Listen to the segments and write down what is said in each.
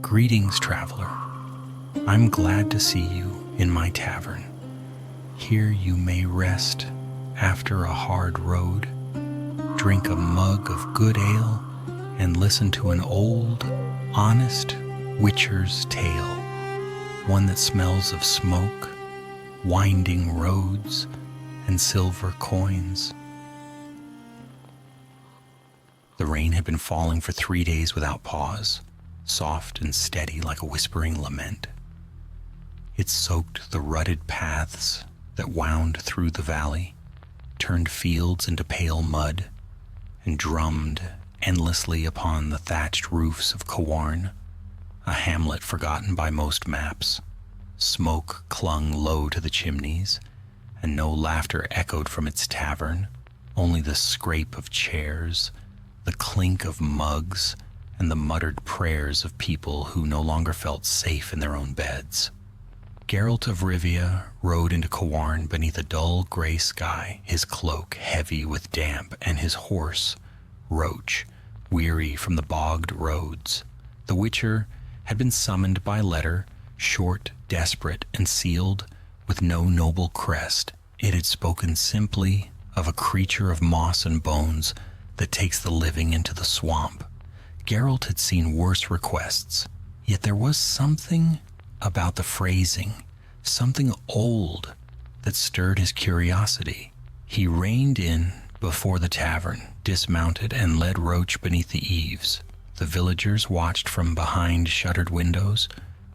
"Greetings, traveler. I'm glad to see you in my tavern. Here you may rest after a hard road, drink a mug of good ale, and listen to an old, honest witcher's tale, one that smells of smoke, winding roads, and silver coins." The rain had been falling for 3 days without pause, soft and steady like a whispering lament. It soaked the rutted paths that wound through the valley, turned fields into pale mud, and drummed endlessly upon the thatched roofs of Cawarn, a hamlet forgotten by most maps. Smoke clung low to the chimneys, and no laughter echoed from its tavern, only the scrape of chairs, the clink of mugs, and the muttered prayers of people who no longer felt safe in their own beds. Geralt of Rivia rode into Cawarn beneath a dull gray sky, his cloak heavy with damp, and his horse, Roach, weary from the bogged roads. The Witcher had been summoned by letter, short, desperate, and sealed with no noble crest. It had spoken simply of a creature of moss and bones that takes the living into the swamp. Geralt had seen worse requests, yet there was something about the phrasing, something old, that stirred his curiosity. He reined in before the tavern, dismounted, and led Roach beneath the eaves. The villagers watched from behind shuttered windows,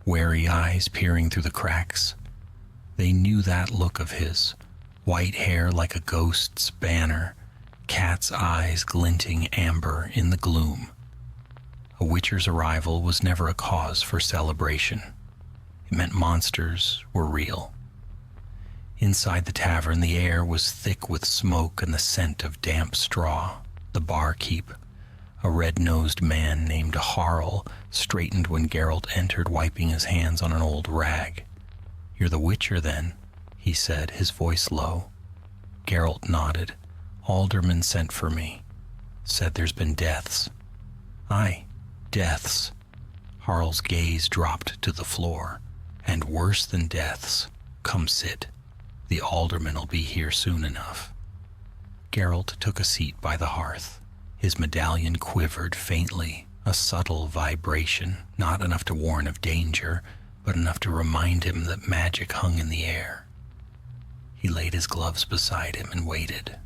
wary eyes peering through the cracks. They knew that look of his, white hair like a ghost's banner, cat's eyes glinting amber in the gloom. A witcher's arrival was never a cause for celebration. It meant monsters were real. Inside the tavern, the air was thick with smoke and the scent of damp straw. The barkeep, a red-nosed man named Harl, straightened when Geralt entered, wiping his hands on an old rag. "You're the Witcher, then?" he said, his voice low. Geralt nodded. "Alderman sent for me. Said there's been deaths." "Aye, deaths." Harl's gaze dropped to the floor. "And worse than deaths. Come sit. The alderman'll be here soon enough." Geralt took a seat by the hearth. His medallion quivered faintly, a subtle vibration, not enough to warn of danger, but enough to remind him that magic hung in the air. He laid his gloves beside him and waited.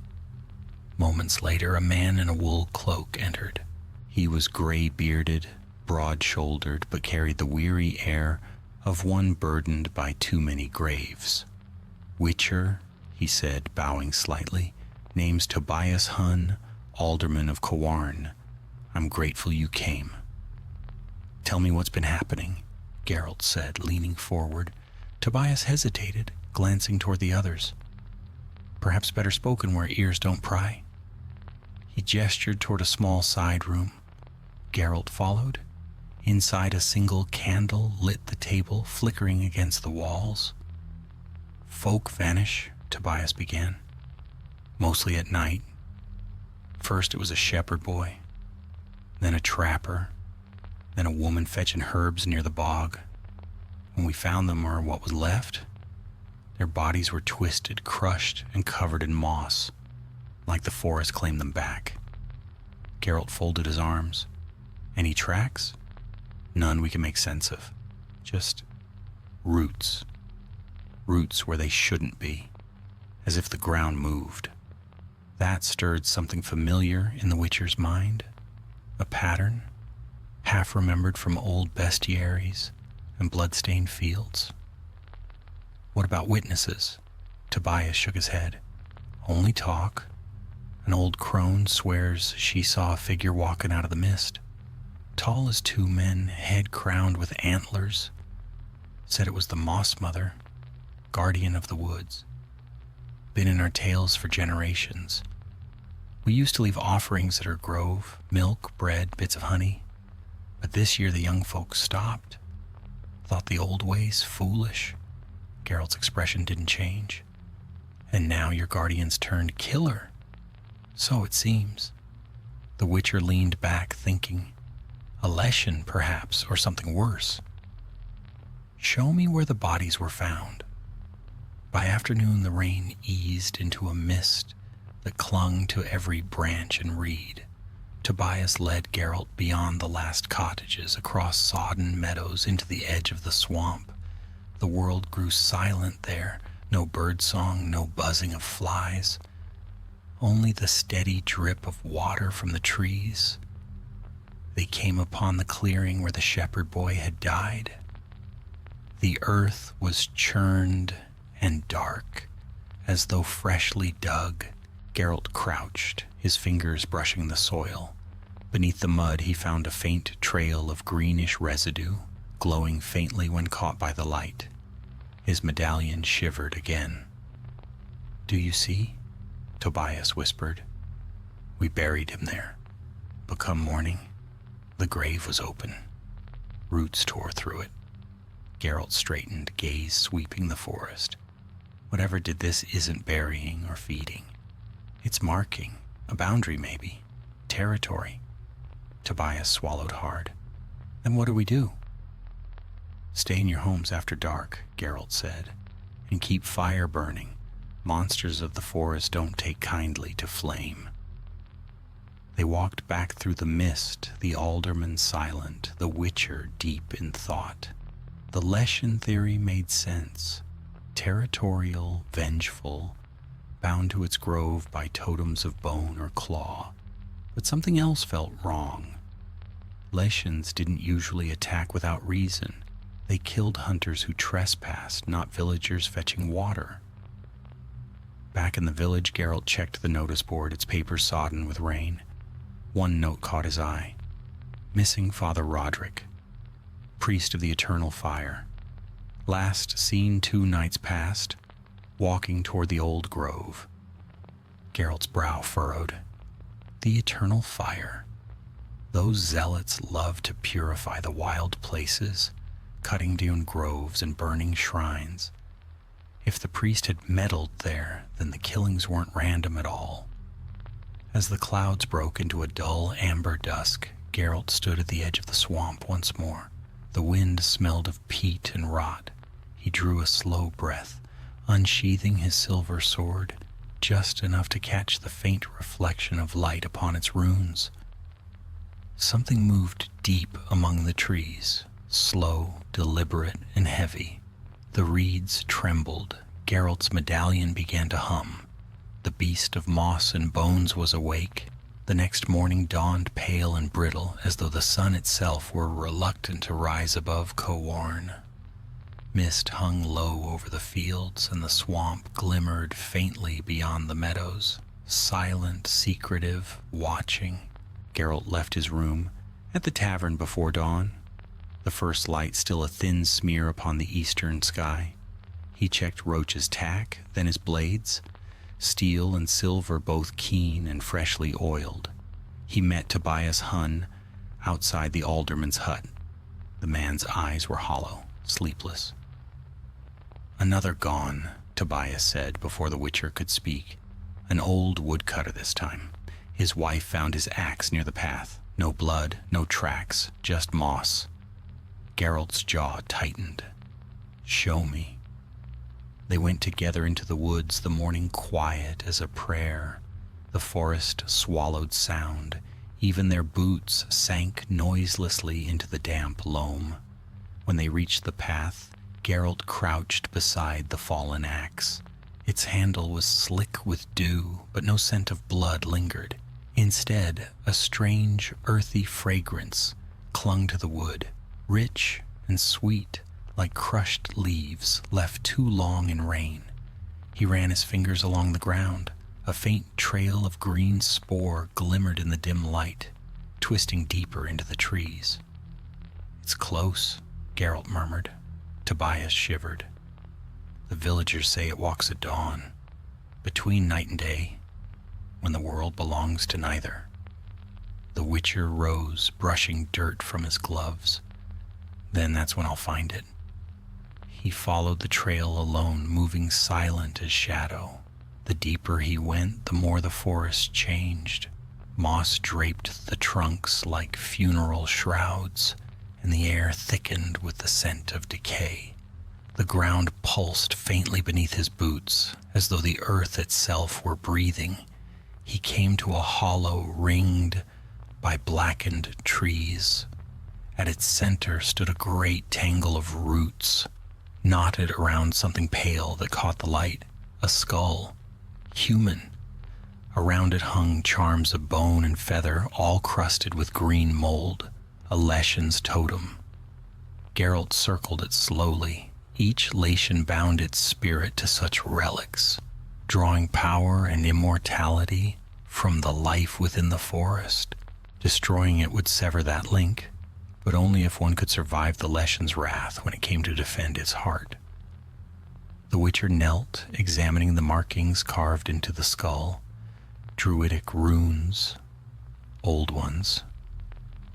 Moments later, a man in a wool cloak entered. He was gray-bearded, broad-shouldered, but carried the weary air of one burdened by too many graves. "Witcher," he said, bowing slightly, "name's Tobias Hun, Alderman of Cawarn. I'm grateful you came." "Tell me what's been happening," Geralt said, leaning forward. Tobias hesitated, glancing toward the others. "Perhaps better spoken where ears don't pry." He gestured toward a small side room. Geralt followed. Inside, a single candle lit the table, flickering against the walls. "Folk vanish," Tobias began. "Mostly at night. First it was a shepherd boy, then a trapper, then a woman fetching herbs near the bog. When we found them, or what was left, their bodies were twisted, crushed, and covered in moss, like the forest claimed them back." Geralt folded his arms. "Any tracks?" "None we can make sense of. Just roots. Roots where they shouldn't be, as if the ground moved." That stirred something familiar in the Witcher's mind, a pattern, half remembered from old bestiaries and blood-stained fields. "What about witnesses?" Tobias shook his head. "Only talk. An old crone swears she saw a figure walking out of the mist. Tall as two men, head crowned with antlers. Said it was the Moss Mother, guardian of the woods. Been in our tales for generations. We used to leave offerings at her grove, milk, bread, bits of honey. But this year the young folks stopped. Thought the old ways foolish." Geralt's expression didn't change. "And now your guardian's turned killer." "So it seems." The Witcher leaned back, thinking. A lesson, perhaps, or something worse. Show me where the bodies were found. By afternoon, the rain eased into a mist that clung to every branch and reed. Tobias led Geralt beyond the last cottages, across sodden meadows into the edge of the swamp. The world grew silent there, no birdsong, no buzzing of flies, only the steady drip of water from the trees. They came upon the clearing where the shepherd boy had died. The earth was churned and dark, as though freshly dug. Geralt crouched, his fingers brushing the soil. Beneath the mud he found a faint trail of greenish residue, glowing faintly when caught by the light. His medallion shivered again. "Do you see?" Tobias whispered. "We buried him there. But come morning, the grave was open. Roots tore through it." Geralt straightened, gaze sweeping the forest. "Whatever did this isn't burying or feeding. It's marking, a boundary maybe, territory." Tobias swallowed hard. "Then what do we do?" "Stay in your homes after dark," Geralt said, "and keep fire burning. Monsters of the forest don't take kindly to flame." They walked back through the mist, the alderman silent, the witcher deep in thought. The Leshen theory made sense. Territorial, vengeful, bound to its grove by totems of bone or claw. But something else felt wrong. Leshens didn't usually attack without reason. They killed hunters who trespassed, not villagers fetching water. Back in the village, Geralt checked the notice board, its paper sodden with rain. One note caught his eye. "Missing Father Roderick, priest of the eternal fire. Last seen 2 nights past, walking toward the old grove." Geralt's brow furrowed. The eternal fire. Those zealots loved to purify the wild places, cutting down groves and burning shrines. If the priest had meddled there, then the killings weren't random at all. As the clouds broke into a dull amber dusk, Geralt stood at the edge of the swamp once more. The wind smelled of peat and rot. He drew a slow breath, unsheathing his silver sword, just enough to catch the faint reflection of light upon its runes. Something moved deep among the trees, slow, deliberate, and heavy. The reeds trembled. Geralt's medallion began to hum. The beast of moss and bones was awake. The next morning dawned pale and brittle, as though the sun itself were reluctant to rise above Cowarn. Mist hung low over the fields, and the swamp glimmered faintly beyond the meadows, silent, secretive, watching. Geralt left his room at the tavern before dawn, the first light still a thin smear upon the eastern sky. He checked Roach's tack, then his blades, steel and silver both keen and freshly oiled. He met Tobias Hun outside the alderman's hut. The man's eyes were hollow, sleepless. "Another gone," Tobias said before the witcher could speak. "An old woodcutter this time. His wife found his axe near the path. No blood, no tracks, just moss." Geralt's jaw tightened. "Show me." They went together into the woods, the morning quiet as a prayer. The forest swallowed sound. Even their boots sank noiselessly into the damp loam. When they reached the path, Geralt crouched beside the fallen axe. Its handle was slick with dew, but no scent of blood lingered. Instead, a strange, earthy fragrance clung to the wood, rich and sweet, like crushed leaves left too long in rain. He ran his fingers along the ground. A faint trail of green spore glimmered in the dim light, twisting deeper into the trees. "It's close," Geralt murmured. Tobias shivered. "The villagers say it walks at dawn, between night and day, when the world belongs to neither." The witcher rose, brushing dirt from his gloves. "Then that's when I'll find it." He followed the trail alone, moving silent as shadow. The deeper he went, the more the forest changed. Moss draped the trunks like funeral shrouds, and the air thickened with the scent of decay. The ground pulsed faintly beneath his boots, as though the earth itself were breathing. He came to a hollow ringed by blackened trees. At its center stood a great tangle of roots, knotted around something pale that caught the light. A skull, human. Around it hung charms of bone and feather, all crusted with green mold, a Leshen's totem. Geralt circled it slowly. Each Leshen bound its spirit to such relics, drawing power and immortality from the life within the forest. Destroying it would sever that link, but only if one could survive the Leshen's wrath when it came to defend its heart. The Witcher knelt, examining the markings carved into the skull. Druidic runes, old ones.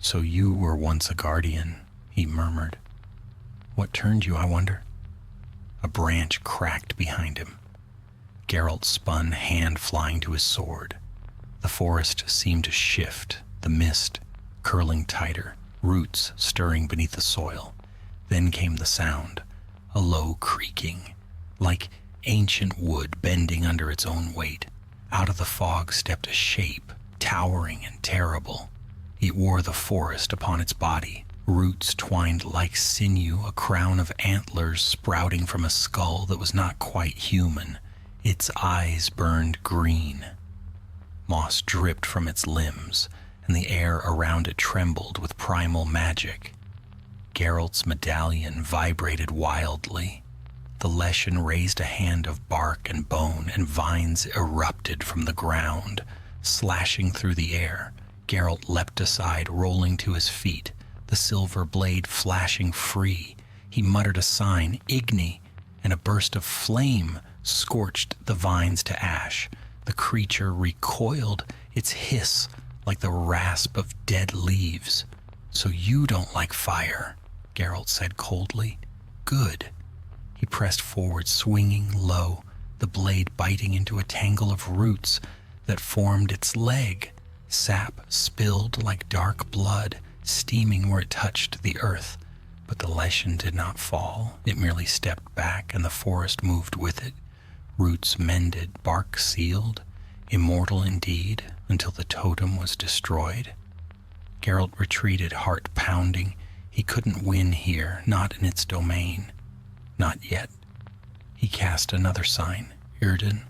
"So you were once a guardian," he murmured. "What turned you, I wonder?" A branch cracked behind him. Geralt spun, hand flying to his sword. The forest seemed to shift, the mist curling tighter, roots stirring beneath the soil. Then came the sound, a low creaking, like ancient wood bending under its own weight. Out of the fog stepped a shape, towering and terrible. It wore the forest upon its body, roots twined like sinew, a crown of antlers sprouting from a skull that was not quite human. Its eyes burned green. Moss dripped from its limbs, and the air around it trembled with primal magic. Geralt's medallion vibrated wildly. The Leshen raised a hand of bark and bone, and vines erupted from the ground, slashing through the air. Geralt leapt aside, rolling to his feet, the silver blade flashing free. He muttered a sign, Igni, and a burst of flame scorched the vines to ash. The creature recoiled, its hiss like the rasp of dead leaves. "So you don't like fire," Geralt said coldly. "Good." He pressed forward, swinging low, the blade biting into a tangle of roots that formed its leg. Sap spilled like dark blood, steaming where it touched the earth. But the Leshen did not fall. It merely stepped back, and the forest moved with it. Roots mended, bark sealed, immortal indeed, until the totem was destroyed. Geralt retreated, heart pounding. He couldn't win here, not in its domain. Not yet. He cast another sign, Irden,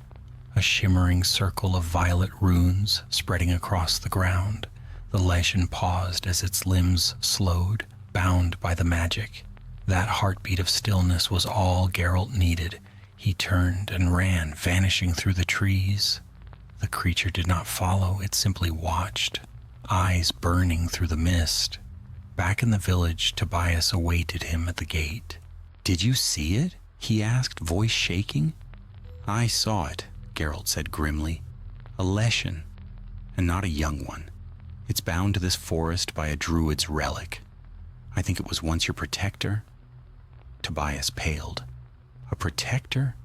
a shimmering circle of violet runes spreading across the ground. The Leshen paused as its limbs slowed, bound by the magic. That heartbeat of stillness was all Geralt needed. He turned and ran, vanishing through the trees. The creature did not follow, it simply watched, eyes burning through the mist. Back in the village, Tobias awaited him at the gate. "Did you see it?" he asked, voice shaking. "I saw it," Geralt said grimly. "A Leshen, and not a young one. It's bound to this forest by a druid's relic. I think it was once your protector." Tobias paled. "A protector?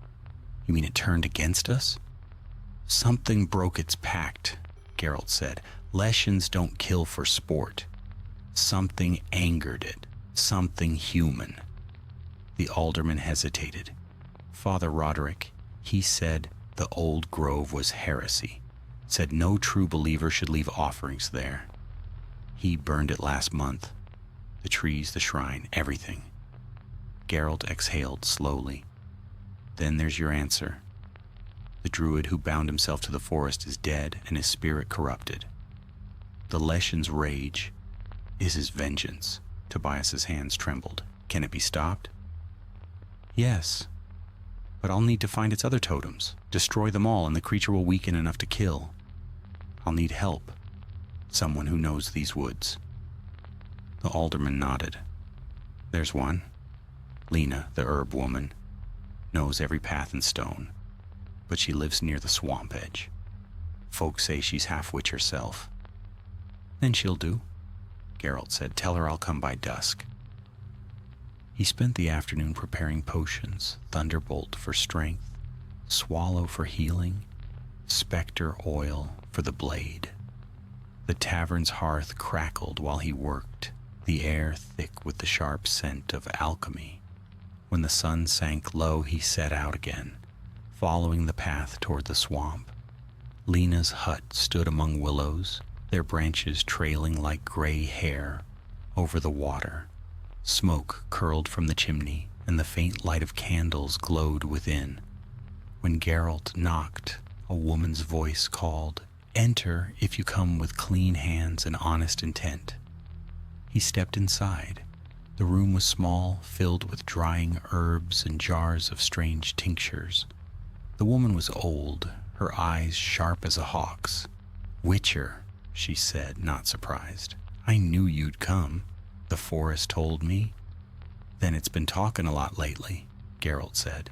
You mean it turned against us?" "Something broke its pact," Geralt said. "Leshens don't kill for sport. Something angered it. Something human." The alderman hesitated. "Father Roderick, he said the old grove was heresy. Said no true believer should leave offerings there. He burned it last month. The trees, the shrine, everything." Geralt exhaled slowly. "Then there's your answer. The druid who bound himself to the forest is dead and his spirit corrupted. The Leshen's rage is his vengeance." Tobias's hands trembled. "Can it be stopped?" "Yes, but I'll need to find its other totems, destroy them all, and the creature will weaken enough to kill. I'll need help, someone who knows these woods." The alderman nodded. "There's one. Lena, the herb woman, knows every path and stone, but she lives near the swamp edge. Folks say she's half witch herself." "Then she'll do," Geralt said. "Tell her I'll come by dusk." He spent the afternoon preparing potions, Thunderbolt for strength, Swallow for healing, Spectre oil for the blade. The tavern's hearth crackled while he worked, the air thick with the sharp scent of alchemy. When the sun sank low, he set out again, following the path toward the swamp. Lena's hut stood among willows, their branches trailing like gray hair over the water. Smoke curled from the chimney, and the faint light of candles glowed within. When Geralt knocked, a woman's voice called, "Enter if you come with clean hands and honest intent." He stepped inside. The room was small, filled with drying herbs and jars of strange tinctures. The woman was old, her eyes sharp as a hawk's. "Witcher," she said, not surprised. "I knew you'd come. The forest told me." "Then it's been talking a lot lately," Geralt said.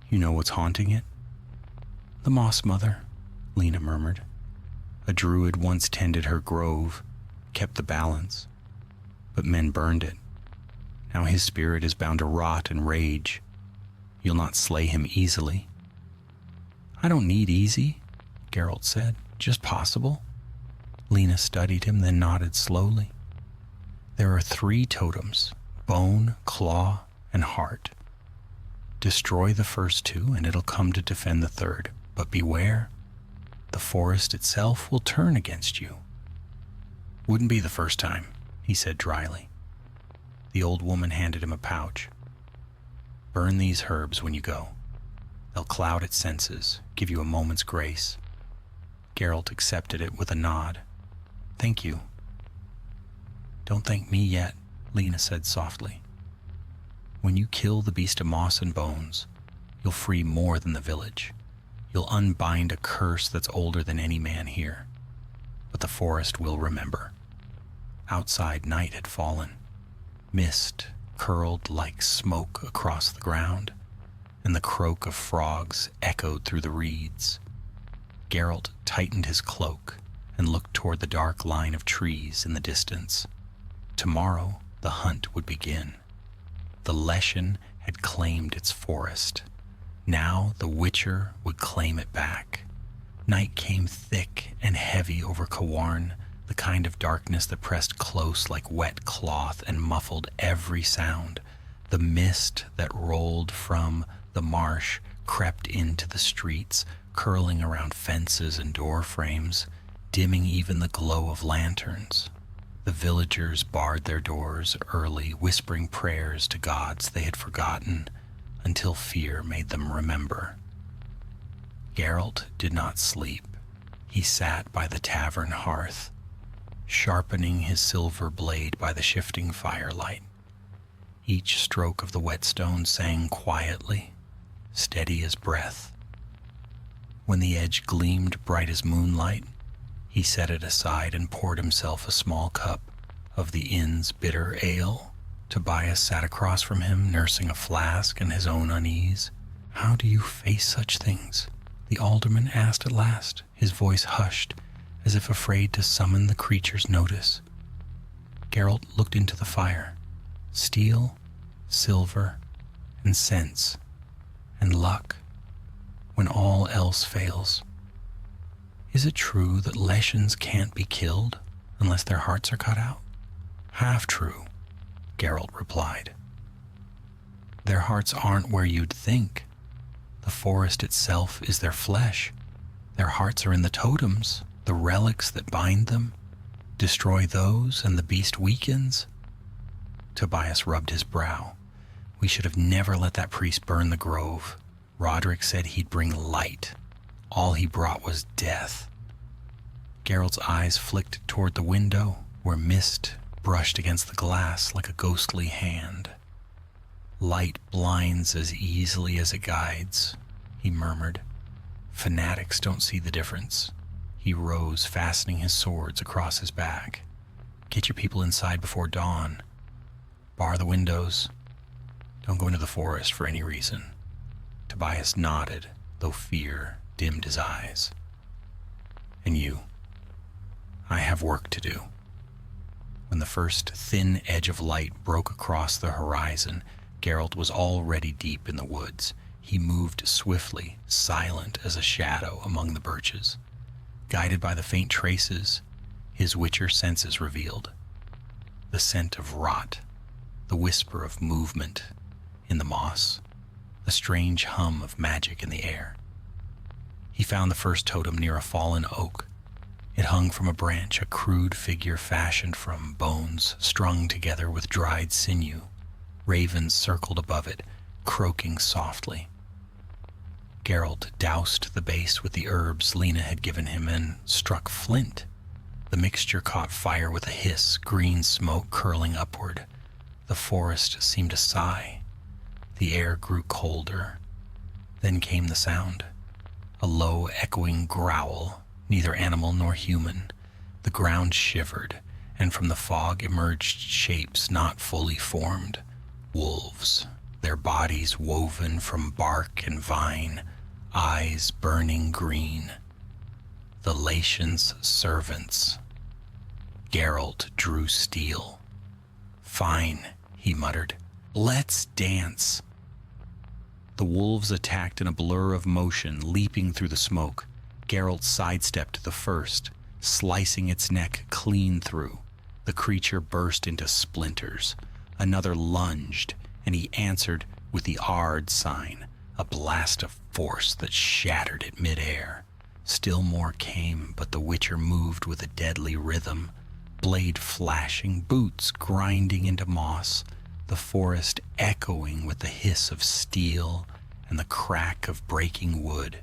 "You know what's haunting it?" "The Moss Mother," Lena murmured. "A druid once tended her grove, kept the balance, but men burned it. Now his spirit is bound to rot and rage. You'll not slay him easily." "I don't need easy," Geralt said. "Just possible." Lena studied him, then nodded slowly. "There are 3 totems: bone, claw, and heart. Destroy the first 2 and it'll come to defend the third. But beware, the forest itself will turn against you." "Wouldn't be the first time," he said dryly. The old woman handed him a pouch. "Burn these herbs when you go. They'll cloud its senses, give you a moment's grace." Geralt accepted it with a nod. "Thank you." "Don't thank me yet," Lena said softly. "When you kill the beast of moss and bones, you'll free more than the village. You'll unbind a curse that's older than any man here. But the forest will remember." Outside, night had fallen. Mist curled like smoke across the ground, and the croak of frogs echoed through the reeds. Geralt tightened his cloak and looked toward the dark line of trees in the distance. Tomorrow, the hunt would begin. The Leshen had claimed its forest. Now the Witcher would claim it back. Night came thick and heavy over Kawarn, the kind of darkness that pressed close like wet cloth and muffled every sound. The mist that rolled from the marsh crept into the streets, curling around fences and door frames, dimming even the glow of lanterns. The villagers barred their doors early, whispering prayers to gods they had forgotten, until fear made them remember. Geralt did not sleep. He sat by the tavern hearth, sharpening his silver blade by the shifting firelight. Each stroke of the whetstone sang quietly, steady as breath. When the edge gleamed bright as moonlight, he set it aside and poured himself a small cup of the inn's bitter ale. Tobias sat across from him, nursing a flask and his own unease. "How do you face such things?" the alderman asked at last, his voice hushed, as if afraid to summon the creature's notice. Geralt looked into the fire. Steel, silver, and sense, and luck, when all else fails. "Is it true that Leshens can't be killed unless their hearts are cut out?" "Half true," Geralt replied. "Their hearts aren't where you'd think. The forest itself is their flesh. Their hearts are in the totems, the relics that bind them. Destroy those and the beast weakens." Tobias rubbed his brow. "We should have never let that priest burn the grove. Roderick said he'd bring light. All he brought was death." Geralt's eyes flicked toward the window, where mist brushed against the glass like a ghostly hand. "Light blinds as easily as it guides," he murmured. "Fanatics don't see the difference." He rose, fastening his swords across his back. "Get your people inside before dawn. Bar the windows. Don't go into the forest for any reason." Tobias nodded, though fear dimmed his eyes. "And you? I have work to do." When the first thin edge of light broke across the horizon, Geralt was already deep in the woods. He moved swiftly, silent as a shadow among the birches. Guided by the faint traces, his witcher senses revealed. The scent of rot, the whisper of movement in the moss, the strange hum of magic in the air. He found the first totem near a fallen oak. It hung from a branch, a crude figure fashioned from bones strung together with dried sinew. Ravens circled above it, croaking softly. Geralt doused the base with the herbs Lena had given him and struck flint. The mixture caught fire with a hiss, green smoke curling upward. The forest seemed to sigh. The air grew colder. Then came the sound. A low, echoing growl, neither animal nor human. The ground shivered, and from the fog emerged shapes not fully formed. Wolves, their bodies woven from bark and vine, eyes burning green. The Latians' servants. Geralt drew steel. "Fine," he muttered. "Let's dance." The wolves attacked in a blur of motion, leaping through the smoke. Geralt sidestepped the first, slicing its neck clean through. The creature burst into splinters. Another lunged, and he answered with the Ard sign, a blast of force that shattered it mid-air. Still more came, but the witcher moved with a deadly rhythm, blade flashing, boots grinding into moss, the forest echoing with the hiss of steel and the crack of breaking wood.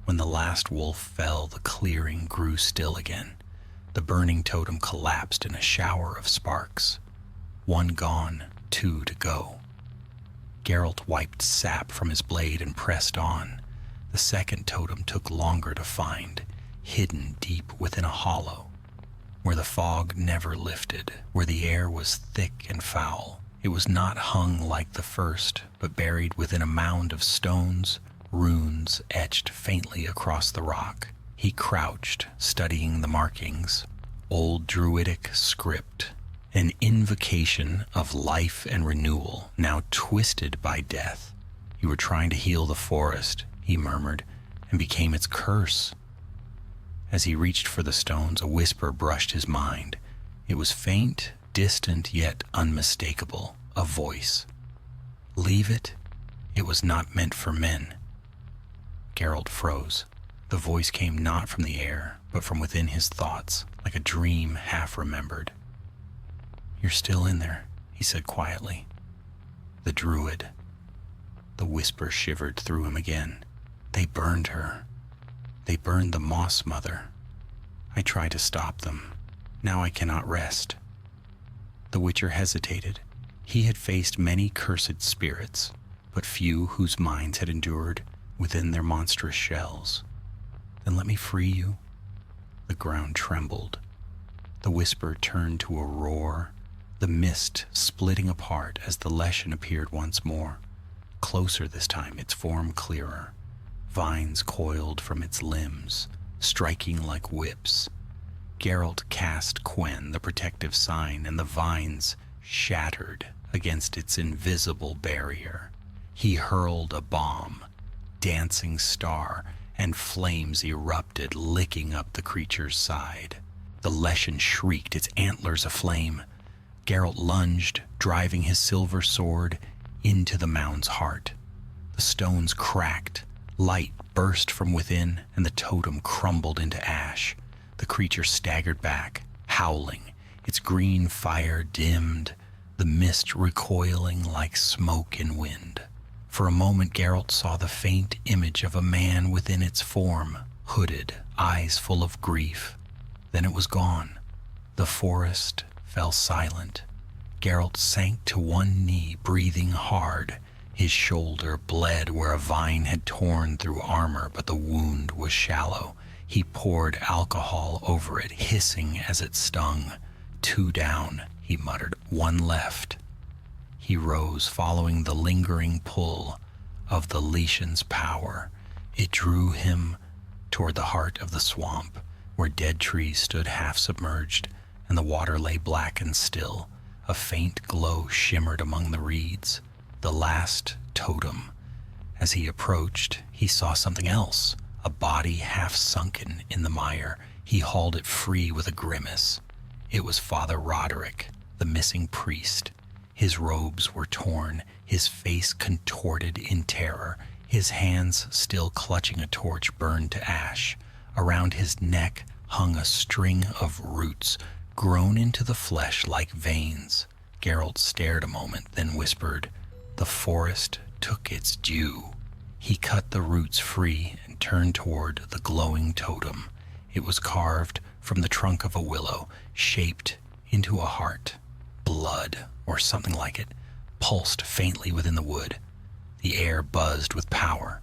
When the last wolf fell, the clearing grew still again. The burning totem collapsed in a shower of sparks. One gone, two to go. Geralt wiped sap from his blade and pressed on. The second totem took longer to find, hidden deep within a hollow, where the fog never lifted, where the air was thick and foul. It was not hung like the first, but buried within a mound of stones, runes etched faintly across the rock. He crouched, studying the markings. Old druidic script, an invocation of life and renewal, now twisted by death. "You were trying to heal the forest," he murmured, "and became its curse." As he reached for the stones, a whisper brushed his mind. It was faint, distant, yet unmistakable. A voice. "Leave it. It was not meant for men." Geralt froze. The voice came not from the air, but from within his thoughts, like a dream half remembered. "You're still in there," he said quietly. "The druid." The whisper shivered through him again. "They burned her. They burned the Moss Mother. I tried to stop them. Now I cannot rest." The witcher hesitated. He had faced many cursed spirits, but few whose minds had endured within their monstrous shells. "Then let me free you." The ground trembled. The whisper turned to a roar, the mist splitting apart as the Leshen appeared once more. Closer this time, its form clearer. Vines coiled from its limbs, striking like whips. Geralt cast Quen, the protective sign, and the vines shattered against its invisible barrier. He hurled a bomb, dancing star, and flames erupted, licking up the creature's side. The Leshen shrieked, its antlers aflame. Geralt lunged, driving his silver sword into the mound's heart. The stones cracked, light burst from within, and the totem crumbled into ash. The creature staggered back, howling, its green fire dimmed, the mist recoiling like smoke in wind. For a moment Geralt saw the faint image of a man within its form, hooded, eyes full of grief. Then it was gone. The forest fell silent. Geralt sank to one knee, breathing hard. His shoulder bled where a vine had torn through armor, but the wound was shallow. He poured alcohol over it, hissing as it stung. "Two down," he muttered. "One left." He rose, following the lingering pull of the Latian's power. It drew him toward the heart of the swamp, where dead trees stood half submerged, and the water lay black and still. A faint glow shimmered among the reeds. The last totem. As he approached, he saw something else, a body half sunken in the mire, He hauled it free with a grimace. It was Father Roderick, the missing priest. His robes were torn, his face contorted in terror, his hands still clutching a torch burned to ash. Around his neck hung a string of roots, grown into the flesh like veins. Geralt stared a moment, then whispered, "The forest took its due." He cut the roots free and turned toward the glowing totem. It was carved from the trunk of a willow, shaped into a heart. Blood, or something like it, pulsed faintly within the wood. The air buzzed with power.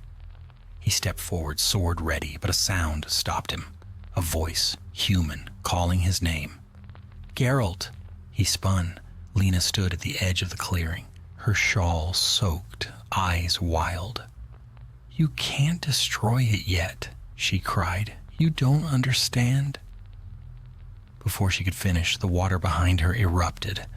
He stepped forward, sword ready, but a sound stopped him. A voice, human, calling his name. "Geralt!" He spun. Lena stood at the edge of the clearing, her shawl soaked, eyes wild. "You can't destroy it yet," she cried. "You don't understand." Before she could finish, the water behind her erupted.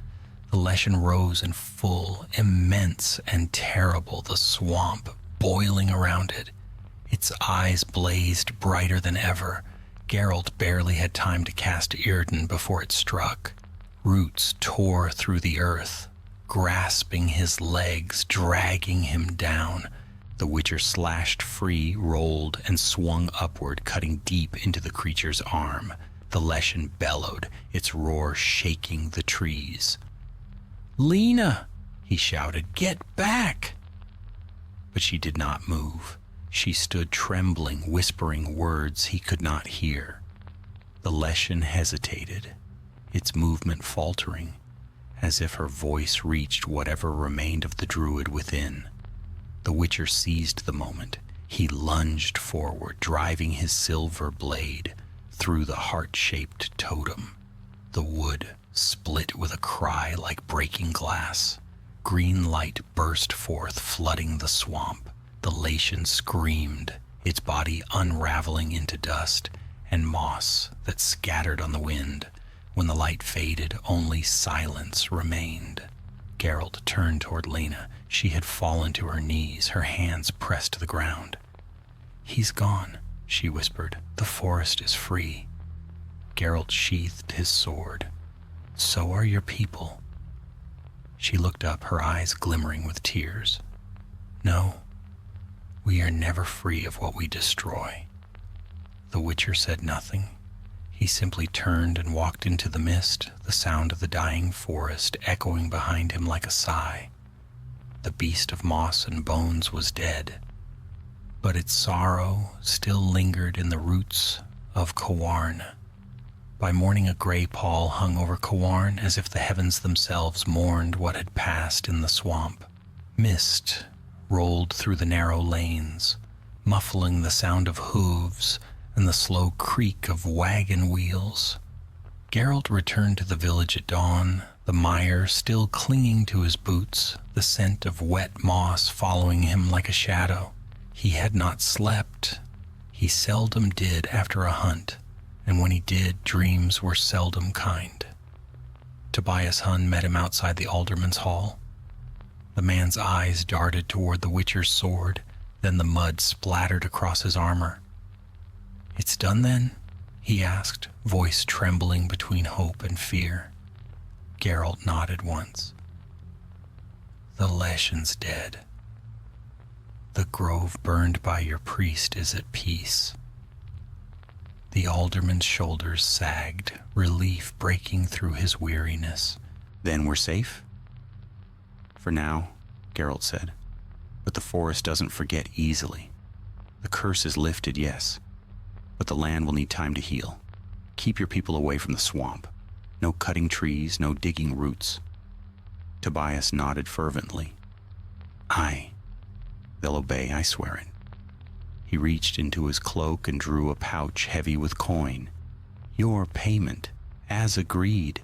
The Leshen rose in full, immense and terrible, the swamp boiling around it. Its eyes blazed brighter than ever. Geralt barely had time to cast Írden before it struck. Roots tore through the earth, grasping his legs, dragging him down. The Witcher slashed free, rolled, and swung upward, cutting deep into the creature's arm. The Leshen bellowed, its roar shaking the trees. "Lena!" he shouted. "Get back!" But she did not move. She stood trembling, whispering words he could not hear. The Leshen hesitated, its movement faltering, as if her voice reached whatever remained of the druid within. The Witcher seized the moment. He lunged forward, driving his silver blade through the heart-shaped totem. The wood split with a cry like breaking glass. Green light burst forth, flooding the swamp. The Leshen screamed, its body unraveling into dust and moss that scattered on the wind. When the light faded, only silence remained. Geralt turned toward Lena. She had fallen to her knees, her hands pressed to the ground. "He's gone," she whispered. "The forest is free." Geralt sheathed his sword. "So are your people." She looked up, her eyes glimmering with tears. "No, we are never free of what we destroy." The Witcher said nothing. He simply turned and walked into the mist, the sound of the dying forest echoing behind him like a sigh. The beast of moss and bones was dead, but its sorrow still lingered in the roots of Cawarn. By morning a gray pall hung over Cawarn, as if the heavens themselves mourned what had passed in the swamp. Mist rolled through the narrow lanes, muffling the sound of hooves and the slow creak of wagon wheels. Geralt returned to the village at dawn, the mire still clinging to his boots, the scent of wet moss following him like a shadow. He had not slept. He seldom did after a hunt, and when he did, dreams were seldom kind. Tobias Hun met him outside the alderman's hall. The man's eyes darted toward the Witcher's sword, then the mud splattered across his armor. "It's done then?" he asked, voice trembling between hope and fear. Geralt nodded once. "The Leshen's dead. The grove burned by your priest is at peace." The alderman's shoulders sagged, relief breaking through his weariness. "Then we're safe?" "For now," Geralt said. "But the forest doesn't forget easily. The curse is lifted, yes, but the land will need time to heal. Keep your people away from the swamp. No cutting trees, no digging roots." Tobias nodded fervently. "Aye, they'll obey, I swear it." He reached into his cloak and drew a pouch heavy with coin. "Your payment, as agreed,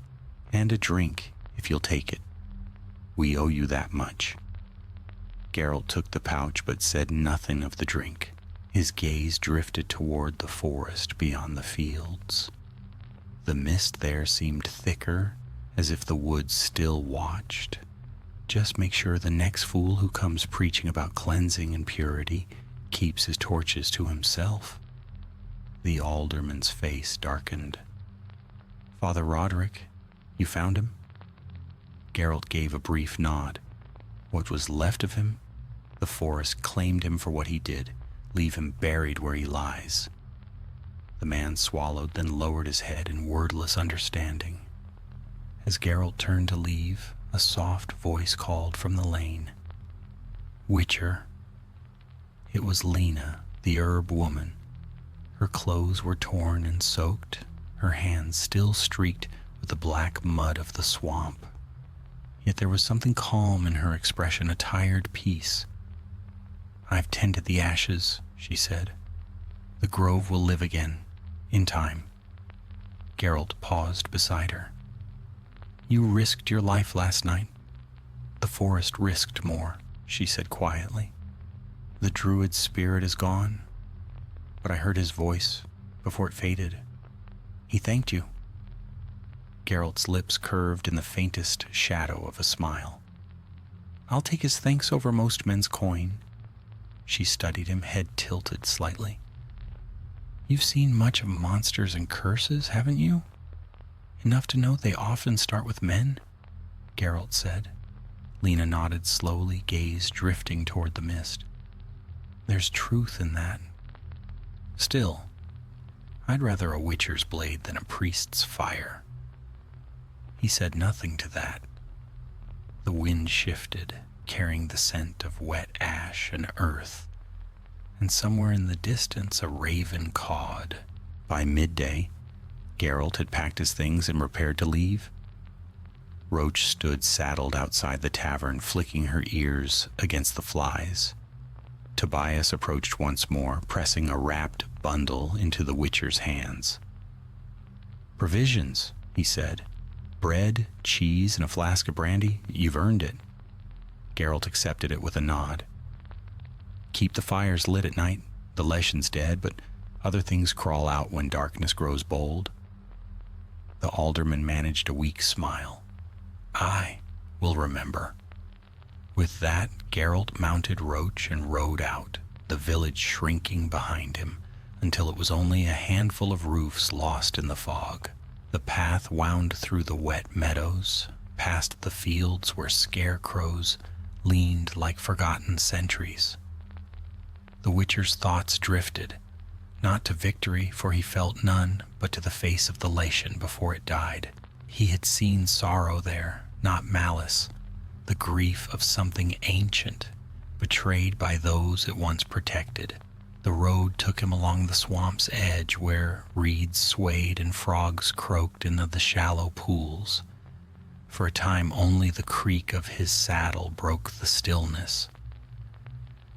and a drink, if you'll take it. We owe you that much." Geralt took the pouch but said nothing of the drink. His gaze drifted toward the forest beyond the fields. The mist there seemed thicker, as if the woods still watched. Just make sure the next fool who comes preaching about cleansing and purity keeps his torches to himself. The alderman's face darkened. Father Roderick, you found him? Geralt gave a brief nod. What was left of him? The forest claimed him for what he did, leave him buried where he lies. The man swallowed, then lowered his head in wordless understanding. As Geralt turned to leave, a soft voice called from the lane. Witcher. It was Lena, the herb woman. Her clothes were torn and soaked, her hands still streaked with the black mud of the swamp. Yet there was something calm in her expression, a tired peace. I've tended the ashes, she said. The grove will live again, in time. Geralt paused beside her. You risked your life last night. The forest risked more, she said quietly. The druid's spirit is gone, but I heard his voice before it faded. He thanked you. Geralt's lips curved in the faintest shadow of a smile. I'll take his thanks over most men's coin. She studied him, head tilted slightly. You've seen much of monsters and curses, haven't you? Enough to know they often start with men, Geralt said. Lena nodded slowly, gaze drifting toward the mist. There's truth in that. Still, I'd rather a witcher's blade than a priest's fire. He said nothing to that. The wind shifted, carrying the scent of wet ash and earth, and somewhere in the distance a raven cawed. By midday, Geralt had packed his things and prepared to leave. Roach stood saddled outside the tavern, flicking her ears against the flies. Tobias approached once more, pressing a wrapped bundle into the witcher's hands. Provisions, he said. Bread, cheese, and a flask of brandy. You've earned it. Geralt accepted it with a nod. Keep the fires lit at night. The Leshen's dead, but other things crawl out when darkness grows bold. The alderman managed a weak smile. I will remember. With that, Geralt mounted Roach and rode out, the village shrinking behind him, until it was only a handful of roofs lost in the fog. The path wound through the wet meadows, past the fields where scarecrows leaned like forgotten sentries. The Witcher's thoughts drifted, not to victory, for he felt none, but to the face of the Leshen before it died. He had seen sorrow there, not malice, the grief of something ancient, betrayed by those it once protected. The road took him along the swamp's edge where reeds swayed and frogs croaked in the shallow pools. For a time only the creak of his saddle broke the stillness.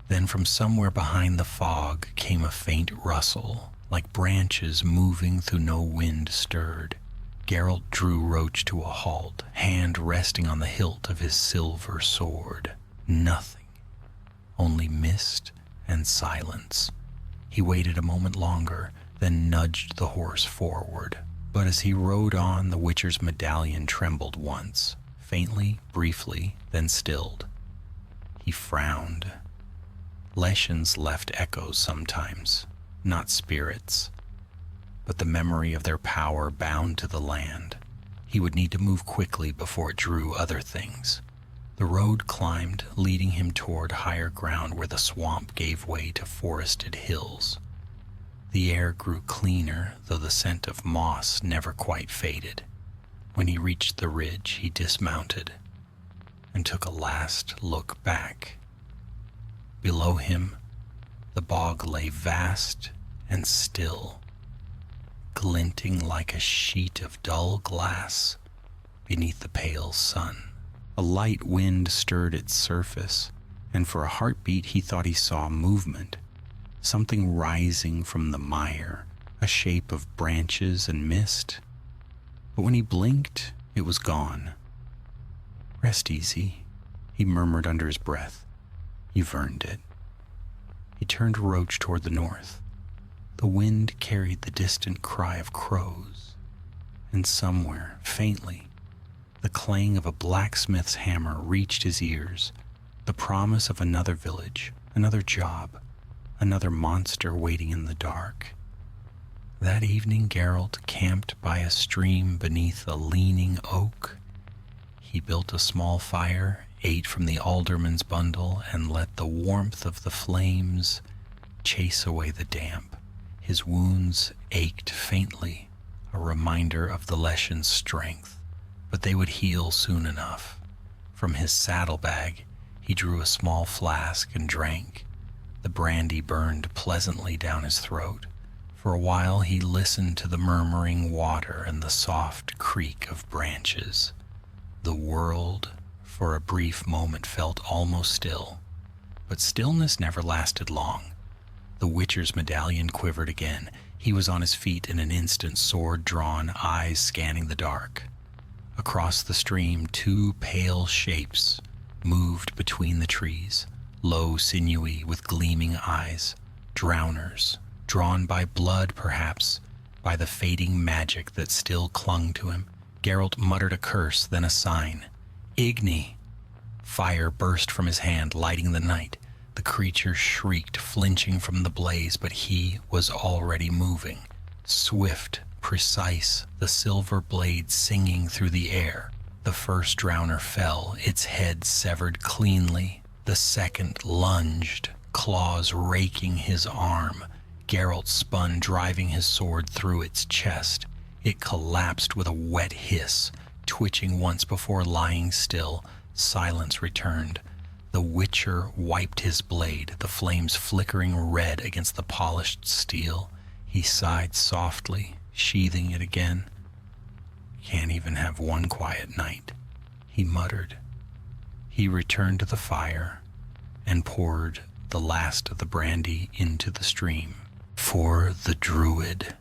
Then from somewhere behind the fog came a faint rustle, like branches moving through no wind stirred. Geralt drew Roach to a halt, hand resting on the hilt of his silver sword. Nothing, only mist and silence. He waited a moment longer, then nudged the horse forward. But as he rode on, the Witcher's medallion trembled once, faintly, briefly, then stilled. He frowned. Leshens left echoes sometimes, not spirits, but the memory of their power bound to the land. He would need to move quickly before it drew other things. The road climbed, leading him toward higher ground where the swamp gave way to forested hills. The air grew cleaner, though the scent of moss never quite faded. When he reached the ridge, he dismounted and took a last look back. Below him, the bog lay vast and still, glinting like a sheet of dull glass beneath the pale sun. A light wind stirred its surface, and for a heartbeat he thought he saw movement, something rising from the mire, a shape of branches and mist. But when he blinked, it was gone. Rest easy, he murmured under his breath. You've earned it. He turned Roach toward the north. The wind carried the distant cry of crows, and somewhere, faintly, the clang of a blacksmith's hammer reached his ears, the promise of another village, another job, another monster waiting in the dark. That evening Geralt camped by a stream beneath a leaning oak. He built a small fire, ate from the alderman's bundle, and let the warmth of the flames chase away the damp. His wounds ached faintly, a reminder of the Leshen's strength, but they would heal soon enough. From his saddlebag, he drew a small flask and drank. The brandy burned pleasantly down his throat. For a while he listened to the murmuring water and the soft creak of branches. The world, for a brief moment, felt almost still, but stillness never lasted long. The Witcher's medallion quivered again. He was on his feet in an instant, sword drawn, eyes scanning the dark. Across the stream, two pale shapes moved between the trees, low, sinewy, with gleaming eyes, drowners, drawn by blood, perhaps, by the fading magic that still clung to him. Geralt muttered a curse, then a sign. Igni! Fire burst from his hand, lighting the night. The creature shrieked, flinching from the blaze, but he was already moving. Swift, precise, the silver blade singing through the air. The first drowner fell, its head severed cleanly. The second lunged, claws raking his arm. Geralt spun, driving his sword through its chest. It collapsed with a wet hiss, twitching once before lying still. Silence returned. The Witcher wiped his blade, the flames flickering red against the polished steel. He sighed softly, sheathing it again. Can't even have one quiet night, he muttered. He returned to the fire and poured the last of the brandy into the stream. For the druid,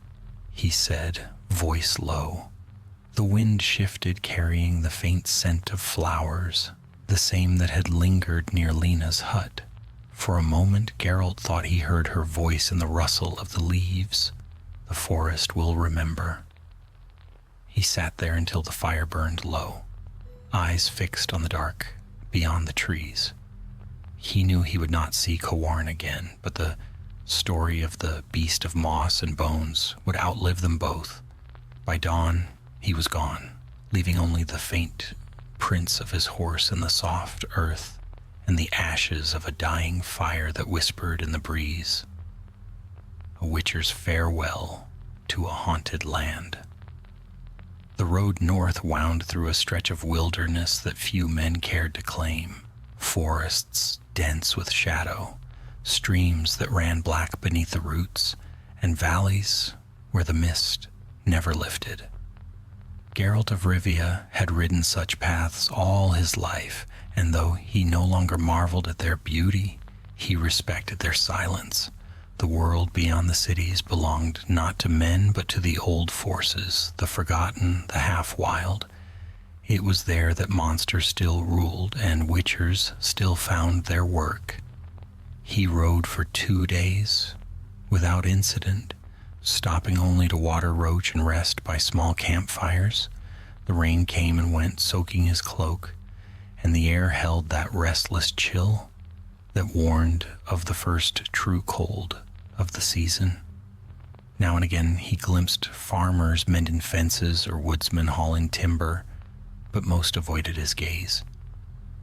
he said, voice low. The wind shifted, carrying the faint scent of flowers, the same that had lingered near Lena's hut. For a moment, Geralt thought he heard her voice in the rustle of the leaves. The forest will remember. He sat there until the fire burned low, eyes fixed on the dark beyond the trees. He knew he would not see Kawarn again, but the story of the beast of moss and bones would outlive them both. By dawn, he was gone, leaving only the faint prints of his horse in the soft earth and the ashes of a dying fire that whispered in the breeze. A witcher's farewell to a haunted land. The road north wound through a stretch of wilderness that few men cared to claim. Forests dense with shadow, streams that ran black beneath the roots, and valleys where the mist never lifted. Geralt of Rivia had ridden such paths all his life, and though he no longer marveled at their beauty, he respected their silence. The world beyond the cities belonged not to men, but to the old forces, the forgotten, the half-wild. It was there that monsters still ruled, and witchers still found their work. He rode for 2 days, without incident, stopping only to water roach and rest by small campfires. The rain came and went, soaking his cloak, and the air held that restless chill that warned of the first true cold of the season. Now and again he glimpsed farmers mending fences or woodsmen hauling timber, but most avoided his gaze.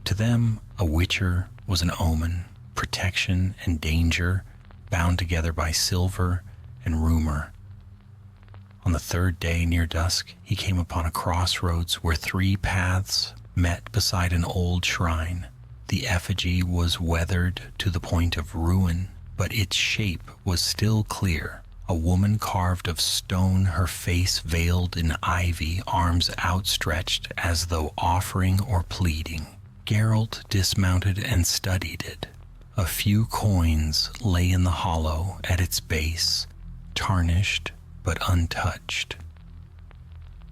To them, a witcher was an omen, protection and danger bound together by silver and rumor. On the 3rd day, near dusk, he came upon a crossroads where 3 paths met beside an old shrine. The effigy was weathered to the point of ruin, but its shape was still clear. A woman carved of stone, her face veiled in ivy, arms outstretched as though offering or pleading. Geralt dismounted and studied it. A few coins lay in the hollow at its base, tarnished but untouched.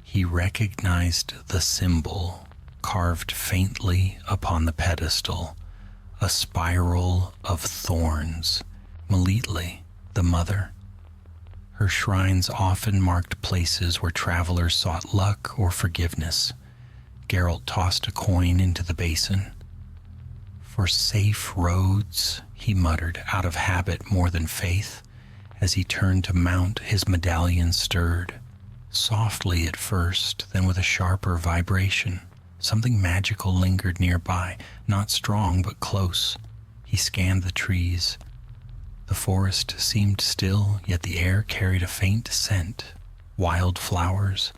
He recognized the symbol carved faintly upon the pedestal, a spiral of thorns. Melitli, the mother. Her shrines often marked places where travelers sought luck or forgiveness. Geralt tossed a coin into the basin. For safe roads, he muttered, out of habit more than faith, As he turned to mount, his medallion stirred, softly at first, then with a sharper vibration. Something magical lingered nearby, not strong but close. He scanned the trees. The forest seemed still, yet the air carried a faint scent. Wild flowers,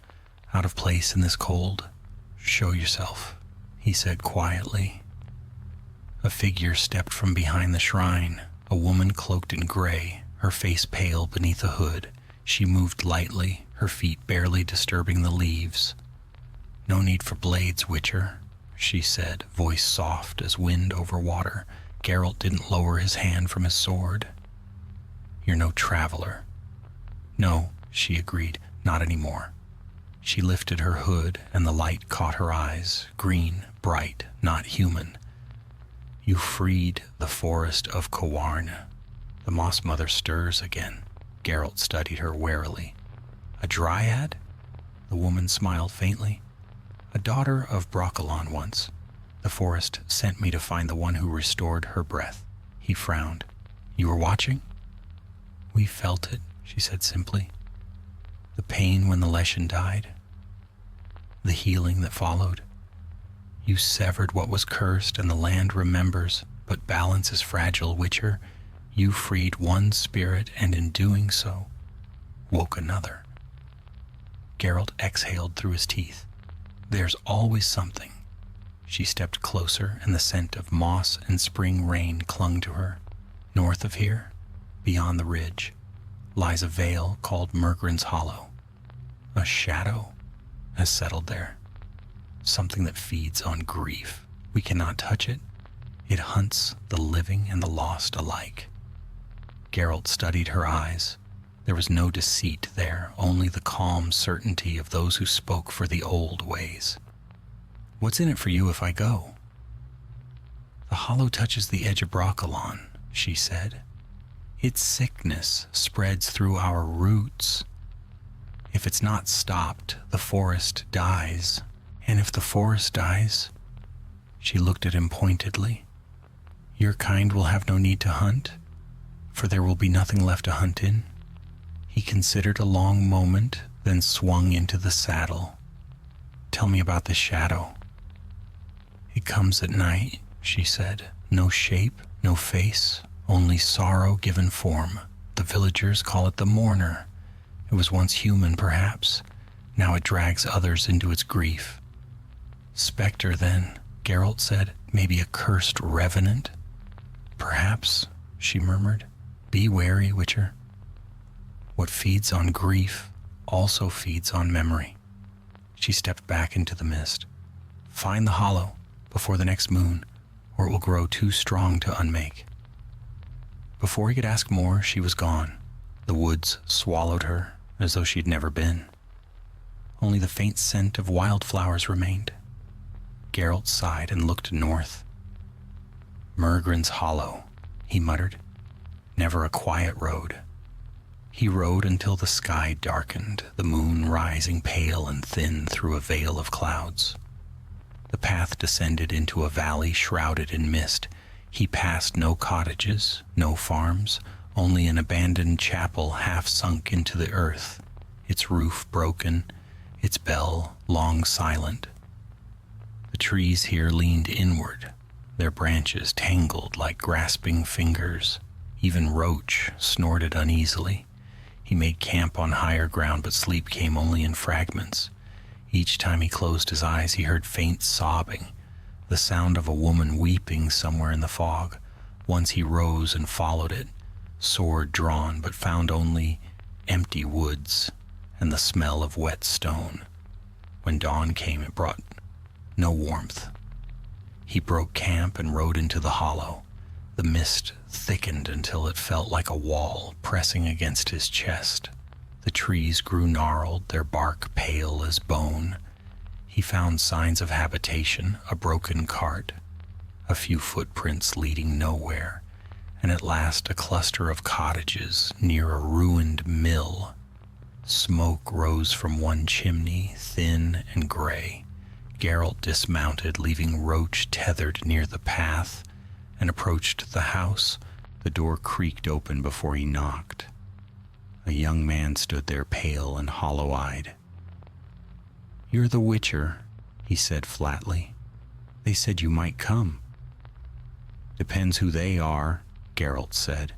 out of place in this cold. "Show yourself," he said quietly. A figure stepped from behind the shrine, a woman cloaked in gray, her face pale beneath a hood. She moved lightly, her feet barely disturbing the leaves. "No need for blades, Witcher," she said, voice soft as wind over water. Geralt didn't lower his hand from his sword. "You're no traveler." "No," she agreed, "not anymore." She lifted her hood, and the light caught her eyes, green, bright, not human. "You freed the forest of Kawarn." The Moss Mother stirs again. Geralt studied her warily. "A dryad?" The woman smiled faintly. "A daughter of Broccolon once. The forest sent me to find the one who restored her breath." He frowned. "You were watching?" "We felt it," she said simply. "The pain when the Leshen died. The healing that followed. You severed what was cursed, and the land remembers, but balance is fragile, Witcher. You freed one spirit, and in doing so, woke another." Geralt exhaled through his teeth. "There's always something." She stepped closer, and the scent of moss and spring rain clung to her. "North of here, beyond the ridge, lies a vale called Mergrin's Hollow. A shadow has settled there. Something that feeds on grief. We cannot touch it. It hunts the living and the lost alike." Geralt studied her eyes. There was no deceit there, only the calm certainty of those who spoke for the old ways. "What's in it for you if I go?" "The hollow touches the edge of Broccolon," she said. "Its sickness spreads through our roots. If it's not stopped, the forest dies. And if the forest dies," she looked at him pointedly, "your kind will have no need to hunt, for there will be nothing left to hunt in." He considered a long moment, then swung into the saddle. "Tell me about this shadow." "It comes at night," she said. "No shape, no face, only sorrow given form. The villagers call it the mourner. It was once human, perhaps. Now it drags others into its grief." "Spectre, then," Geralt said. "Maybe a cursed revenant?" "Perhaps," she murmured. "Be wary, Witcher. What feeds on grief also feeds on memory." She stepped back into the mist. "Find the hollow before the next moon, or it will grow too strong to unmake." Before he could ask more, she was gone. The woods swallowed her as though she had never been. Only the faint scent of wildflowers remained. Geralt sighed and looked north. "Mergrin's Hollow," he muttered. "Never a quiet road." He rode until the sky darkened, the moon rising pale and thin through a veil of clouds. The path descended into a valley shrouded in mist. He passed no cottages, no farms, only an abandoned chapel half sunk into the earth, its roof broken, its bell long silent. The trees here leaned inward, their branches tangled like grasping fingers. Even Roach snorted uneasily. He made camp on higher ground, but sleep came only in fragments. Each time he closed his eyes, he heard faint sobbing, the sound of a woman weeping somewhere in the fog. Once he rose and followed it, sword drawn, but found only empty woods and the smell of wet stone. When dawn came, it brought no warmth. He broke camp and rode into the hollow. The mist thickened until it felt like a wall pressing against his chest. The trees grew gnarled, their bark pale as bone. He found signs of habitation, a broken cart, a few footprints leading nowhere, and at last a cluster of cottages near a ruined mill. Smoke rose from one chimney, thin and gray. Geralt dismounted, leaving Roach tethered near the path, and approached the house. The door creaked open before he knocked. A young man stood there, pale and hollow-eyed. "You're the Witcher," he said flatly. "They said you might come." "Depends who they are," Geralt said.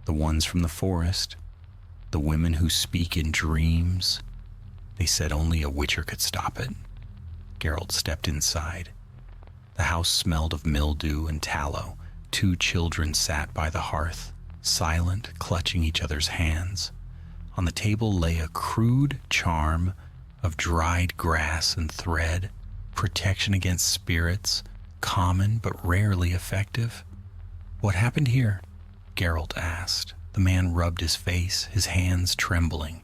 "The ones from the forest. The women who speak in dreams. They said only a Witcher could stop it." Geralt stepped inside. The house smelled of mildew and tallow. 2 children sat by the hearth, silent, clutching each other's hands. On the table lay a crude charm of dried grass and thread, protection against spirits, common but rarely effective. "What happened here?" Geralt asked. The man rubbed his face, his hands trembling.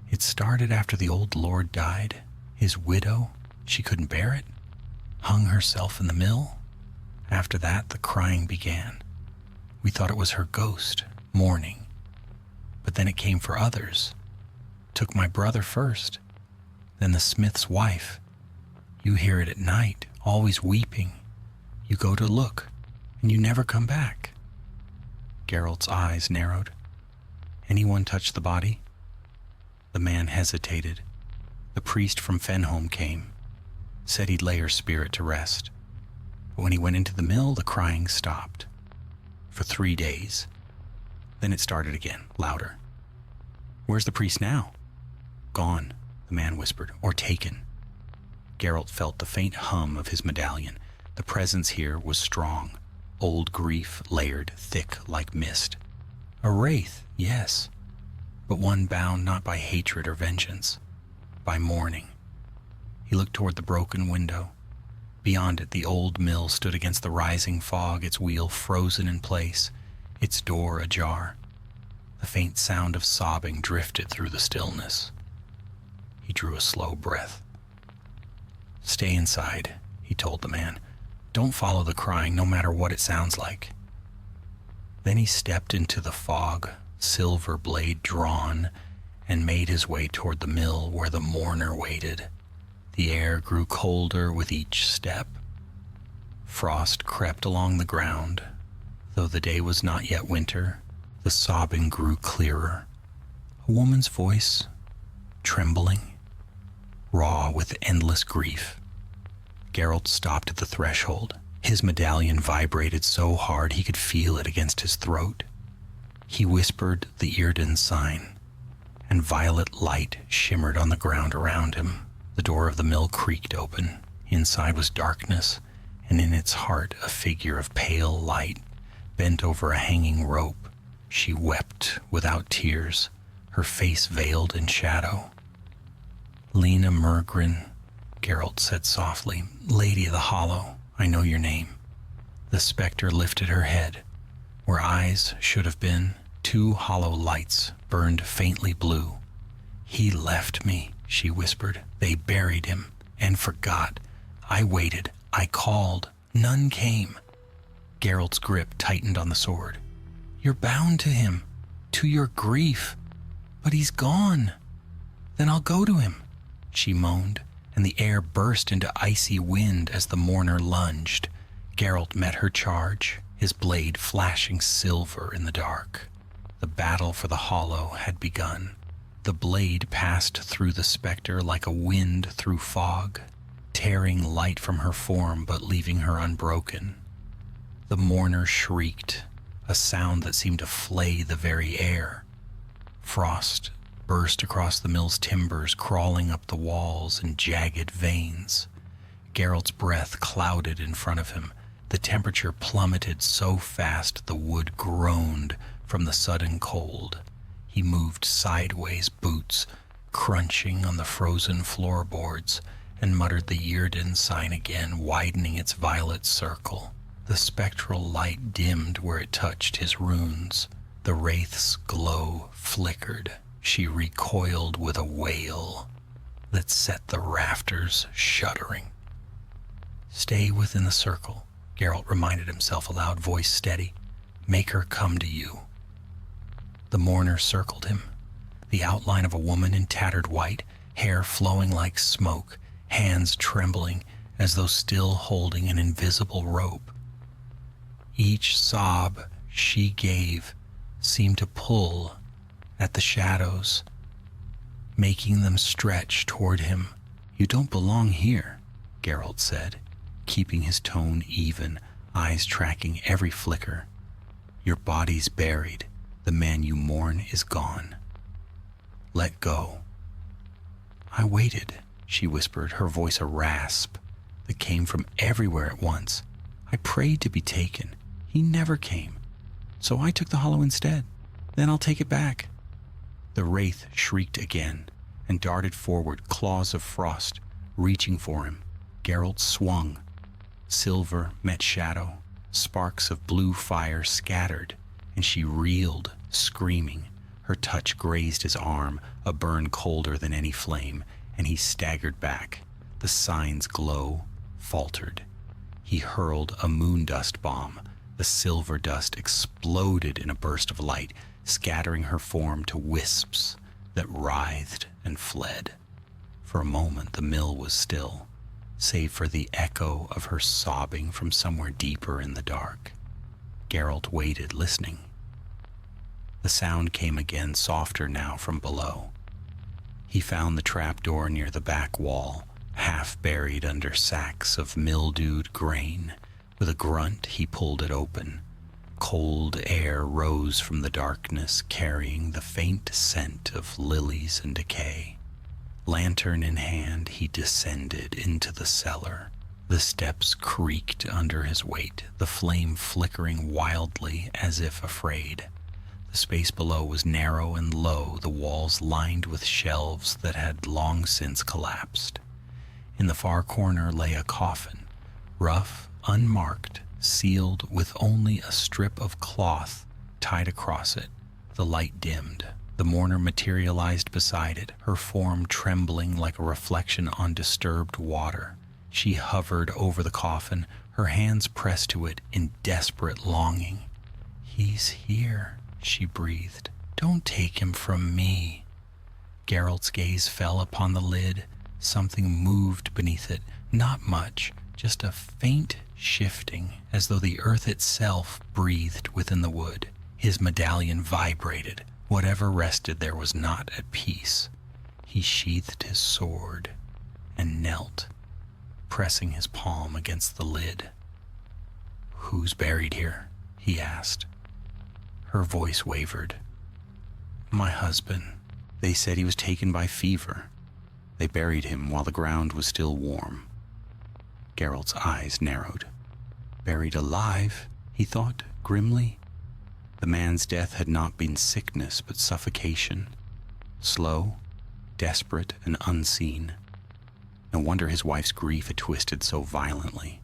"It started after the old lord died. His widow, she couldn't bear it, hung herself in the mill. After that, the crying began. We thought it was her ghost, mourning. But then it came for others. Took my brother first, then the smith's wife. You hear it at night, always weeping. You go to look, and you never come back." Geralt's eyes narrowed. "Anyone touch the body?" The man hesitated. The priest from Fenholm came, said he'd lay her spirit to rest. But when he went into the mill, the crying stopped. For 3 days. Then it started again, louder. "Where's the priest now?" "Gone," the man whispered, "or taken." Geralt felt the faint hum of his medallion. The presence here was strong. Old grief layered thick like mist. A wraith, yes, but one bound not by hatred or vengeance, by mourning. He looked toward the broken window. Beyond it, the old mill stood against the rising fog, its wheel frozen in place, its door ajar. The faint sound of sobbing drifted through the stillness. He drew a slow breath. "Stay inside," he told the man. "Don't follow the crying, no matter what it sounds like." Then he stepped into the fog, silver blade drawn, and made his way toward the mill where the mourner waited. The air grew colder with each step. Frost crept along the ground. Though the day was not yet winter, the sobbing grew clearer. A woman's voice, trembling, raw with endless grief. Geralt stopped at the threshold. His medallion vibrated so hard he could feel it against his throat. He whispered the Írden sign, and violet light shimmered on the ground around him. The door of the mill creaked open. Inside was darkness, and in its heart a figure of pale light, bent over a hanging rope. She wept without tears, her face veiled in shadow. "Lena Mergren," Geralt said softly, "Lady of the Hollow, I know your name." The specter lifted her head. Where eyes should have been, 2 hollow lights burned faintly blue. "He left me," she whispered. "They buried him and forgot. I waited. I called. None came." Geralt's grip tightened on the sword. "You're bound to him, to your grief. But he's gone. Then I'll go to him," she moaned, and the air burst into icy wind as the mourner lunged. Geralt met her charge, his blade flashing silver in the dark. The battle for the hollow had begun. The blade passed through the specter like a wind through fog, tearing light from her form but leaving her unbroken. The mourner shrieked, a sound that seemed to flay the very air. Frost burst across the mill's timbers, crawling up the walls in jagged veins. Geralt's breath clouded in front of him. The temperature plummeted so fast the wood groaned from the sudden cold. He moved sideways, boots crunching on the frozen floorboards, and muttered the Írden sign again, widening its violet circle. The spectral light dimmed where it touched his runes. The wraith's glow flickered. She recoiled with a wail that set the rafters shuddering. "Stay within the circle," Geralt reminded himself, a loud voice steady. "Make her come to you." The mourner circled him, the outline of a woman in tattered white, hair flowing like smoke, hands trembling as though still holding an invisible rope. Each sob she gave seemed to pull at the shadows, making them stretch toward him. "You don't belong here," Geralt said, keeping his tone even, eyes tracking every flicker. "Your body's buried. The man you mourn is gone. Let go." "I waited," she whispered, her voice a rasp that came from everywhere at once. "I prayed to be taken. He never came. So I took the hollow instead. Then I'll take it back." The wraith shrieked again and darted forward, claws of frost reaching for him. Geralt swung. Silver met shadow. Sparks of blue fire scattered, and she reeled, screaming. Her touch grazed his arm, a burn colder than any flame, and he staggered back. The sign's glow faltered. He hurled a moondust bomb. The silver dust exploded in a burst of light, scattering her form to wisps that writhed and fled. For a moment the mill was still, save for the echo of her sobbing from somewhere deeper in the dark. Geralt waited, listening. The sound came again, softer now from below. He found the trapdoor near the back wall, half buried under sacks of mildewed grain. With a grunt, he pulled it open. Cold air rose from the darkness, carrying the faint scent of lilies and decay. Lantern in hand, he descended into the cellar. The steps creaked under his weight, the flame flickering wildly as if afraid. The space below was narrow and low, the walls lined with shelves that had long since collapsed. In the far corner lay a coffin, rough, unmarked, sealed with only a strip of cloth tied across it. The light dimmed. The mourner materialized beside it, her form trembling like a reflection on disturbed water. She hovered over the coffin, her hands pressed to it in desperate longing. "He's here," she breathed. "Don't take him from me." Geralt's gaze fell upon the lid. Something moved beneath it, not much, just a faint shifting, as though the earth itself breathed within the wood. His medallion vibrated. Whatever rested there was not at peace. He sheathed his sword and knelt, pressing his palm against the lid. "Who's buried here?" he asked. Her voice wavered. "My husband. They said he was taken by fever. They buried him while the ground was still warm." Geralt's eyes narrowed. Buried alive, he thought grimly. The man's death had not been sickness but suffocation. Slow, desperate, and unseen. No wonder his wife's grief had twisted so violently.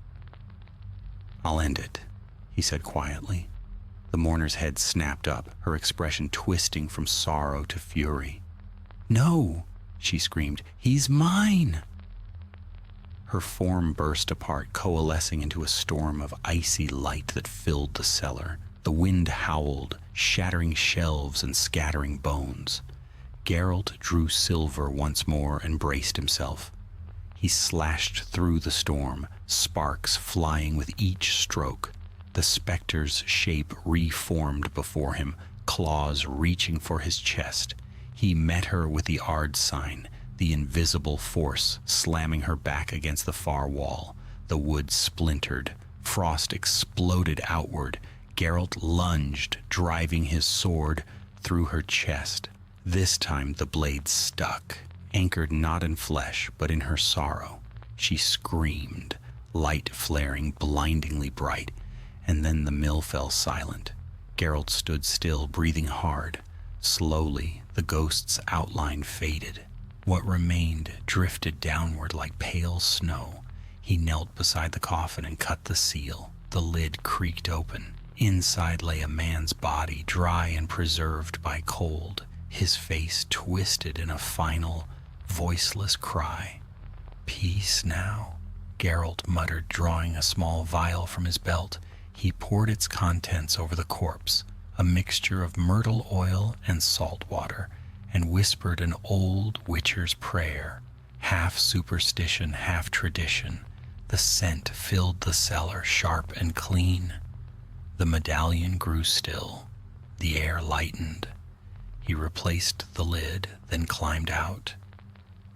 "I'll end it," he said quietly. The mourner's head snapped up, her expression twisting from sorrow to fury. "No!" she screamed. "He's mine!" Her form burst apart, coalescing into a storm of icy light that filled the cellar. The wind howled, shattering shelves and scattering bones. Geralt drew silver once more and braced himself. He slashed through the storm, sparks flying with each stroke. The specter's shape reformed before him, claws reaching for his chest. He met her with the Ard sign, the invisible force slamming her back against the far wall. The wood splintered. Frost exploded outward. Geralt lunged, driving his sword through her chest. This time the blade stuck, anchored not in flesh, but in her sorrow. She screamed, light flaring blindingly bright, and then the mill fell silent. Geralt stood still, breathing hard. Slowly, the ghost's outline faded. What remained drifted downward like pale snow. He knelt beside the coffin and cut the seal. The lid creaked open. Inside lay a man's body, dry and preserved by cold, his face twisted in a final, voiceless cry. "Peace now," Geralt muttered, drawing a small vial from his belt. He poured its contents over the corpse, a mixture of myrtle oil and salt water, and whispered an old witcher's prayer, half superstition, half tradition. The scent filled the cellar, sharp and clean. The medallion grew still. The air lightened. He replaced the lid, then climbed out.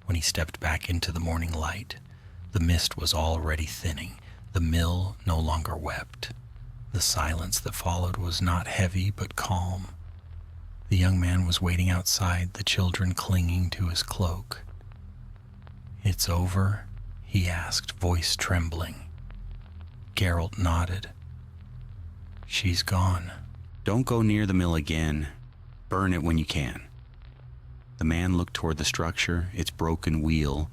When he stepped back into the morning light, the mist was already thinning. The mill no longer wept. The silence that followed was not heavy but calm. The young man was waiting outside, the children clinging to his cloak. "It's over?" he asked, voice trembling. Geralt nodded. "She's gone." Don't go near the mill again. Burn it when you can. The man looked toward the structure, its broken wheel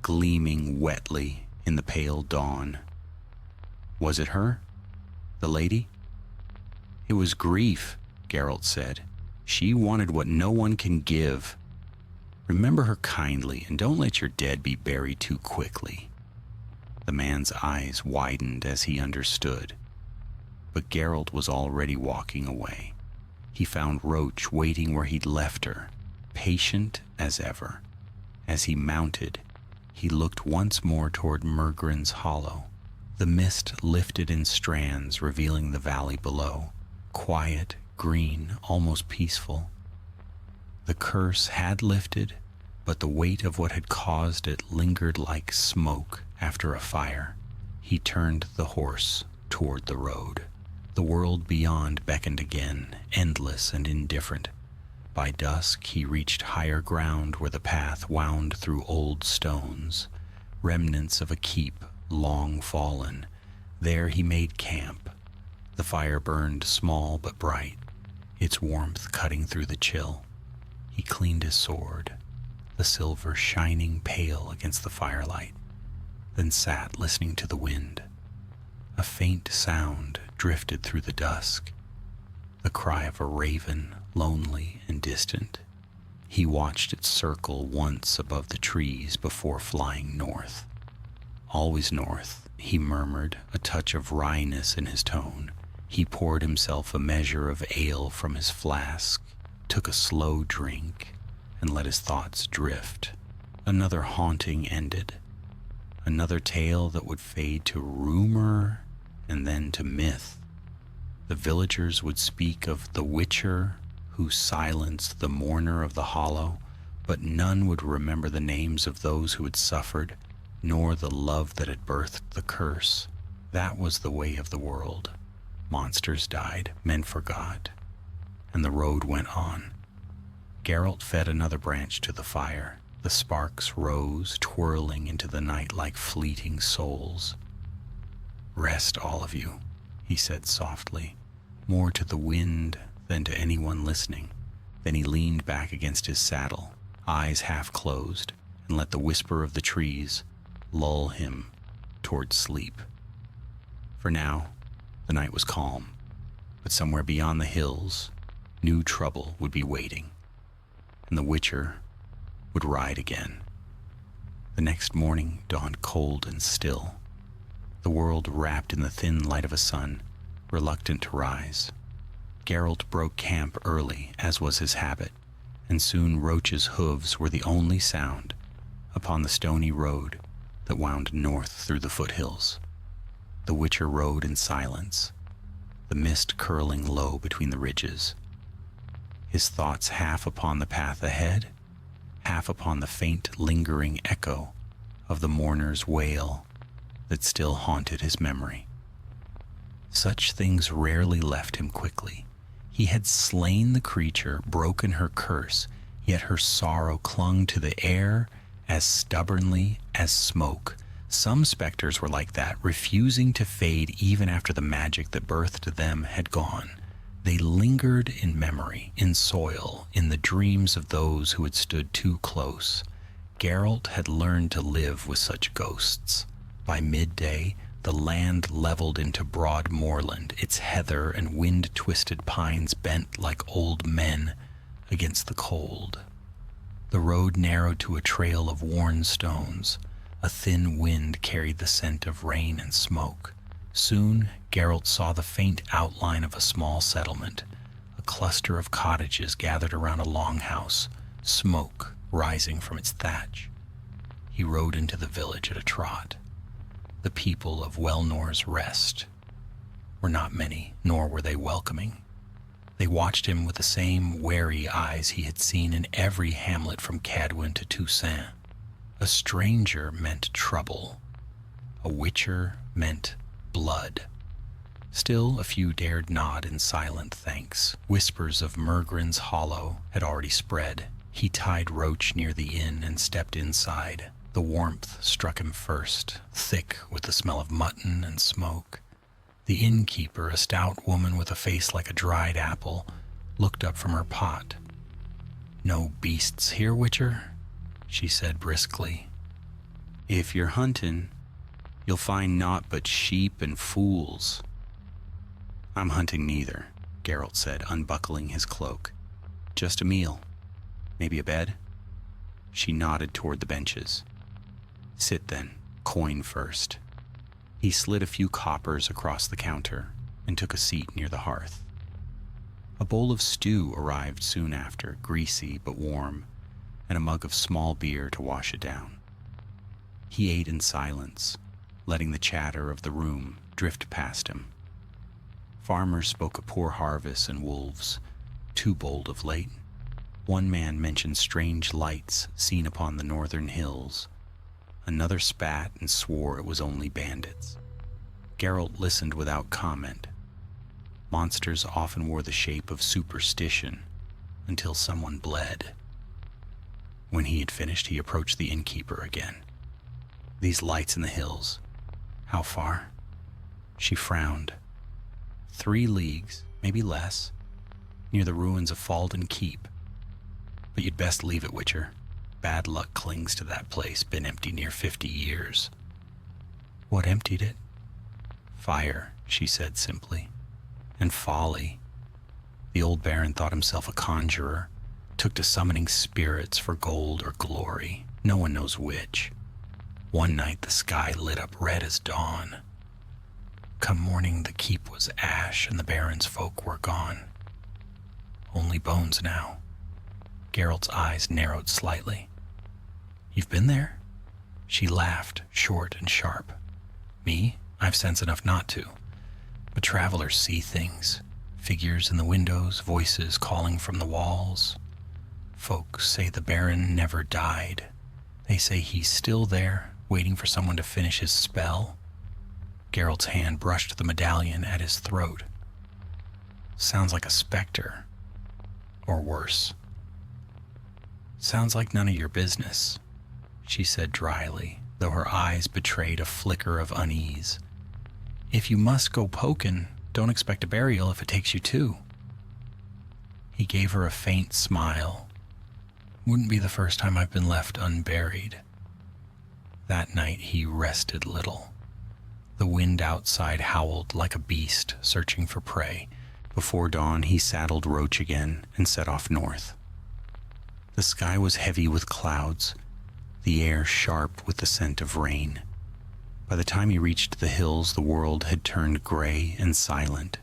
gleaming wetly in the pale dawn. Was it her? The lady? It was grief, Geralt said. She wanted what no one can give. Remember her kindly, and don't let your dead be buried too quickly. The man's eyes widened as he understood. But Geralt was already walking away. He found Roach waiting where he'd left her, patient as ever. As he mounted, he looked once more toward Mergrin's hollow. The mist lifted in strands, revealing the valley below, quiet, green, almost peaceful. The curse had lifted, but the weight of what had caused it lingered like smoke after a fire. He turned the horse toward the road. The world beyond beckoned again, endless and indifferent. By dusk he reached higher ground where the path wound through old stones, remnants of a keep long fallen. There he made camp. The fire burned small but bright, its warmth cutting through the chill. He cleaned his sword, the silver shining pale against the firelight, then sat listening to the wind. A faint sound drifted through the dusk, the cry of a raven, lonely and distant. He watched it circle once above the trees before flying north. Always north, he murmured, a touch of wryness in his tone. He poured himself a measure of ale from his flask, took a slow drink, and let his thoughts drift. Another haunting ended. Another tale that would fade to rumor and then to myth. The villagers would speak of the Witcher who silenced the mourner of the hollow, but none would remember the names of those who had suffered, nor the love that had birthed the curse. That was the way of the world. Monsters died, men forgot, and the road went on. Geralt fed another branch to the fire. The sparks rose, twirling into the night like fleeting souls. "Rest, all of you," he said softly, more to the wind than to anyone listening. Then he leaned back against his saddle, eyes half closed, and let the whisper of the trees lull him toward sleep. For now, the night was calm, but somewhere beyond the hills, new trouble would be waiting, and the Witcher would ride again. The next morning dawned cold and still, the world wrapped in the thin light of a sun, reluctant to rise. Geralt broke camp early, as was his habit, and soon Roach's hooves were the only sound upon the stony road that wound north through the foothills. The Witcher rode in silence, the mist curling low between the ridges, his thoughts half upon the path ahead, half upon the faint lingering echo of the mourner's wail that still haunted his memory. Such things rarely left him quickly. He had slain the creature, broken her curse, yet her sorrow clung to the air as stubbornly as smoke. Some specters were like that, refusing to fade even after the magic that birthed them had gone. They lingered in memory, in soil, in the dreams of those who had stood too close. Geralt had learned to live with such ghosts. By midday, the land leveled into broad moorland, its heather and wind-twisted pines bent like old men against the cold. The road narrowed to a trail of worn stones. A thin wind carried the scent of rain and smoke. Soon, Geralt saw the faint outline of a small settlement, a cluster of cottages gathered around a longhouse, smoke rising from its thatch. He rode into the village at a trot. The people of Wellnor's Rest were not many, nor were they welcoming. They watched him with the same wary eyes he had seen in every hamlet from Cadwin to Toussaint. A stranger meant trouble. A witcher meant blood. Still, a few dared nod in silent thanks. Whispers of Murgrin's Hollow had already spread. He tied Roach near the inn and stepped inside. The warmth struck him first, thick with the smell of mutton and smoke. The innkeeper, a stout woman with a face like a dried apple, looked up from her pot. "No beasts here, Witcher?" she said briskly. "If you're huntin', you'll find naught but sheep and fools." "I'm hunting neither," Geralt said, unbuckling his cloak. "Just a meal. Maybe a bed?" She nodded toward the benches. "Sit then, coin first." He slid a few coppers across the counter and took a seat near the hearth. A bowl of stew arrived soon after, greasy but warm, and a mug of small beer to wash it down. He ate in silence, letting the chatter of the room drift past him. Farmers spoke of poor harvests and wolves, too bold of late. One man mentioned strange lights seen upon the northern hills. Another spat and swore it was only bandits. Geralt listened without comment. Monsters often wore the shape of superstition until someone bled. When he had finished, he approached the innkeeper again. "These lights in the hills, how far?" She frowned. 3 leagues, maybe less, near the ruins of Falden Keep. But you'd best leave it, Witcher. Bad luck clings to that place, been empty near 50 years. "What emptied it?" "Fire," she said simply. "And folly. The old baron thought himself a conjurer, took to summoning spirits for gold or glory, no one knows which. One night the sky lit up red as dawn. Come morning the keep was ash and the baron's folk were gone. Only bones now." Geralt's eyes narrowed slightly. "You've been there?" She laughed, short and sharp. "Me? I've sense enough not to. But travelers see things. Figures in the windows, voices calling from the walls. Folks say the Baron never died. They say he's still there, waiting for someone to finish his spell." Geralt's hand brushed the medallion at his throat. "Sounds like a specter. Or worse." "Sounds like none of your business," she said dryly, though her eyes betrayed a flicker of unease. "If you must go pokin', don't expect a burial if it takes you 2. He gave her a faint smile. "Wouldn't be the first time I've been left unburied." That night he rested little. The wind outside howled like a beast searching for prey. Before dawn he saddled Roach again and set off north. The sky was heavy with clouds, the air sharp with the scent of rain. By the time he reached the hills, the world had turned gray and silent.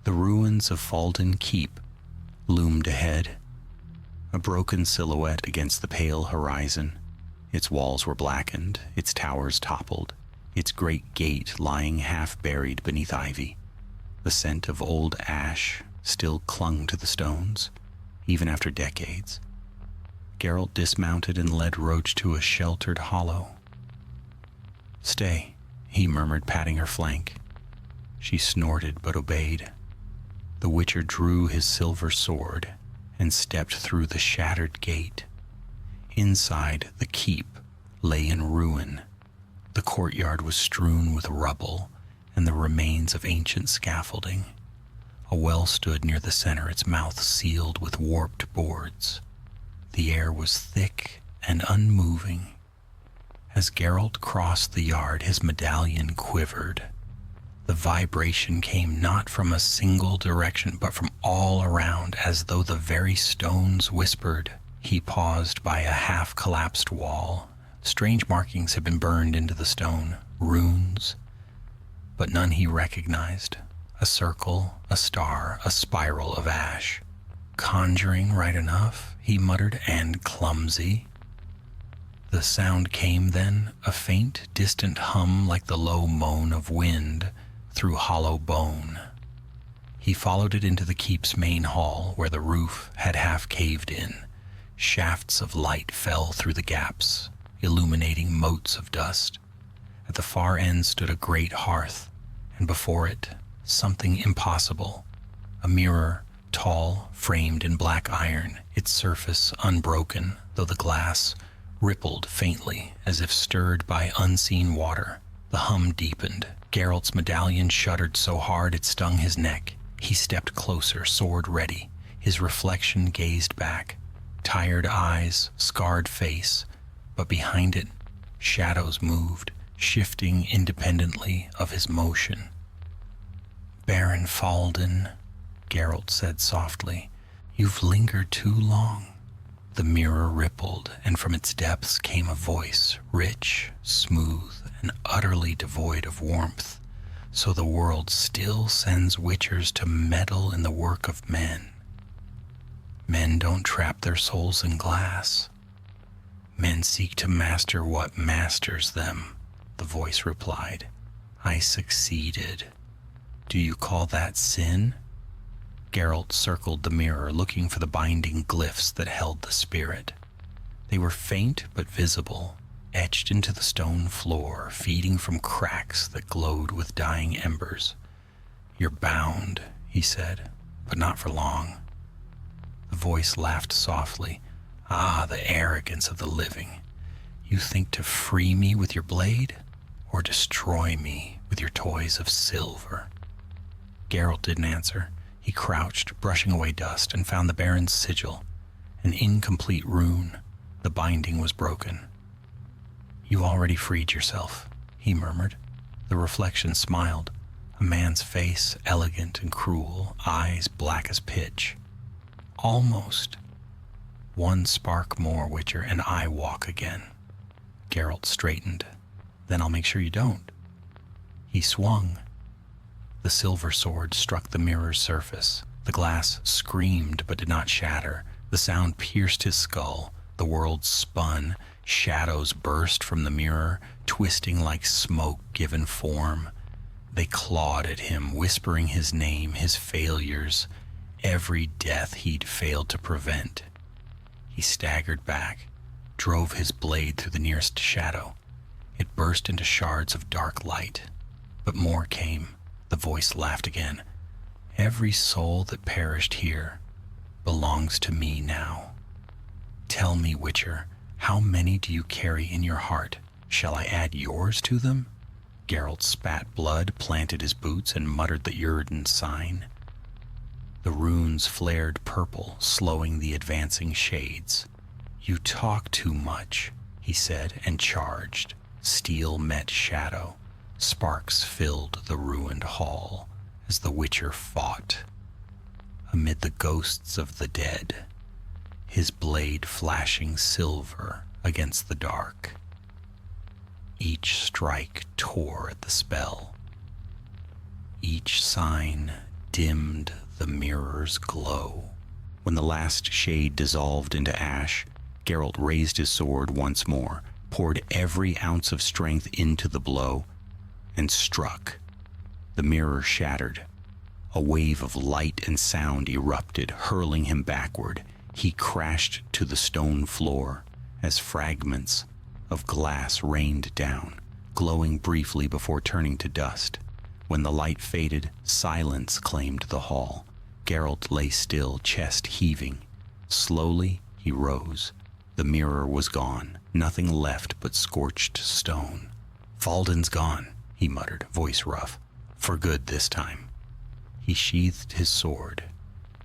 The ruins of Falden Keep loomed ahead, a broken silhouette against the pale horizon. Its walls were blackened, its towers toppled, its great gate lying half buried beneath ivy. The scent of old ash still clung to the stones, even after decades. Geralt dismounted and led Roach to a sheltered hollow. "Stay," he murmured, patting her flank. She snorted but obeyed. The Witcher drew his silver sword and stepped through the shattered gate. Inside, the keep lay in ruin. The courtyard was strewn with rubble and the remains of ancient scaffolding. A well stood near the center, its mouth sealed with warped boards. The air was thick and unmoving. As Geralt crossed the yard, his medallion quivered. The vibration came not from a single direction, but from all around, as though the very stones whispered. He paused by a half-collapsed wall. Strange markings had been burned into the stone, runes, but none he recognized. A circle, a star, a spiral of ash. "Conjuring right enough," he muttered, "and clumsy." The sound came then, a faint, distant hum like the low moan of wind through hollow bone. He followed it into the keep's main hall, where the roof had half caved in. Shafts of light fell through the gaps, illuminating motes of dust. At the far end stood a great hearth, and before it, something impossible. A mirror, tall, framed in black iron, its surface unbroken, though the glass rippled faintly as if stirred by unseen water. The hum deepened. Geralt's medallion shuddered so hard it stung his neck. He stepped closer, sword ready. His reflection gazed back. Tired eyes, scarred face, but behind it, shadows moved, shifting independently of his motion. "Baron Falden," Geralt said softly, "you've lingered too long." The mirror rippled, and from its depths came a voice, rich, smooth, and utterly devoid of warmth. "So the world still sends witchers to meddle in the work of men. Men don't trap their souls in glass. Men seek to master what masters them," the voice replied. "I succeeded. Do you call that sin?" Geralt circled the mirror, looking for the binding glyphs that held the spirit. They were faint but visible, etched into the stone floor, feeding from cracks that glowed with dying embers. "You're bound," he said, "but not for long." The voice laughed softly. "Ah, the arrogance of the living. You think to free me with your blade, or destroy me with your toys of silver?" Geralt didn't answer. He crouched, brushing away dust, and found the Baron's sigil, an incomplete rune. The binding was broken. "You already freed yourself," he murmured. The reflection smiled, a man's face, elegant and cruel, eyes black as pitch. "Almost. One spark more, Witcher, and I walk again." Geralt straightened. "Then I'll make sure you don't." He swung. The silver sword struck the mirror's surface. The glass screamed but did not shatter. The sound pierced his skull. The world spun. Shadows burst from the mirror, twisting like smoke given form. They clawed at him, whispering his name, his failures, every death he'd failed to prevent. He staggered back, drove his blade through the nearest shadow. It burst into shards of dark light, but more came. The voice laughed again. "Every soul that perished here belongs to me now. Tell me, Witcher, how many do you carry in your heart? Shall I add yours to them?" Geralt spat blood, planted his boots, and muttered the Yrden sign. The runes flared purple, slowing the advancing shades. "You talk too much," he said, and charged. Steel met shadow. Sparks filled the ruined hall as the Witcher fought. Amid the ghosts of the dead, his blade flashing silver against the dark. Each strike tore at the spell. Each sign dimmed the mirror's glow. When the last shade dissolved into ash, Geralt raised his sword once more, poured every ounce of strength into the blow, and struck. The mirror shattered. A wave of light and sound erupted, hurling him backward. He crashed to the stone floor as fragments of glass rained down, glowing briefly before turning to dust. When the light faded, silence claimed the hall. Geralt lay still, chest heaving. Slowly, he rose. The mirror was gone, nothing left but scorched stone. "Falden's gone," he muttered, voice rough. "For good this time." He sheathed his sword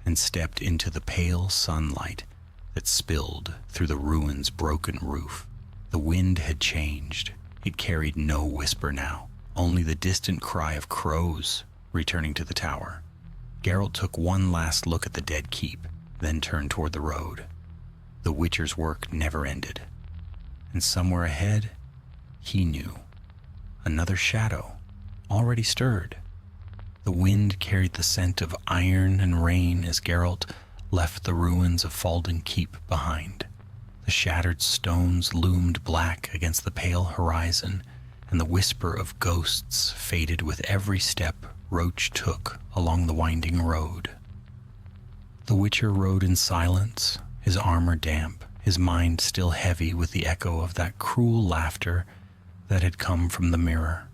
and stepped into the pale sunlight that spilled through the ruin's broken roof. The wind had changed. It carried no whisper now, only the distant cry of crows returning to the tower. Geralt took one last look at the dead keep, then turned toward the road. The Witcher's work never ended. And somewhere ahead, he knew, another shadow already stirred. The wind carried the scent of iron and rain as Geralt left the ruins of Falden Keep behind. The shattered stones loomed black against the pale horizon, and the whisper of ghosts faded with every step Roach took along the winding road. The Witcher rode in silence, his armor damp, his mind still heavy with the echo of that cruel laughter that had come from the mirror.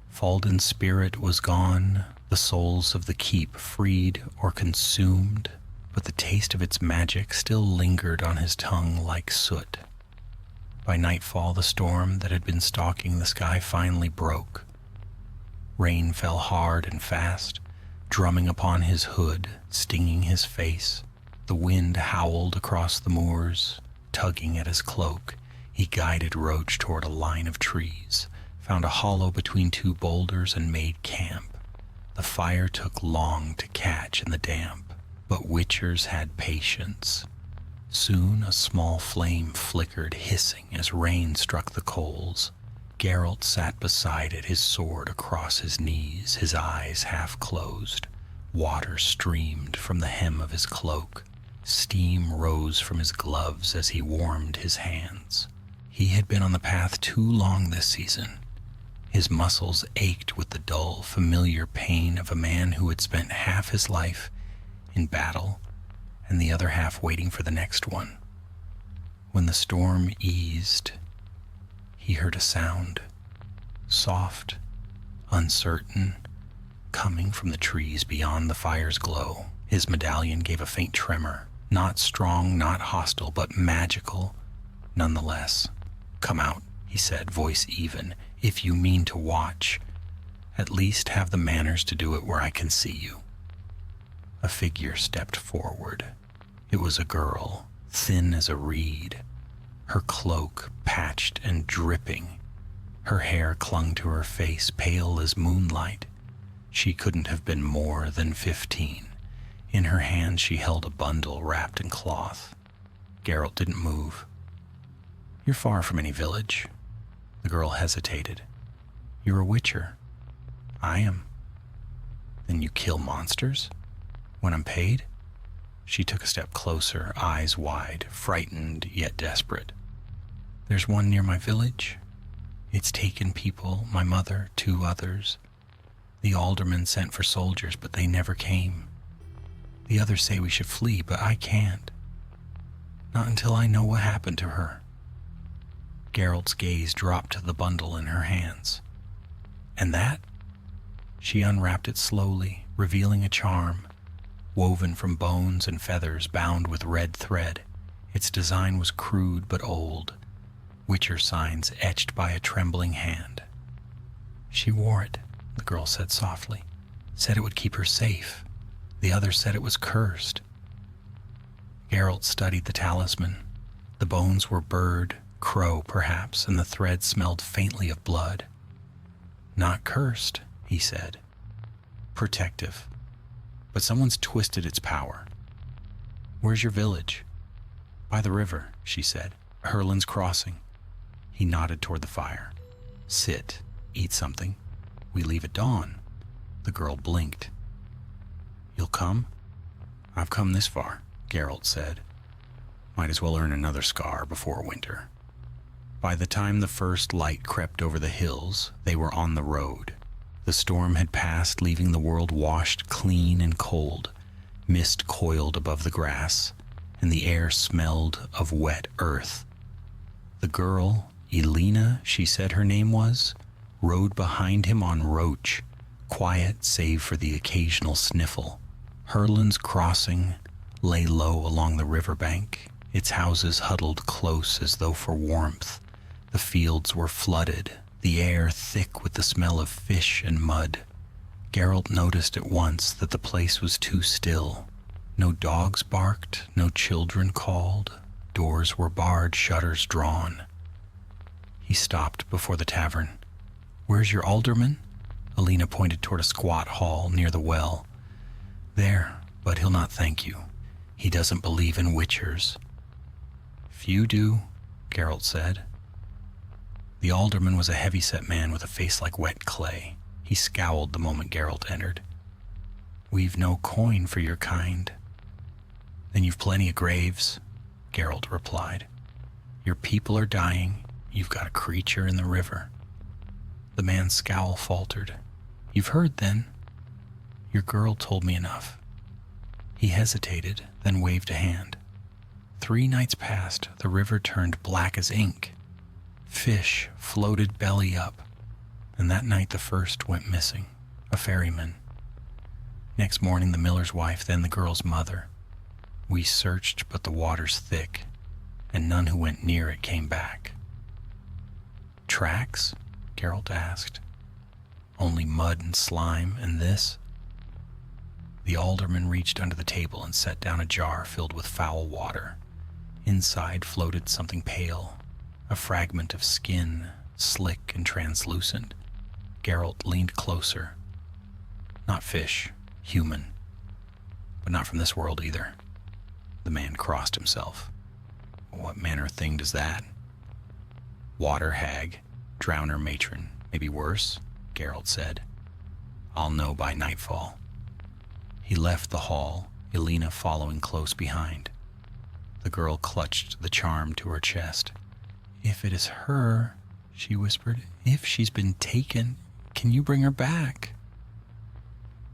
Falden's spirit was gone, the souls of the keep freed or consumed, but the taste of its magic still lingered on his tongue like soot. By nightfall, the storm that had been stalking the sky finally broke. Rain fell hard and fast, drumming upon his hood, stinging his face. The wind howled across the moors, tugging at his cloak. He guided Roach toward a line of trees, found a hollow between two boulders, and made camp. The fire took long to catch in the damp, but Witchers had patience. Soon a small flame flickered, hissing as rain struck the coals. Geralt sat beside it, his sword across his knees, his eyes half closed. Water streamed from the hem of his cloak. Steam rose from his gloves as he warmed his hands. He had been on the path too long this season. His muscles ached with the dull, familiar pain of a man who had spent half his life in battle and the other half waiting for the next one. When the storm eased, he heard a sound, soft, uncertain, coming from the trees beyond the fire's glow. His medallion gave a faint tremor, not strong, not hostile, but magical nonetheless. "Come out," he said, voice even. "If you mean to watch, at least have the manners to do it where I can see you." A figure stepped forward. It was a girl, thin as a reed, her cloak patched and dripping. Her hair clung to her face, pale as moonlight. She couldn't have been more than 15. In her hand she held a bundle wrapped in cloth. Geralt didn't move. "You're far from any village." The girl hesitated. "You're a Witcher." "I am." "Then you kill monsters? When I'm paid?" She took a step closer, eyes wide, frightened yet desperate. "There's one near my village. It's taken people, my mother, 2 others. The alderman sent for soldiers, but they never came. The others say we should flee, but I can't. Not until I know what happened to her." Geralt's gaze dropped to the bundle in her hands. "And that?" She unwrapped it slowly, revealing a charm, woven from bones and feathers bound with red thread. Its design was crude but old, Witcher signs etched by a trembling hand. "She wore it," the girl said softly. "Said it would keep her safe. The others said it was cursed." Geralt studied the talisman. The bones were bird, crow perhaps, and the thread smelled faintly of blood. "Not cursed," he said. "Protective. But someone's twisted its power." "Where's your village?" "By the river," she said. "Herland's Crossing." He nodded toward the fire. "Sit, eat something. We leave at dawn." The girl blinked. "You'll come?" "I've come this far," Geralt said. "Might as well earn another scar before winter." By the time the first light crept over the hills, they were on the road. The storm had passed, leaving the world washed clean and cold. Mist coiled above the grass, and the air smelled of wet earth. The girl, Elena, she said her name was, rode behind him on Roach, quiet save for the occasional sniffle. Herland's Crossing lay low along the riverbank, its houses huddled close as though for warmth. The fields were flooded, the air thick with the smell of fish and mud. Geralt noticed at once that the place was too still. No dogs barked, no children called. Doors were barred, shutters drawn. He stopped before the tavern. "Where's your alderman?" Elena pointed toward a squat hall near the well. "There, but he'll not thank you. He doesn't believe in Witchers." "Few do," Geralt said. The alderman was a heavy-set man with a face like wet clay. He scowled the moment Geralt entered. "We've no coin for your kind." "Then you've plenty of graves," Geralt replied. "Your people are dying. You've got a creature in the river." The man's scowl faltered. You've heard, then? Your girl told me enough. He hesitated, then waved a hand. 3 nights passed, the river turned black as ink. Fish floated belly up, and that night the first went missing, a ferryman. Next morning, the miller's wife, then the girl's mother. We searched, but the water's thick, and none who went near it came back. Tracks? Geralt asked. Only mud and slime, and this? The alderman reached under the table and set down a jar filled with foul water. Inside floated something pale, a fragment of skin, slick and translucent. Geralt leaned closer. Not fish, human, but not from this world either. The man crossed himself. What manner of thing does that? Water hag, drowner matron, maybe worse, Geralt said. I'll know by nightfall. He left the hall, Elena following close behind. The girl clutched the charm to her chest. If it is her, she whispered, if she's been taken, can you bring her back?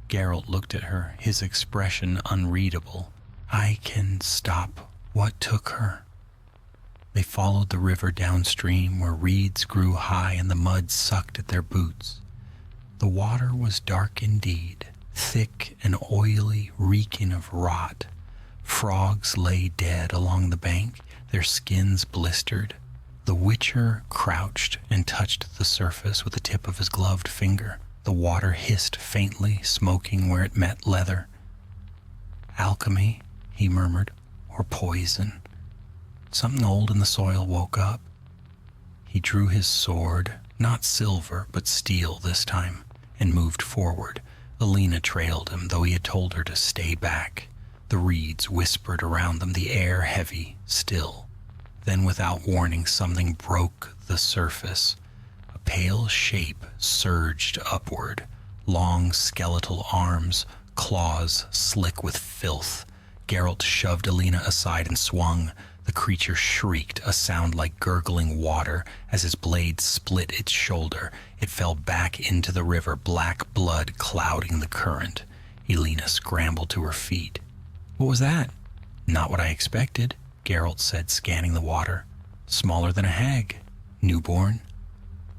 Geralt looked at her, his expression unreadable. I can stop what took her. They followed the river downstream where reeds grew high and the mud sucked at their boots. The water was dark indeed, thick and oily, reeking of rot. Frogs lay dead along the bank, their skins blistered. The Witcher crouched and touched the surface with the tip of his gloved finger. The water hissed faintly, smoking where it met leather. Alchemy, he murmured, or poison. Something old in the soil woke up. He drew his sword, not silver, but steel this time, and moved forward. Elena trailed him, though he had told her to stay back. The reeds whispered around them, the air heavy, still. Then, without warning, something broke the surface. A pale shape surged upward, long skeletal arms, claws slick with filth. Geralt shoved Elena aside and swung. The creature shrieked, a sound like gurgling water, as his blade split its shoulder. It fell back into the river, black blood clouding the current. Elena scrambled to her feet. What was that? Not what I expected, Geralt said, scanning the water. Smaller than a hag. Newborn.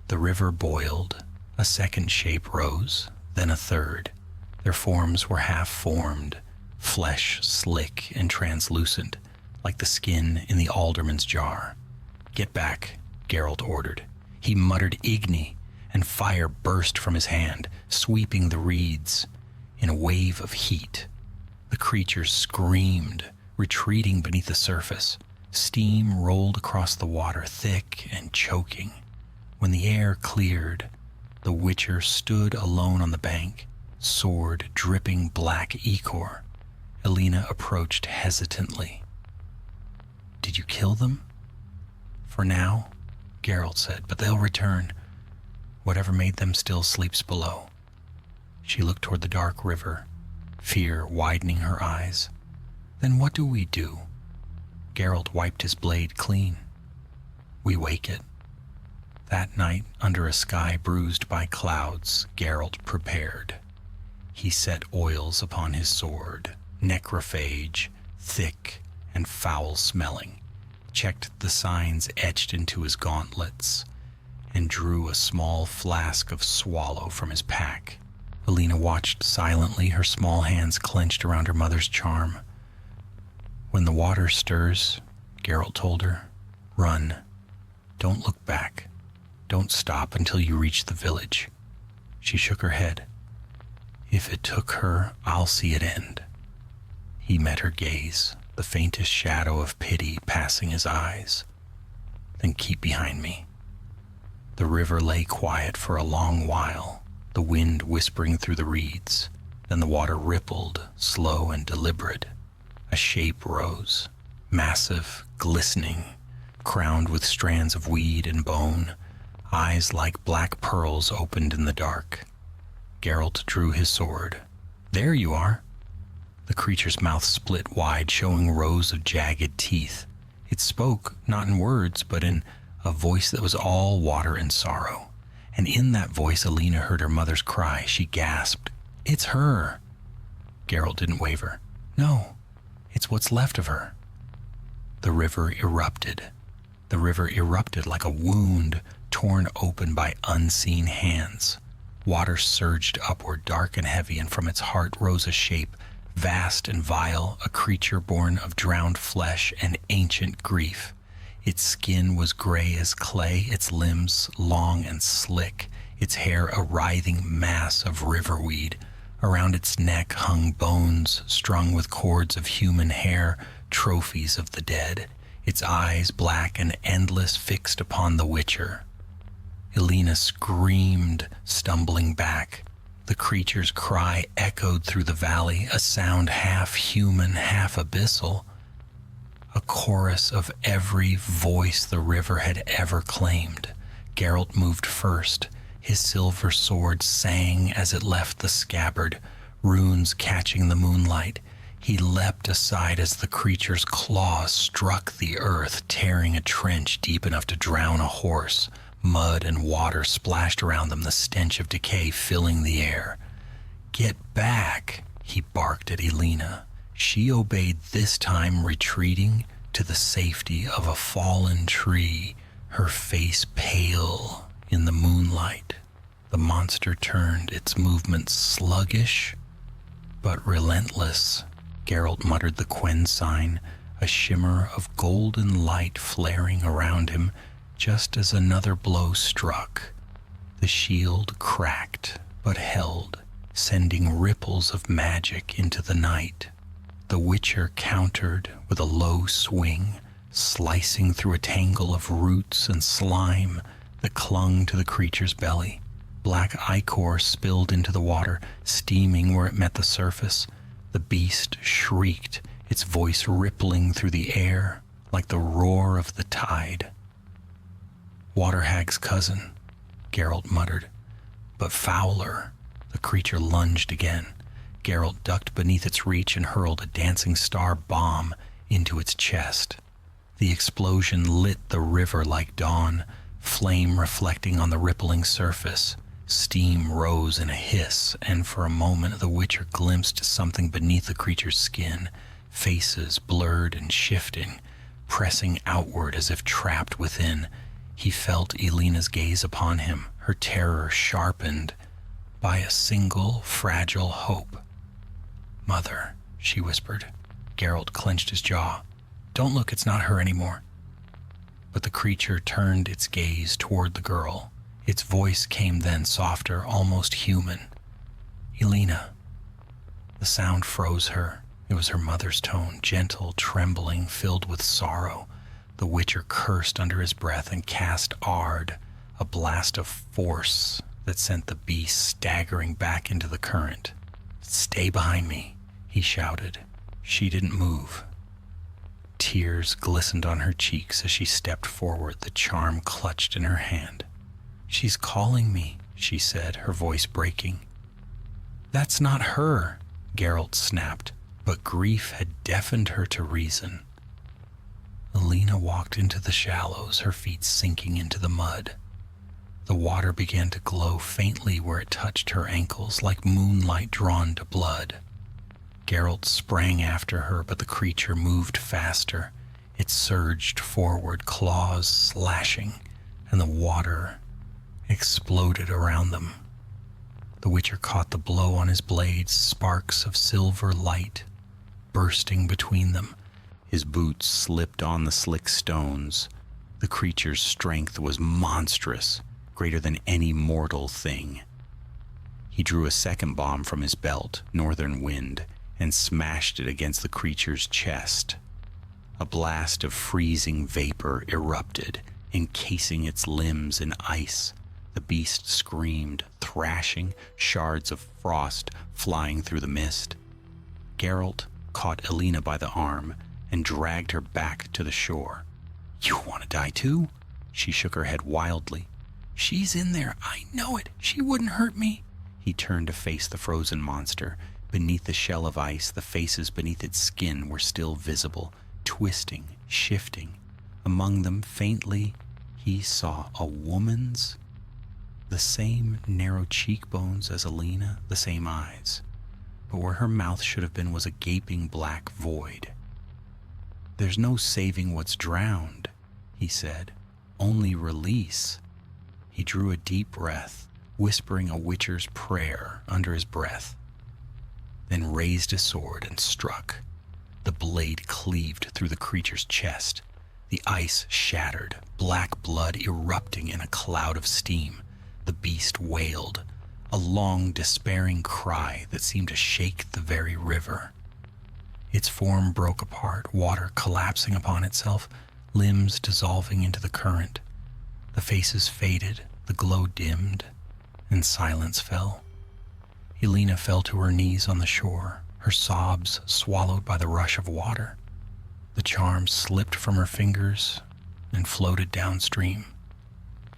The river boiled. A second shape rose, then a third. Their forms were half-formed, flesh slick and translucent, like the skin in the alderman's jar. Get back, Geralt ordered. He muttered Igni, and fire burst from his hand, sweeping the reeds in a wave of heat. The creature screamed, retreating beneath the surface. Steam rolled across the water, thick and choking. When the air cleared, the Witcher stood alone on the bank, sword dripping black ichor. Elena approached hesitantly. Did you kill them? For now, Geralt said, but they'll return. Whatever made them still sleeps below. She looked toward the dark river, fear widening her eyes. Then what do we do? Geralt wiped his blade clean. We wake it. That night, under a sky bruised by clouds, Geralt prepared. He set oils upon his sword, necrophage, thick and foul-smelling, checked the signs etched into his gauntlets, and drew a small flask of swallow from his pack. Elena watched silently, her small hands clenched around her mother's charm. When the water stirs, Geralt told her, run. Don't look back. Don't stop until you reach the village. She shook her head. If it took her, I'll see it end. He met her gaze, the faintest shadow of pity passing his eyes. Then keep behind me. The river lay quiet for a long while, the wind whispering through the reeds. Then the water rippled, slow and deliberate. A shape rose, massive, glistening, crowned with strands of weed and bone. Eyes like black pearls opened in the dark. Geralt drew his sword. There you are. The creature's mouth split wide, showing rows of jagged teeth. It spoke, not in words, but in a voice that was all water and sorrow. and in that voice Alina heard her mother's cry. She gasped, "It's her!" Geralt didn't waver. "No, it's what's left of her." The river erupted. The river erupted like a wound torn open by unseen hands. Water surged upward, dark and heavy, and from its heart rose a shape, vast and vile, a creature born of drowned flesh and ancient grief. Its skin was gray as clay, its limbs long and slick, its hair a writhing mass of riverweed. Around its neck hung bones strung with cords of human hair, trophies of the dead, its eyes black and endless fixed upon the Witcher. Alina screamed, stumbling back. The creature's cry echoed through the valley, a sound half human, half abyssal. A chorus of every voice the river had ever claimed. Geralt moved first. His silver sword sang as it left the scabbard, runes catching the moonlight. He leapt aside as the creature's claws struck the earth, tearing a trench deep enough to drown a horse. Mud and water splashed around them, the stench of decay filling the air. "Get back," he barked at Alina. She obeyed, this time retreating to the safety of a fallen tree, her face pale in the moonlight. The monster turned, its movements sluggish but relentless. Geralt muttered the Quen sign, a shimmer of golden light flaring around him just as another blow struck. The shield cracked but held, sending ripples of magic into the night. The Witcher countered with a low swing, slicing through a tangle of roots and slime that clung to the creature's belly. Black ichor spilled into the water, steaming where it met the surface. The beast shrieked, its voice rippling through the air like the roar of the tide. "Waterhag's cousin," Geralt muttered. But fouler. The creature lunged again. Geralt ducked beneath its reach and hurled a dancing star bomb into its chest. The explosion lit the river like dawn, flame reflecting on the rippling surface. Steam rose in a hiss, and for a moment the Witcher glimpsed something beneath the creature's skin, faces blurred and shifting, pressing outward as if trapped within. He felt Alina's gaze upon him, her terror sharpened by a single fragile hope. "Mother," she whispered. Geralt clenched his jaw. "Don't look, it's not her anymore." But the creature turned its gaze toward the girl. Its voice came then, softer, almost human. "Alina." The sound froze her. It was her mother's tone, gentle, trembling, filled with sorrow. The Witcher cursed under his breath and cast Ard, a blast of force that sent the beast staggering back into the current. "Stay behind me," he shouted. She didn't move. Tears glistened on her cheeks as she stepped forward, the charm clutched in her hand. "She's calling me," she said, her voice breaking. "That's not her," Geralt snapped, but grief had deafened her to reason. Alina walked into the shallows, her feet sinking into the mud. The water began to glow faintly where it touched her ankles, like moonlight drawn to blood. Geralt sprang after her, but the creature moved faster. It surged forward, claws slashing, and the water exploded around them. The Witcher caught the blow on his blades, sparks of silver light bursting between them. His boots slipped on the slick stones. The creature's strength was monstrous, greater than any mortal thing. He drew a second bomb from his belt, Northern Wind, and smashed it against the creature's chest. A blast of freezing vapor erupted, encasing its limbs in ice. The beast screamed, thrashing, shards of frost flying through the mist. Geralt caught Alina by the arm and dragged her back to the shore. "You want to die too?" She shook her head wildly. "She's in there, I know it. She wouldn't hurt me." He turned to face the frozen monster. Beneath the shell of ice, the faces beneath its skin were still visible, twisting, shifting. Among them, faintly, he saw a woman's The same narrow cheekbones as Alina, the same eyes. But where her mouth should have been was a gaping black void. "There's no saving what's drowned," he said. "Only release." He drew a deep breath, whispering a witcher's prayer under his breath, then raised his sword and struck. The blade cleaved through the creature's chest. The ice shattered, black blood erupting in a cloud of steam. The beast wailed, a long, despairing cry that seemed to shake the very river. Its form broke apart, water collapsing upon itself, limbs dissolving into the current. The faces faded, the glow dimmed, and silence fell. Elena fell to her knees on the shore, her sobs swallowed by the rush of water. The charm slipped from her fingers and floated downstream.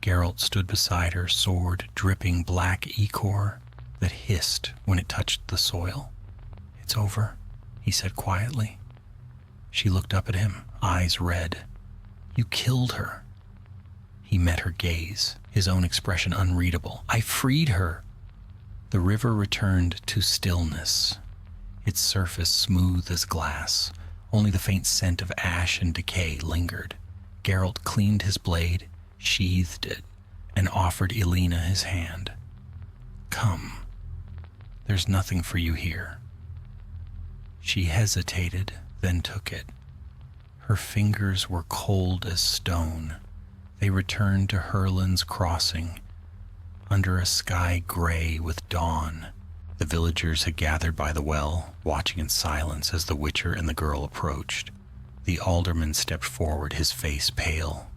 Geralt stood beside her, sword dripping black ichor that hissed when it touched the soil. "It's over," he said quietly. She looked up at him, eyes red. "You killed her." He met her gaze, his own expression unreadable. "I freed her." The river returned to stillness, its surface smooth as glass. Only the faint scent of ash and decay lingered. Geralt cleaned his blade, sheathed it, and offered Elena his hand. "Come. There's nothing for you here." She hesitated, then took it. Her fingers were cold as stone. They returned to Herlin's crossing, under a sky gray with dawn. The villagers had gathered by the well, watching in silence as the witcher and the girl approached. The alderman stepped forward, his face pale.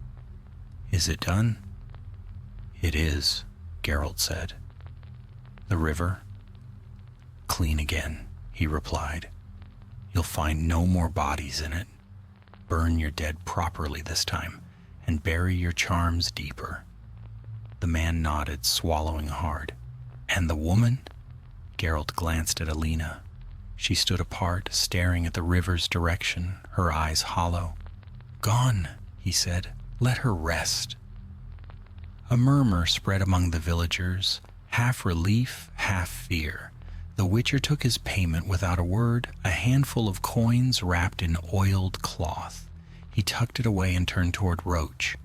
"Is it done?" "It is," Geralt said. "The river?" "Clean again," he replied. "You'll find no more bodies in it. Burn your dead properly this time, and bury your charms deeper." The man nodded, swallowing hard. "And the woman?" Geralt glanced at Elena. She stood apart, staring at the river's direction, her eyes hollow. "Gone," he said. "Let her rest." A murmur spread among the villagers, half relief, half fear. The witcher took his payment without a word, a handful of coins wrapped in oiled cloth. He tucked it away and turned toward Roach.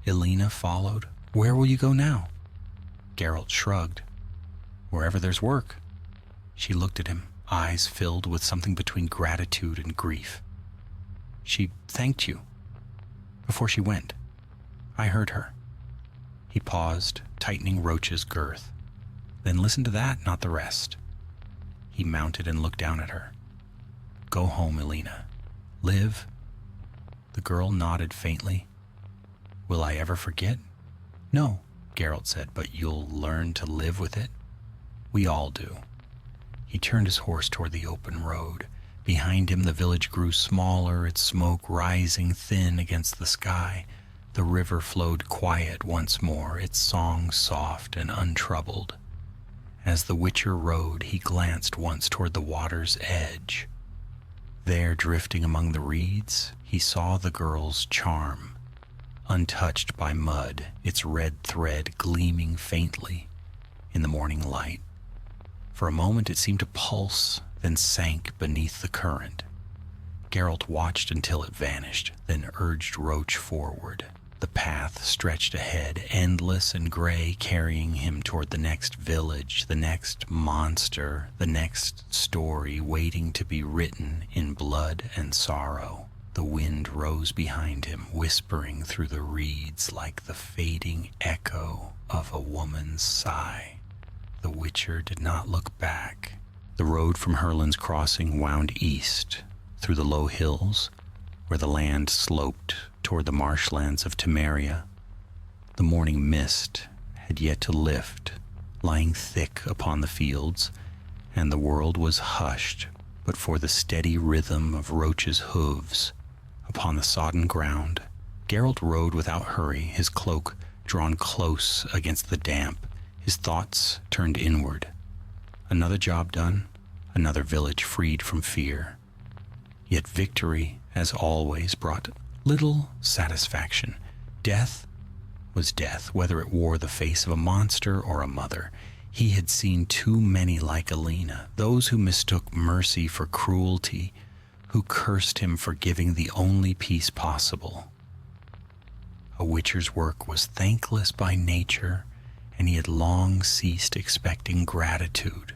Elena followed. "Where will you go now?" Geralt shrugged. "Wherever there's work." She looked at him, eyes filled with something between gratitude and grief. "She thanked you before she went. I heard her." He paused, tightening Roach's girth. "Then listen to that, not the rest." He mounted and looked down at her. "Go home, Elena. Live." The girl nodded faintly. "Will I ever forget?" "No," Geralt said, "but you'll learn to live with it. We all do." He turned his horse toward the open road. Behind him the village grew smaller, its smoke rising thin against the sky. The river flowed quiet once more, its song soft and untroubled. As the witcher rode, he glanced once toward the water's edge. There, drifting among the reeds, he saw the girl's charm, untouched by mud, its red thread gleaming faintly in the morning light. For a moment it seemed to pulse, then sank beneath the current. Geralt watched until it vanished, then urged Roach forward. The path stretched ahead, endless and gray, carrying him toward the next village, the next monster, the next story waiting to be written in blood and sorrow. The wind rose behind him, whispering through the reeds like the fading echo of a woman's sigh. The witcher did not look back. The road from Herlin's crossing wound east, through the low hills, where the land sloped toward the marshlands of Temeria. The morning mist had yet to lift, lying thick upon the fields, and the world was hushed but for the steady rhythm of Roach's hooves upon the sodden ground. Geralt rode without hurry, his cloak drawn close against the damp, his thoughts turned inward. Another job done, another village freed from fear. Yet victory, as always, brought little satisfaction. Death was death, whether it wore the face of a monster or a mother. He had seen too many like Alina, those who mistook mercy for cruelty, who cursed him for giving the only peace possible. A witcher's work was thankless by nature, and he had long ceased expecting gratitude.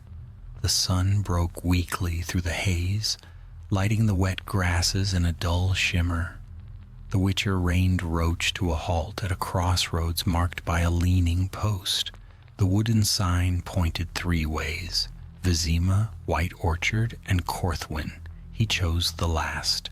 The sun broke weakly through the haze, lighting the wet grasses in a dull shimmer. The witcher reined Roach to a halt at a crossroads marked by a leaning post. The wooden sign pointed 3 ways: Vizima, White Orchard, and Corthwyn. He chose the last.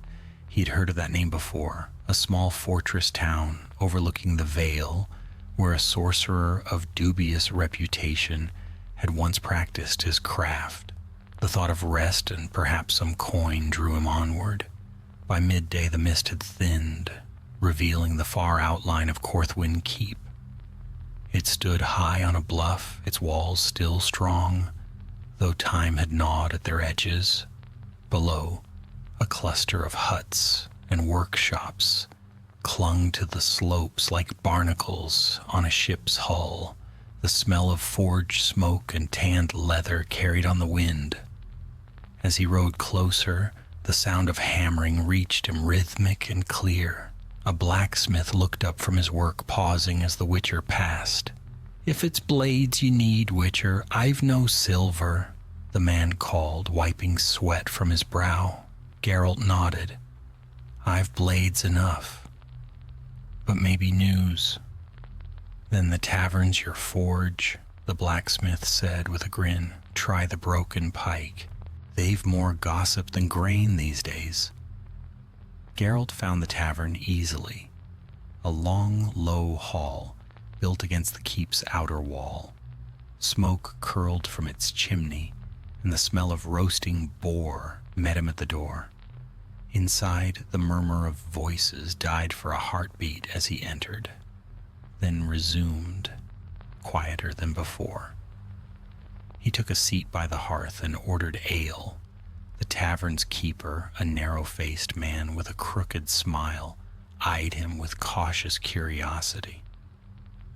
He'd heard of that name before, a small fortress town overlooking the Vale, where a sorcerer of dubious reputation had once practiced his craft. The thought of rest and perhaps some coin drew him onward. By midday the mist had thinned, revealing the far outline of Corthwyn Keep. It stood high on a bluff, its walls still strong, though time had gnawed at their edges. Below, a cluster of huts and workshops clung to the slopes like barnacles on a ship's hull. The smell of forged smoke and tanned leather carried on the wind. As he rode closer, the sound of hammering reached him rhythmic and clear. A blacksmith looked up from his work, pausing as the witcher passed. "If it's blades you need, witcher, I've no silver," the man called, wiping sweat from his brow. Geralt nodded. "I've blades enough, but maybe news." "Then the tavern's your forge," the blacksmith said with a grin. "Try the broken pike. They've more gossip than grain these days." Geralt found the tavern easily. A long, low hall built against the keep's outer wall. Smoke curled from its chimney, and the smell of roasting boar met him at the door. Inside, the murmur of voices died for a heartbeat as he entered, then resumed, quieter than before. He took a seat by the hearth and ordered ale. The tavern's keeper, a narrow-faced man with a crooked smile, eyed him with cautious curiosity.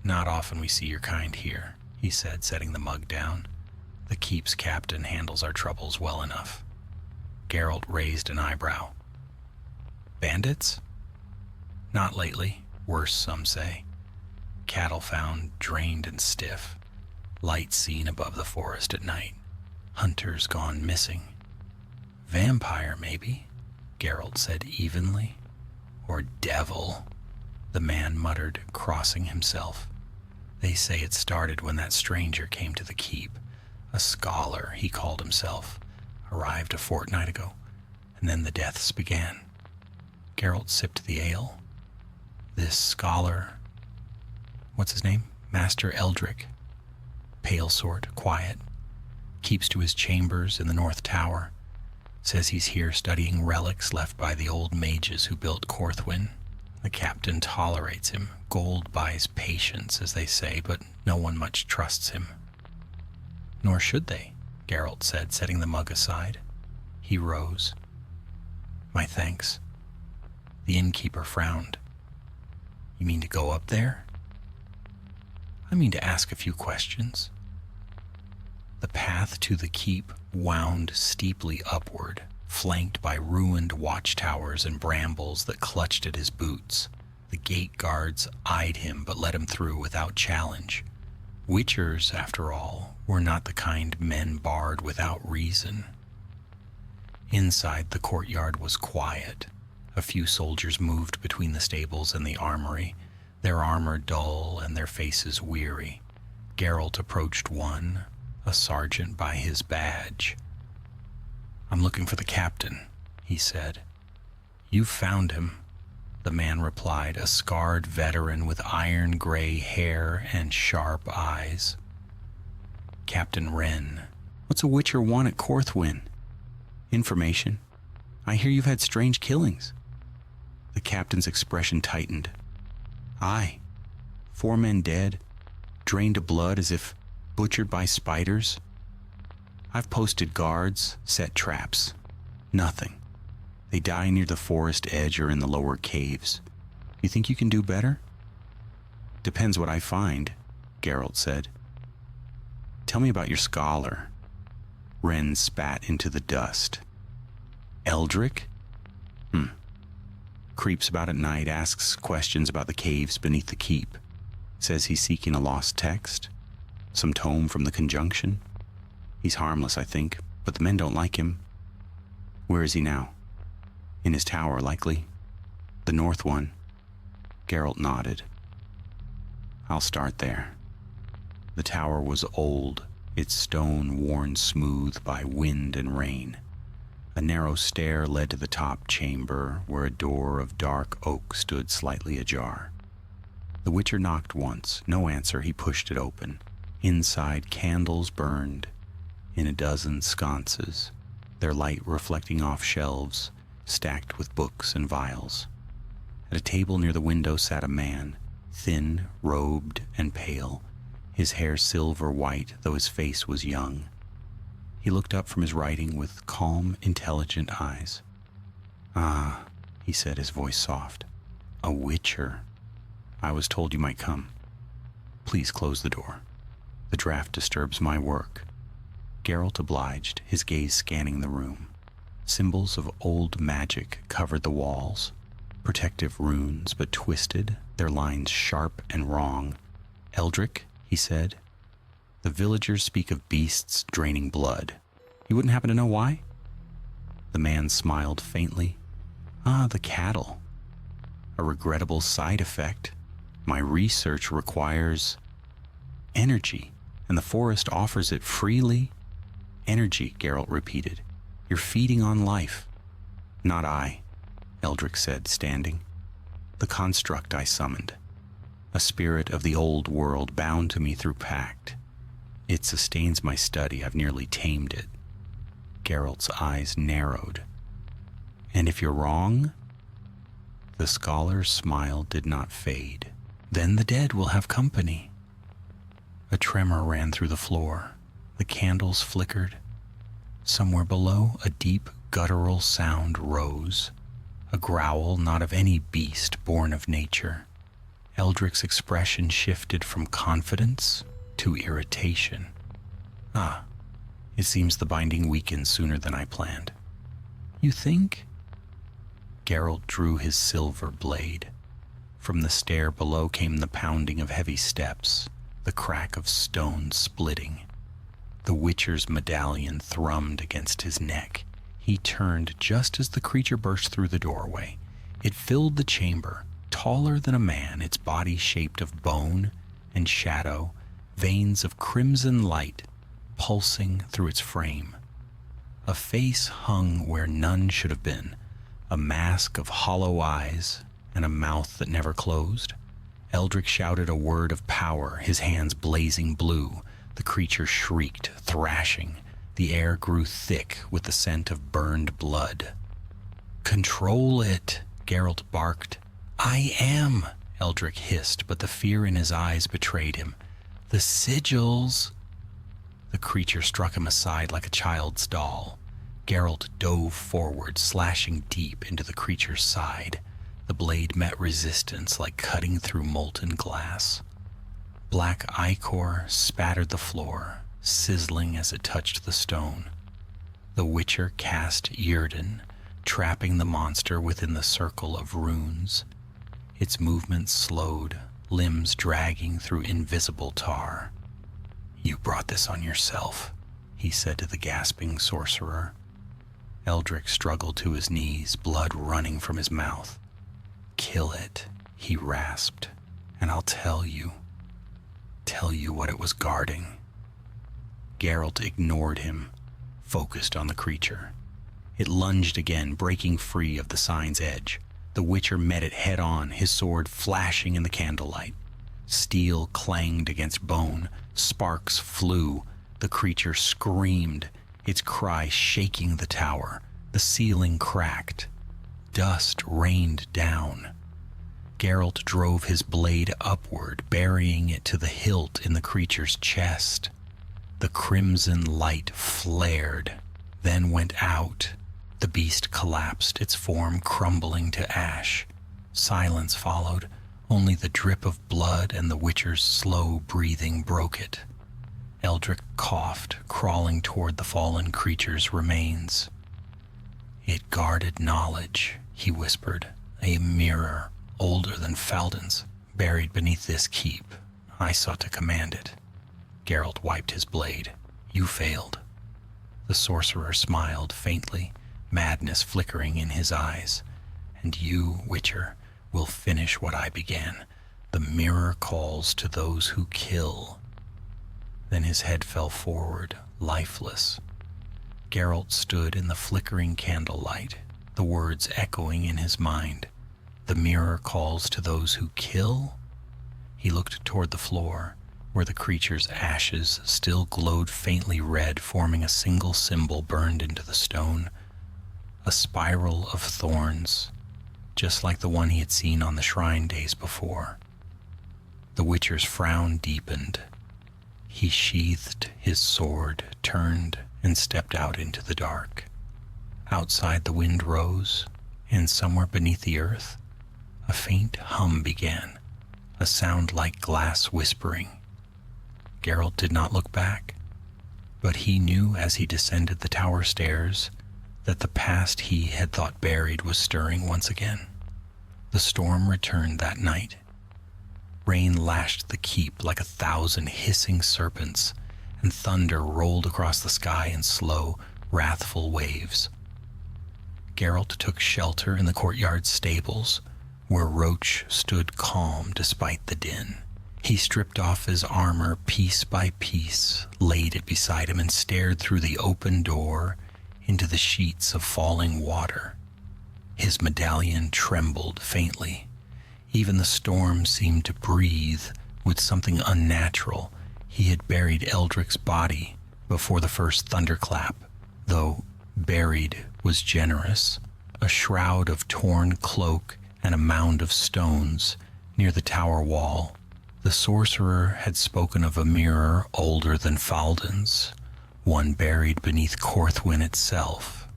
"Not often we see your kind here," he said, setting the mug down. "The keep's captain handles our troubles well enough." Geralt raised an eyebrow. "Bandits?" "Not lately. Worse, some say. Cattle found drained and stiff. Light seen above the forest at night. Hunters gone missing." "Vampire, maybe," Geralt said evenly. "Or devil," the man muttered, crossing himself. "They say it started when that stranger came to the keep. A scholar, he called himself. Arrived a fortnight ago, and then the deaths began." Geralt sipped the ale. "This scholar, what's his name? Master Eldric. Pale sort, quiet. Keeps to his chambers in the North Tower. Says he's here studying relics left by the old mages who built Corthwyn. The captain tolerates him. Gold buys patience, as they say, but no one much trusts him." "Nor should they," Geralt said, setting the mug aside. He rose. "My thanks." The innkeeper frowned. "You mean to go up there?" "I mean to ask a few questions." The path to the keep wound steeply upward, flanked by ruined watchtowers and brambles that clutched at his boots. The gate guards eyed him but let him through without challenge. Witchers, after all, were not the kind men barred without reason. Inside, the courtyard was quiet. A few soldiers moved between the stables and the armory, their armor dull and their faces weary. Geralt approached one, a sergeant by his badge. "I'm looking for the captain," he said. "You've found him," the man replied, a scarred veteran with iron-gray hair and sharp eyes. "Captain Wren." "What's a witcher want at Corthwyn?" "Information. I hear you've had strange killings." The captain's expression tightened. "Aye. 4 men dead, drained of blood as if butchered by spiders. I've posted guards, set traps. Nothing. They die near the forest edge or in the lower caves. You think you can do better?" Depends what I find, Geralt said. Tell me about your scholar. Ren spat into the dust. Eldrick? Creeps about at night, asks questions about the caves beneath the keep. Says he's seeking a lost text. Some tome from the Conjunction. He's harmless, I think, but the men don't like him. Where is he now? In his tower, likely. The north one. Geralt nodded. I'll start there. The tower was old, its stone worn smooth by wind and rain. A narrow stair led to the top chamber, where a door of dark oak stood slightly ajar. The Witcher knocked once. No answer, he pushed it open. Inside, candles burned in a dozen sconces, their light reflecting off shelves stacked with books and vials. At a table near the window sat a man, thin, robed, and pale, his hair silver white, though his face was young. He looked up from his writing with calm, intelligent eyes. Ah, he said, his voice soft. A Witcher. I was told you might come. Please close the door. The draft disturbs my work. Geralt obliged, his gaze scanning the room. Symbols of old magic covered the walls. Protective runes, but twisted, their lines sharp and wrong. Eldrick, he said. The villagers speak of beasts draining blood. You wouldn't happen to know why? The man smiled faintly. Ah, the cattle. A regrettable side effect. My research requires energy, and the forest offers it freely. Energy, Geralt repeated. You're feeding on life. Not I, Eldrick said, standing. The construct I summoned. A spirit of the old world bound to me through pact. It sustains my study. I've nearly tamed it. Geralt's eyes narrowed. And if you're wrong? The scholar's smile did not fade. Then the dead will have company. A tremor ran through the floor. The candles flickered. Somewhere below, a deep, guttural sound rose. A growl not of any beast born of nature. Eldrick's expression shifted from confidence to irritation. Ah, it seems the binding weakened sooner than I planned. You think? Geralt drew his silver blade. From the stair below came the pounding of heavy steps, the crack of stone splitting. The Witcher's medallion thrummed against his neck. He turned just as the creature burst through the doorway. It filled the chamber, taller than a man, its body shaped of bone and shadow, veins of crimson light pulsing through its frame. A face hung where none should have been, a mask of hollow eyes and a mouth that never closed. Eldrick shouted a word of power, his hands blazing blue. The creature shrieked, thrashing. The air grew thick with the scent of burned blood. Control it, Geralt barked. I am, Eldrick hissed, but the fear in his eyes betrayed him. The sigils. The creature struck him aside like a child's doll. Geralt dove forward, slashing deep into the creature's side. The blade met resistance like cutting through molten glass. Black ichor spattered the floor, sizzling as it touched the stone. The Witcher cast Yrden, trapping the monster within the circle of runes. Its movement slowed, limbs dragging through invisible tar. You brought this on yourself, he said to the gasping sorcerer. Eldrick struggled to his knees, blood running from his mouth. Kill it, he rasped, and I'll tell you what it was guarding. Geralt ignored him, focused on the creature. It lunged again, breaking free of the sign's edge. The Witcher met it head on, his sword flashing in the candlelight. Steel clanged against bone, sparks flew. The creature screamed, its cry shaking the tower. The ceiling cracked. Dust rained down. Geralt drove his blade upward, burying it to the hilt in the creature's chest. The crimson light flared, then went out. The beast collapsed, its form crumbling to ash. Silence followed, Only the drip of blood and the Witcher's slow breathing broke it. Eldrick coughed, crawling toward the fallen creature's remains. "It guarded knowledge," he whispered. "A mirror, older than Falden's, buried beneath this keep. I sought to command it." Geralt wiped his blade. "You failed." The sorcerer smiled faintly, madness flickering in his eyes. "And you, Witcher, will finish what I began. The mirror calls to those who kill." Then his head fell forward, lifeless. Geralt stood in the flickering candlelight, the words echoing in his mind. "The mirror calls to those who kill?" He looked toward the floor, where the creature's ashes still glowed faintly red, forming a single symbol burned into the stone. A spiral of thorns, just like the one he had seen on the shrine days before. The Witcher's frown deepened. He sheathed his sword, turned, and stepped out into the dark. Outside the wind rose, and somewhere beneath the earth, a faint hum began, a sound like glass whispering. Geralt did not look back, but he knew as he descended the tower stairs that the past he had thought buried was stirring once again. The storm returned that night. Rain lashed the keep like 1,000 hissing serpents, and thunder rolled across the sky in slow, wrathful waves. Geralt took shelter in the courtyard stables, where Roach stood calm despite the din. He stripped off his armor piece by piece, laid it beside him, and stared through the open door into the sheets of falling water. His medallion trembled faintly. Even the storm seemed to breathe with something unnatural. He had buried Eldrick's body before the first thunderclap, though buried was generous. A shroud of torn cloak and a mound of stones near the tower wall. The sorcerer had spoken of a mirror older than Falden's, one buried beneath Corthwyn itself.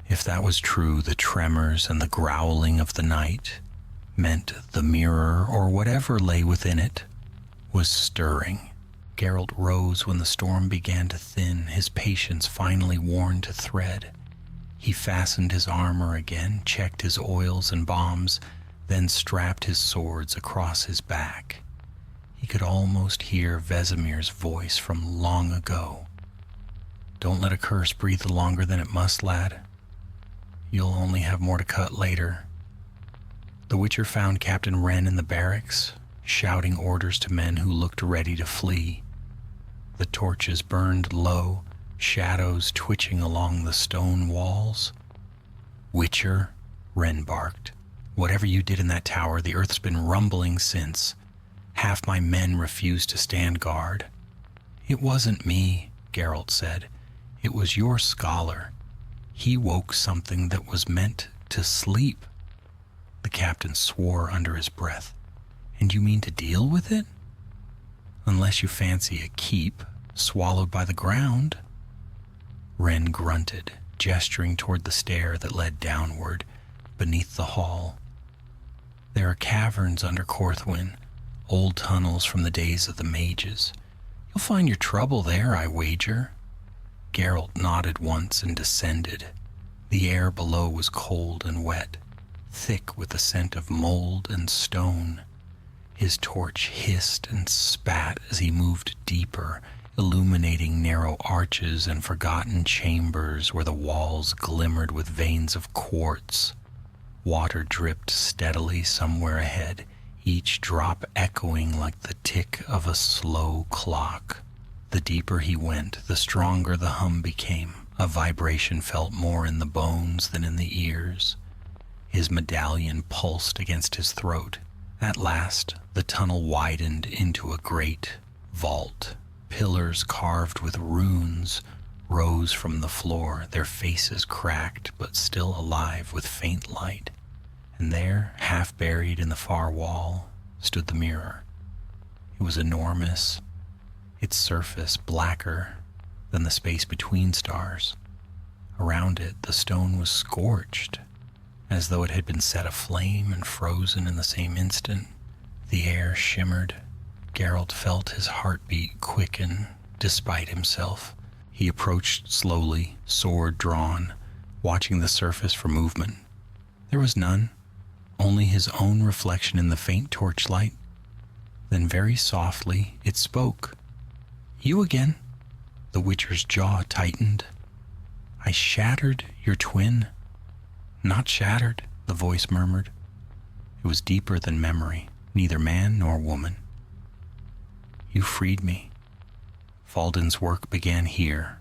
If that was true, the tremors and the growling of the night meant the mirror, or whatever lay within it, was stirring. Geralt rose when the storm began to thin, his patience finally worn to thread. He fastened his armor again, checked his oils and bombs, then strapped his swords across his back. He could almost hear Vesemir's voice from long ago. "Don't let a curse breathe longer than it must, lad. You'll only have more to cut later." The Witcher found Captain Wren in the barracks, shouting orders to men who looked ready to flee. The torches burned low, shadows twitching along the stone walls. "Witcher," Wren barked, "whatever you did in that tower, the earth's been rumbling since. Half my men refused to stand guard." "It wasn't me," Geralt said. "It was your scholar. He woke something that was meant to sleep." The captain swore under his breath. "And you mean to deal with it? Unless you fancy a keep swallowed by the ground." Wren grunted, gesturing toward the stair that led downward beneath the hall. "There are caverns under Corthwyn, old tunnels from the days of the mages. You'll find your trouble there, I wager." Geralt nodded once and descended. The air below was cold and wet, thick with the scent of mold and stone. His torch hissed and spat as he moved deeper, illuminating narrow arches and forgotten chambers where the walls glimmered with veins of quartz. Water dripped steadily somewhere ahead, each drop echoing like the tick of a slow clock. The deeper he went, the stronger the hum became, a vibration felt more in the bones than in the ears. His medallion pulsed against his throat. At last, the tunnel widened into a great vault. Pillars carved with runes rose from the floor, their faces cracked but still alive with faint light. And there, half buried in the far wall, stood the mirror. It was enormous, its surface blacker than the space between stars. Around it, the stone was scorched, as though it had been set aflame and frozen in the same instant. The air shimmered. Geralt felt his heartbeat quicken despite himself. He approached slowly, sword drawn, watching the surface for movement. There was none, only his own reflection in the faint torchlight. Then very softly it spoke. "You again." The Witcher's jaw tightened. "I shattered your twin." "Not shattered," the voice murmured. It was deeper than memory, neither man nor woman. "You freed me. Falden's work began here,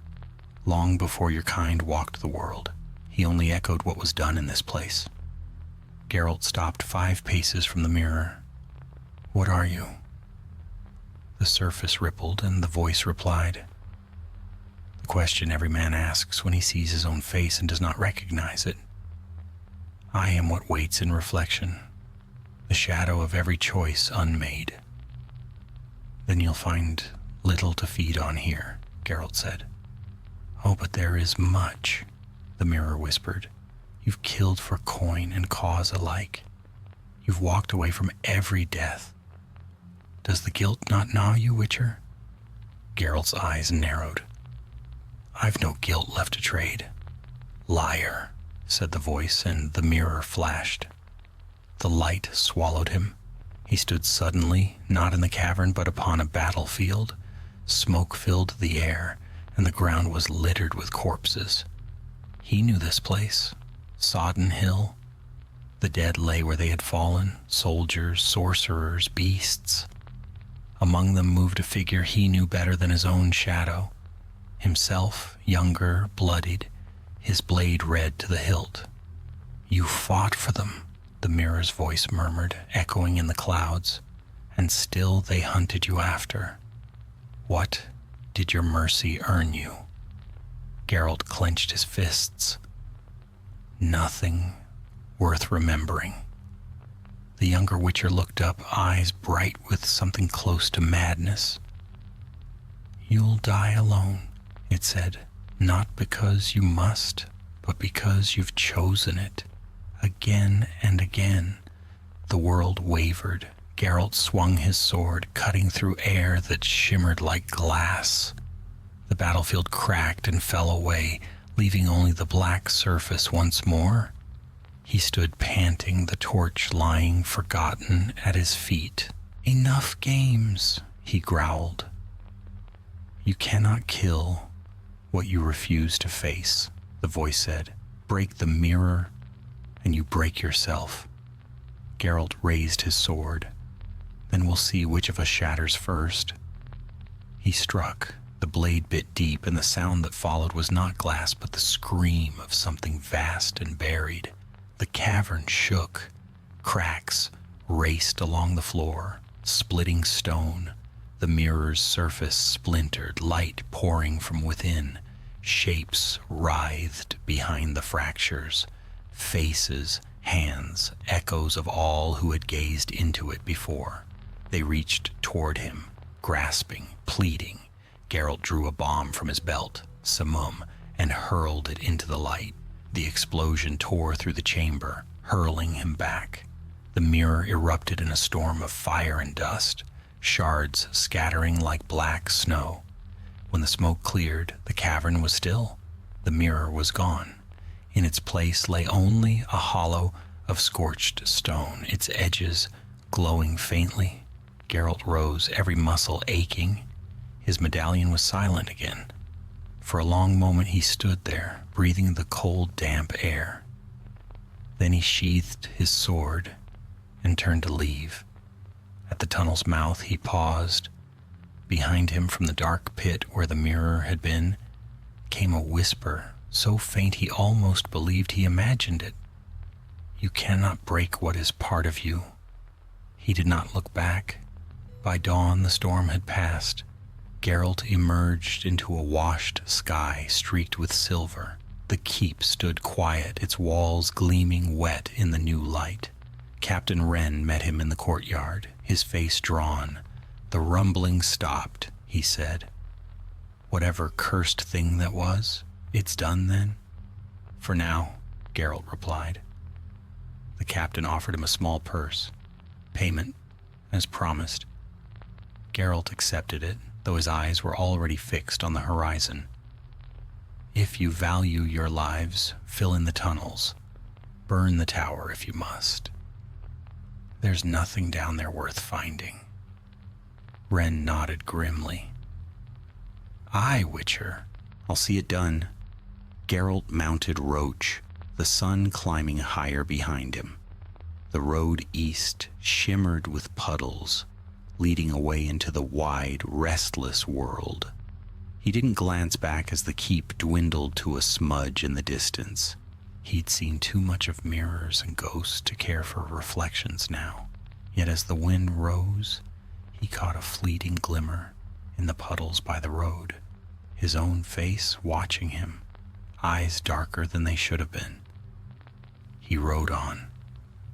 long before your kind walked the world." He only echoed what was done in this place. Geralt stopped 5 paces from the mirror. "What are you?" The surface rippled, and the voice replied. The question every man asks when he sees his own face and does not recognize it. "I am what waits in reflection, the shadow of every choice unmade." "Then you'll find little to feed on here," Geralt said. "Oh, but there is much," the mirror whispered. "You've killed for coin and cause alike. You've walked away from every death. Does the guilt not gnaw you, Witcher?" Geralt's eyes narrowed. "I've no guilt left to trade." "Liar," said the voice, and the mirror flashed. The light swallowed him. He stood suddenly, not in the cavern, but upon a battlefield. Smoke filled the air, and the ground was littered with corpses. He knew this place, Sodden Hill. The dead lay where they had fallen, soldiers, sorcerers, beasts. Among them moved a figure he knew better than his own shadow. Himself, younger, bloodied, his blade red to the hilt. "You fought for them," the mirror's voice murmured, echoing in the clouds, "and still they hunted you after. What did your mercy earn you?" Geralt clenched his fists. "Nothing worth remembering." The younger Witcher looked up, eyes bright with something close to madness. "You'll die alone," it said, "not because you must, but because you've chosen it." Again and again, the world wavered. Geralt swung his sword, cutting through air that shimmered like glass. The battlefield cracked and fell away, leaving only the black surface once more. He stood panting, the torch lying forgotten at his feet. "Enough games," he growled. "You cannot kill what you refuse to face," the voice said. "Break the mirror, and you break yourself." Geralt raised his sword. "Then we'll see which of us shatters first." He struck. The blade bit deep, and the sound that followed was not glass, but the scream of something vast and buried. The cavern shook. Cracks raced along the floor, splitting stone. The mirror's surface splintered, light pouring from within. Shapes writhed behind the fractures. Faces, hands, echoes of all who had gazed into it before. They reached toward him, grasping, pleading. Geralt drew a bomb from his belt, samum, and hurled it into the light. The explosion tore through the chamber, hurling him back. The mirror erupted in a storm of fire and dust, shards scattering like black snow. When the smoke cleared, the cavern was still. The mirror was gone. In its place lay only a hollow of scorched stone, its edges glowing faintly. Geralt rose, every muscle aching. His medallion was silent again. For a long moment he stood there, breathing the cold, damp air. Then he sheathed his sword and turned to leave. At the tunnel's mouth he paused. Behind him, from the dark pit where the mirror had been, came a whisper, so faint he almost believed he imagined it. "You cannot break what is part of you." He did not look back. By dawn the storm had passed. Geralt emerged into a washed sky streaked with silver. The keep stood quiet, its walls gleaming wet in the new light. Captain Wren met him in the courtyard, his face drawn. "The rumbling stopped," he said. "Whatever cursed thing that was, it's done then?" "For now," Geralt replied. The captain offered him a small purse. Payment, as promised. Geralt accepted it, though his eyes were already fixed on the horizon. If you value your lives, fill in the tunnels. Burn the tower if you must. There's nothing down there worth finding. Ren nodded grimly. Aye, Witcher. I'll see it done. Geralt mounted Roach, the sun climbing higher behind him. The road east shimmered with puddles, leading away into the wide, restless world. He didn't glance back as the keep dwindled to a smudge in the distance. He'd seen too much of mirrors and ghosts to care for reflections now. Yet as the wind rose, he caught a fleeting glimmer in the puddles by the road. His own face watching him, eyes darker than they should have been. He rode on.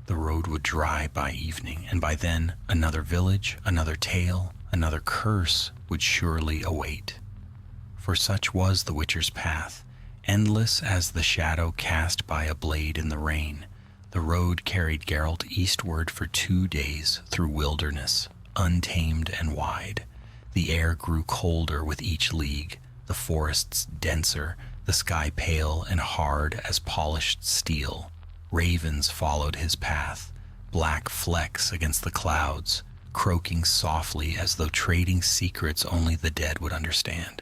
The road would dry by evening, and by then another village, another tale, another curse would surely await. For such was the Witcher's path, endless as the shadow cast by a blade in the rain. The road carried Geralt eastward for 2 days through wilderness, untamed and wide. The air grew colder with each league, the forests denser, the sky pale and hard as polished steel. Ravens followed his path, black flecks against the clouds, croaking softly as though trading secrets only the dead would understand.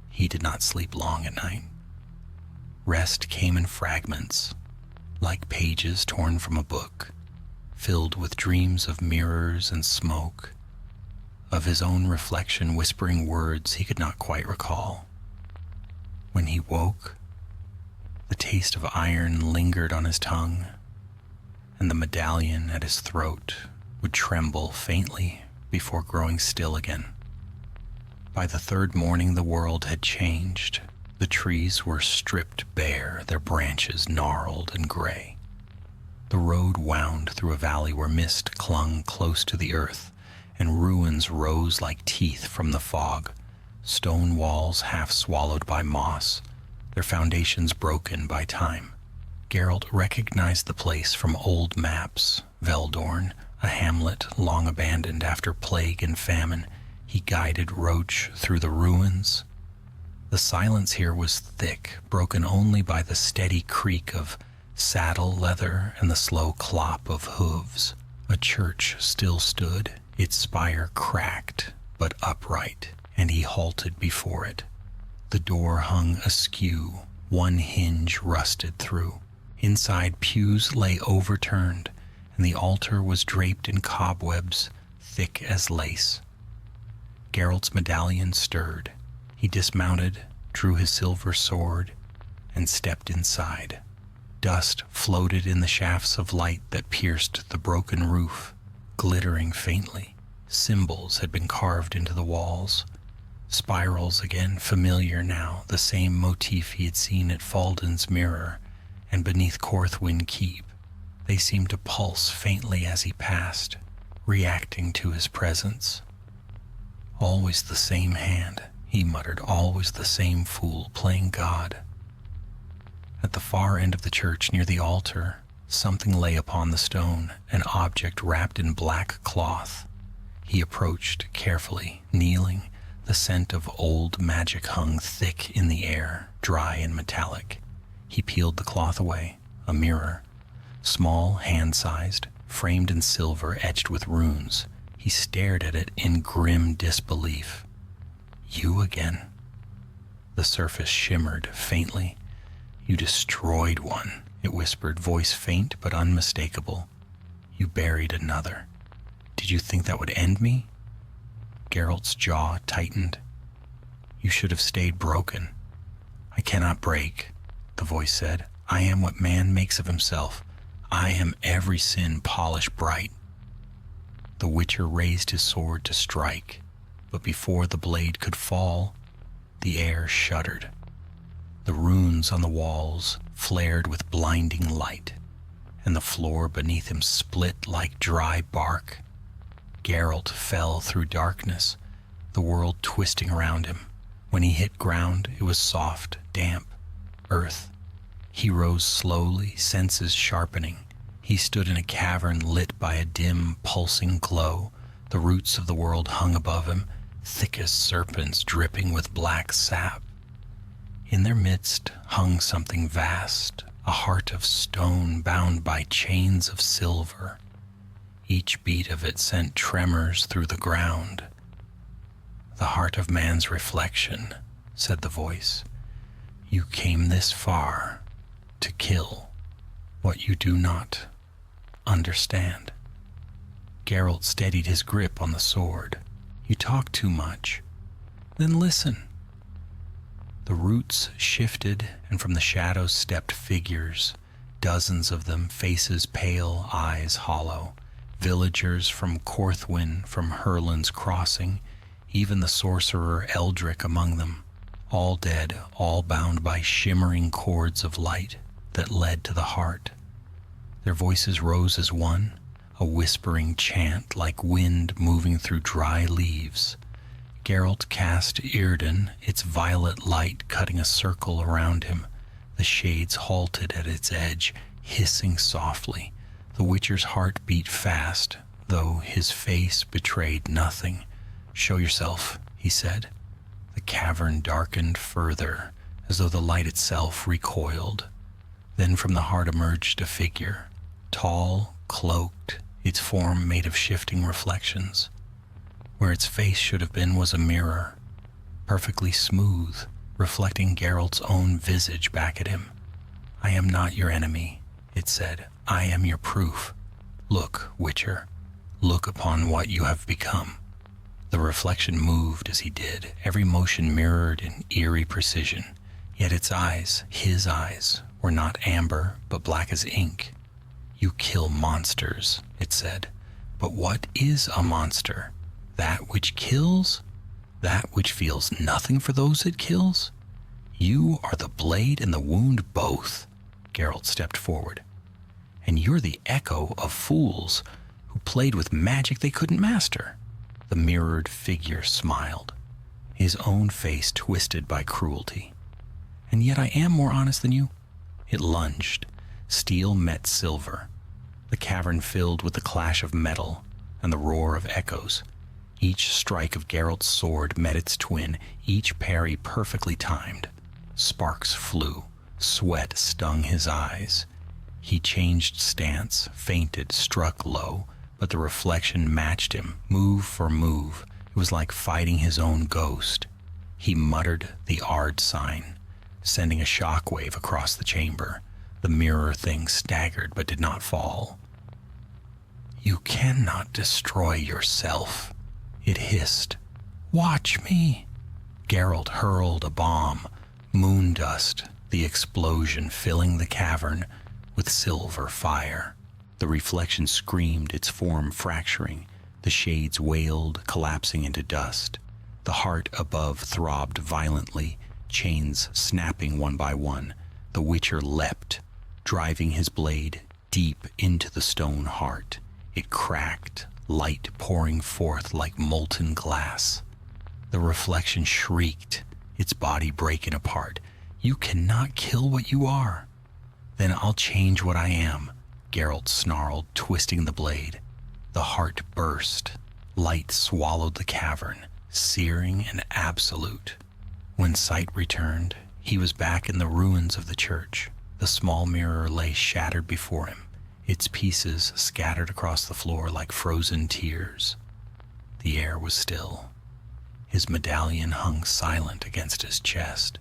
He did not sleep long at night. Rest came in fragments, like pages torn from a book, filled with dreams of mirrors and smoke, of his own reflection whispering words he could not quite recall. When he woke, the taste of iron lingered on his tongue, and the medallion at his throat would tremble faintly before growing still again. By the third morning, the world had changed. The trees were stripped bare, their branches gnarled and gray. The road wound through a valley where mist clung close to the earth, and ruins rose like teeth from the fog, stone walls half swallowed by moss, their foundations broken by time. Geralt recognized the place from old maps. Veldorn, a hamlet long abandoned after plague and famine. He guided Roach through the ruins. The silence here was thick, broken only by the steady creak of saddle leather and the slow clop of hooves. A church still stood, its spire cracked but upright, and he halted before it. The door hung askew, one hinge rusted through. Inside, pews lay overturned, and the altar was draped in cobwebs thick as lace. Geralt's medallion stirred. He dismounted, drew his silver sword, and stepped inside. Dust floated in the shafts of light that pierced the broken roof, glittering faintly. Symbols had been carved into the walls. Spirals again, familiar now, the same motif he had seen at Falden's Mirror and beneath Corthwind Keep. They seemed to pulse faintly as he passed, reacting to his presence. Always the same hand, he muttered, always the same fool playing God. At the far end of the church near the altar, something lay upon the stone, an object wrapped in black cloth. He approached carefully, kneeling. The scent of old magic hung thick in the air, dry and metallic. He peeled the cloth away. A mirror, small, hand-sized, framed in silver, etched with runes. He stared at it in grim disbelief. You again? The surface shimmered faintly. You destroyed one, it whispered, voice faint but unmistakable. You buried another. Did you think that would end me? Geralt's jaw tightened. You should have stayed broken. I cannot break, the voice said. I am what man makes of himself. I am every sin polished bright. The Witcher raised his sword to strike, but before the blade could fall, the air shuddered. The runes on the walls flared with blinding light, and the floor beneath him split like dry bark. Geralt fell through darkness, the world twisting around him. When he hit ground, it was soft, damp, earth. He rose slowly, senses sharpening. He stood in a cavern lit by a dim, pulsing glow. The roots of the world hung above him, thick as serpents dripping with black sap. In their midst hung something vast, a heart of stone bound by chains of silver. Each beat of it sent tremors through the ground. "The heart of man's reflection," said the voice. "You came this far to kill what you do not understand." Geralt steadied his grip on the sword. "You talk too much. Then listen." The roots shifted, and from the shadows stepped figures, dozens of them, faces pale, eyes hollow. Villagers from Corthwyn, from Herland's Crossing, even the sorcerer Eldrick among them, all dead, all bound by shimmering cords of light that led to the heart. Their voices rose as one, a whispering chant like wind moving through dry leaves. Geralt cast Írden, its violet light cutting a circle around him. The shades halted at its edge, hissing softly. The Witcher's heart beat fast, though his face betrayed nothing. "Show yourself," he said. The cavern darkened further, as though the light itself recoiled. Then from the heart emerged a figure, tall, cloaked, its form made of shifting reflections. Where its face should have been was a mirror, perfectly smooth, reflecting Geralt's own visage back at him. "I am not your enemy," it said. "I am your proof. Look, Witcher, look upon what you have become." The reflection moved as he did, every motion mirrored in eerie precision. Yet its eyes, his eyes, were not amber, but black as ink. "You kill monsters," it said. "But what is a monster? That which kills? That which feels nothing for those it kills? You are the blade and the wound both." Geralt stepped forward. "And you're the echo of fools who played with magic they couldn't master." The mirrored figure smiled, his own face twisted by cruelty. "And yet I am more honest than you." It lunged. Steel met silver. The cavern filled with the clash of metal and the roar of echoes. Each strike of Geralt's sword met its twin, each parry perfectly timed. Sparks flew. Sweat stung his eyes. He changed stance, feinted, struck low, but the reflection matched him, move for move. It was like fighting his own ghost. He muttered the Ard sign, sending a shockwave across the chamber. The mirror thing staggered but did not fall. "You cannot destroy yourself," it hissed. "Watch me." Geralt hurled a bomb, moon dust, the explosion filling the cavern with silver fire. The reflection screamed, its form fracturing. The shades wailed, collapsing into dust. The heart above throbbed violently, chains snapping one by one. The Witcher leapt, driving his blade deep into the stone heart. It cracked, light pouring forth like molten glass. The reflection shrieked, its body breaking apart. "You cannot kill what you are." "Then I'll change what I am," Geralt snarled, twisting the blade. The heart burst. Light swallowed the cavern, searing and absolute. When sight returned, he was back in the ruins of the church. The small mirror lay shattered before him, its pieces scattered across the floor like frozen tears. The air was still. His medallion hung silent against his chest.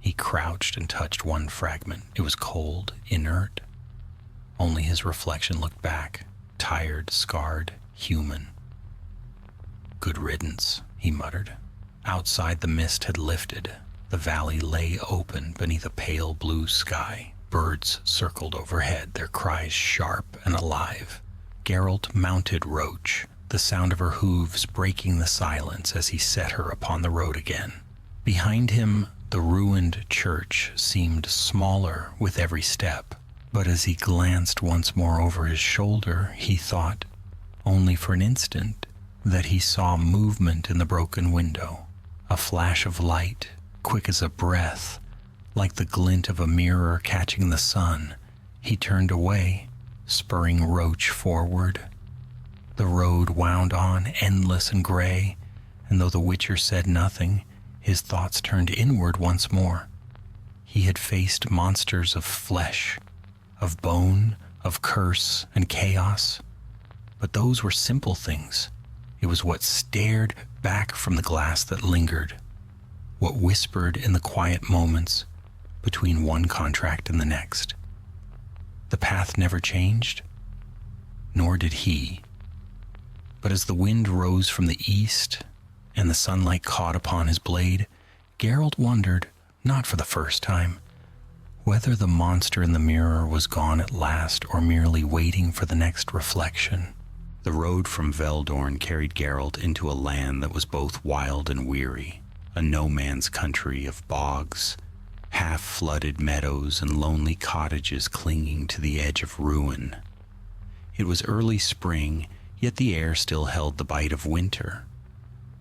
He crouched and touched one fragment. It was cold, inert. Only his reflection looked back, tired, scarred, human. "Good riddance," he muttered. Outside, the mist had lifted. The valley lay open beneath a pale blue sky. Birds circled overhead, their cries sharp and alive. Geralt mounted Roach, the sound of her hooves breaking the silence as he set her upon the road again. Behind him, the ruined church seemed smaller with every step, but as he glanced once more over his shoulder, he thought, only for an instant, that he saw movement in the broken window, a flash of light, quick as a breath, like the glint of a mirror catching the sun. He turned away, spurring Roach forward. The road wound on, endless and gray, and though the Witcher said nothing, his thoughts turned inward once more. He had faced monsters of flesh, of bone, of curse and chaos, but those were simple things. It was what stared back from the glass that lingered, what whispered in the quiet moments between one contract and the next. The path never changed, nor did he. But as the wind rose from the east and the sunlight caught upon his blade, Geralt wondered, not for the first time, whether the monster in the mirror was gone at last or merely waiting for the next reflection. The road from Veldorn carried Geralt into a land that was both wild and weary, a no-man's country of bogs, half-flooded meadows, and lonely cottages clinging to the edge of ruin. It was early spring, yet the air still held the bite of winter.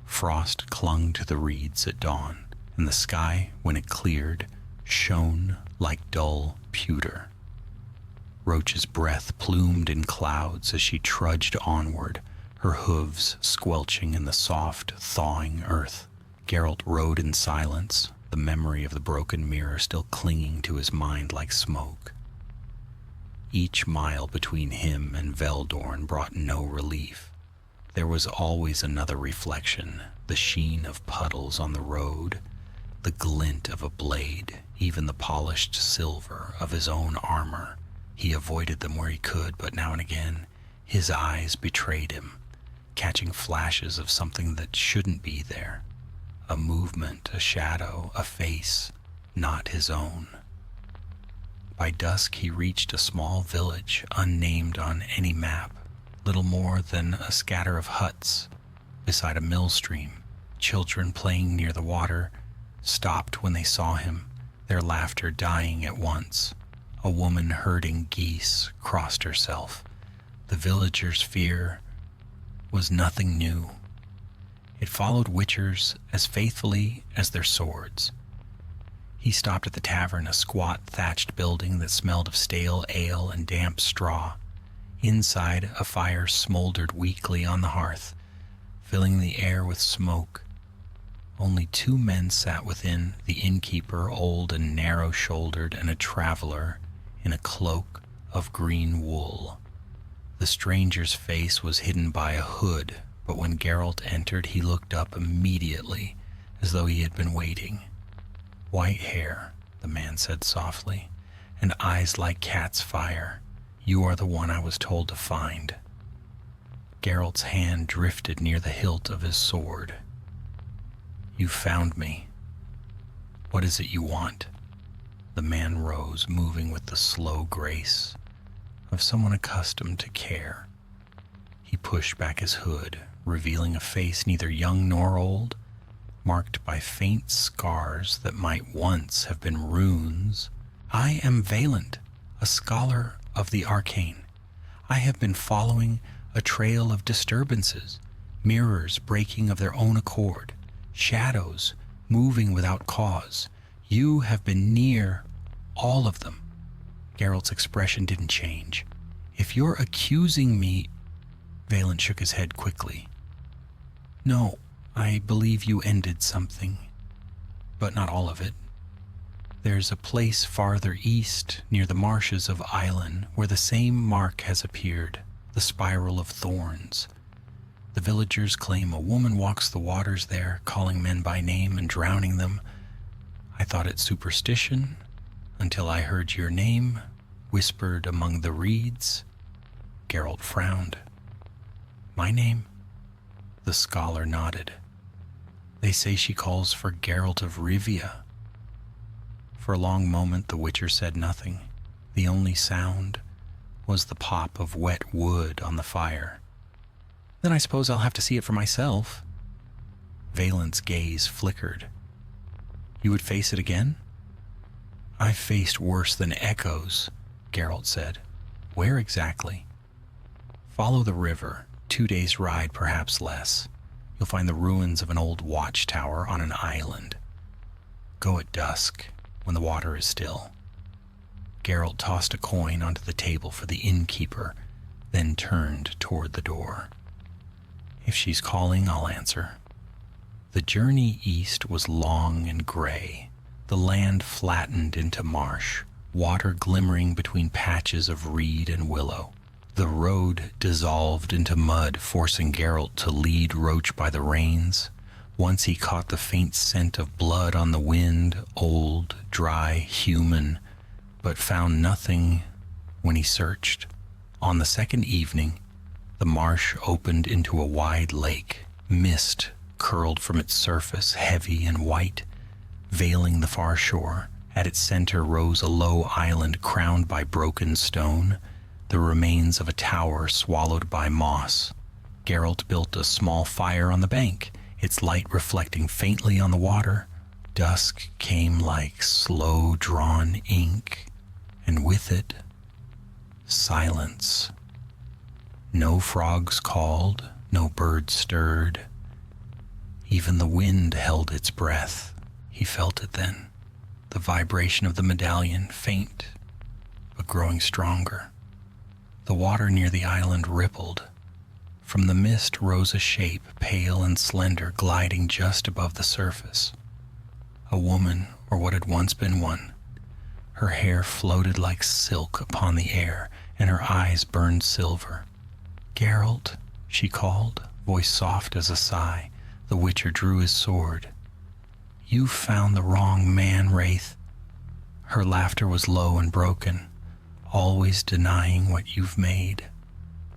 Frost clung to the reeds at dawn, and the sky, when it cleared, shone like dull pewter. Roach's breath plumed in clouds as she trudged onward, her hooves squelching in the soft, thawing earth. Geralt rode in silence, the memory of the broken mirror still clinging to his mind like smoke. Each mile between him and Veldorn brought no relief. There was always another reflection, the sheen of puddles on the road, the glint of a blade, even the polished silver of his own armor. He avoided them where he could, but now and again his eyes betrayed him, catching flashes of something that shouldn't be there. A movement, a shadow, a face, not his own. By dusk he reached a small village, unnamed on any map, little more than a scatter of huts beside a mill stream. Children playing near the water stopped when they saw him, their laughter dying at once. A woman herding geese crossed herself. The villagers' fear was nothing new. It followed Witchers as faithfully as their swords. He stopped at the tavern, a squat thatched building that smelled of stale ale and damp straw. Inside, a fire smoldered weakly on the hearth, filling the air with smoke. Only 2 men sat within, the innkeeper, old and narrow-shouldered, and a traveler in a cloak of green wool. The stranger's face was hidden by a hood, but when Geralt entered, he looked up immediately, as though he had been waiting. "White hair," the man said softly, "and eyes like cat's fire. You are the one I was told to find." Geralt's hand drifted near the hilt of his sword. "You found me. What is it you want?" The man rose, moving with the slow grace of someone accustomed to care. He pushed back his hood, revealing a face neither young nor old, marked by faint scars that might once have been runes. "I am Valant, a scholar of the arcane. I have been following a trail of disturbances, mirrors breaking of their own accord, shadows moving without cause. You have been near all of them." Geralt's expression didn't change. "If you're accusing me..." Valant shook his head quickly. "No, I believe you ended something, but not all of it. There's a place farther east, near the marshes of Island, where the same mark has appeared, the spiral of thorns. The villagers claim a woman walks the waters there, calling men by name and drowning them. I thought it superstition, until I heard your name whispered among the reeds." Geralt frowned. "My name?" The scholar nodded. "They say she calls for Geralt of Rivia." For a long moment the Witcher said nothing. The only sound was the pop of wet wood on the fire. "Then I suppose I'll have to see it for myself." Valent's gaze flickered. "You would face it again?" "I've faced worse than echoes," Geralt said. "Where exactly?" "Follow the river. 2 days' ride, perhaps less. You'll find the ruins of an old watchtower on an island. Go at dusk, when the water is still." Geralt tossed a coin onto the table for the innkeeper, then turned toward the door. If she's calling, I'll answer. The journey east was long and gray. The land flattened into marsh, water glimmering between patches of reed and willow. The road dissolved into mud, forcing Geralt to lead Roach by the reins. Once he caught the faint scent of blood on the wind, old, dry, human, but found nothing when he searched. On the second evening, the marsh opened into a wide lake. Mist curled from its surface, heavy and white, veiling the far shore. At its center rose a low island crowned by broken stone, the remains of a tower swallowed by moss. Geralt built a small fire on the bank, its light reflecting faintly on the water. Dusk came like slow-drawn ink, and with it, silence. No frogs called, no birds stirred. Even the wind held its breath. He felt it then, the vibration of the medallion, faint, but growing stronger. The water near the island rippled. From the mist rose a shape, pale and slender, gliding just above the surface. A woman, or what had once been one. Her hair floated like silk upon the air, and her eyes burned silver. "Geralt," she called, voice soft as a sigh. The Witcher drew his sword. "You found the wrong man, Wraith." Her laughter was low and broken, always denying what you've made.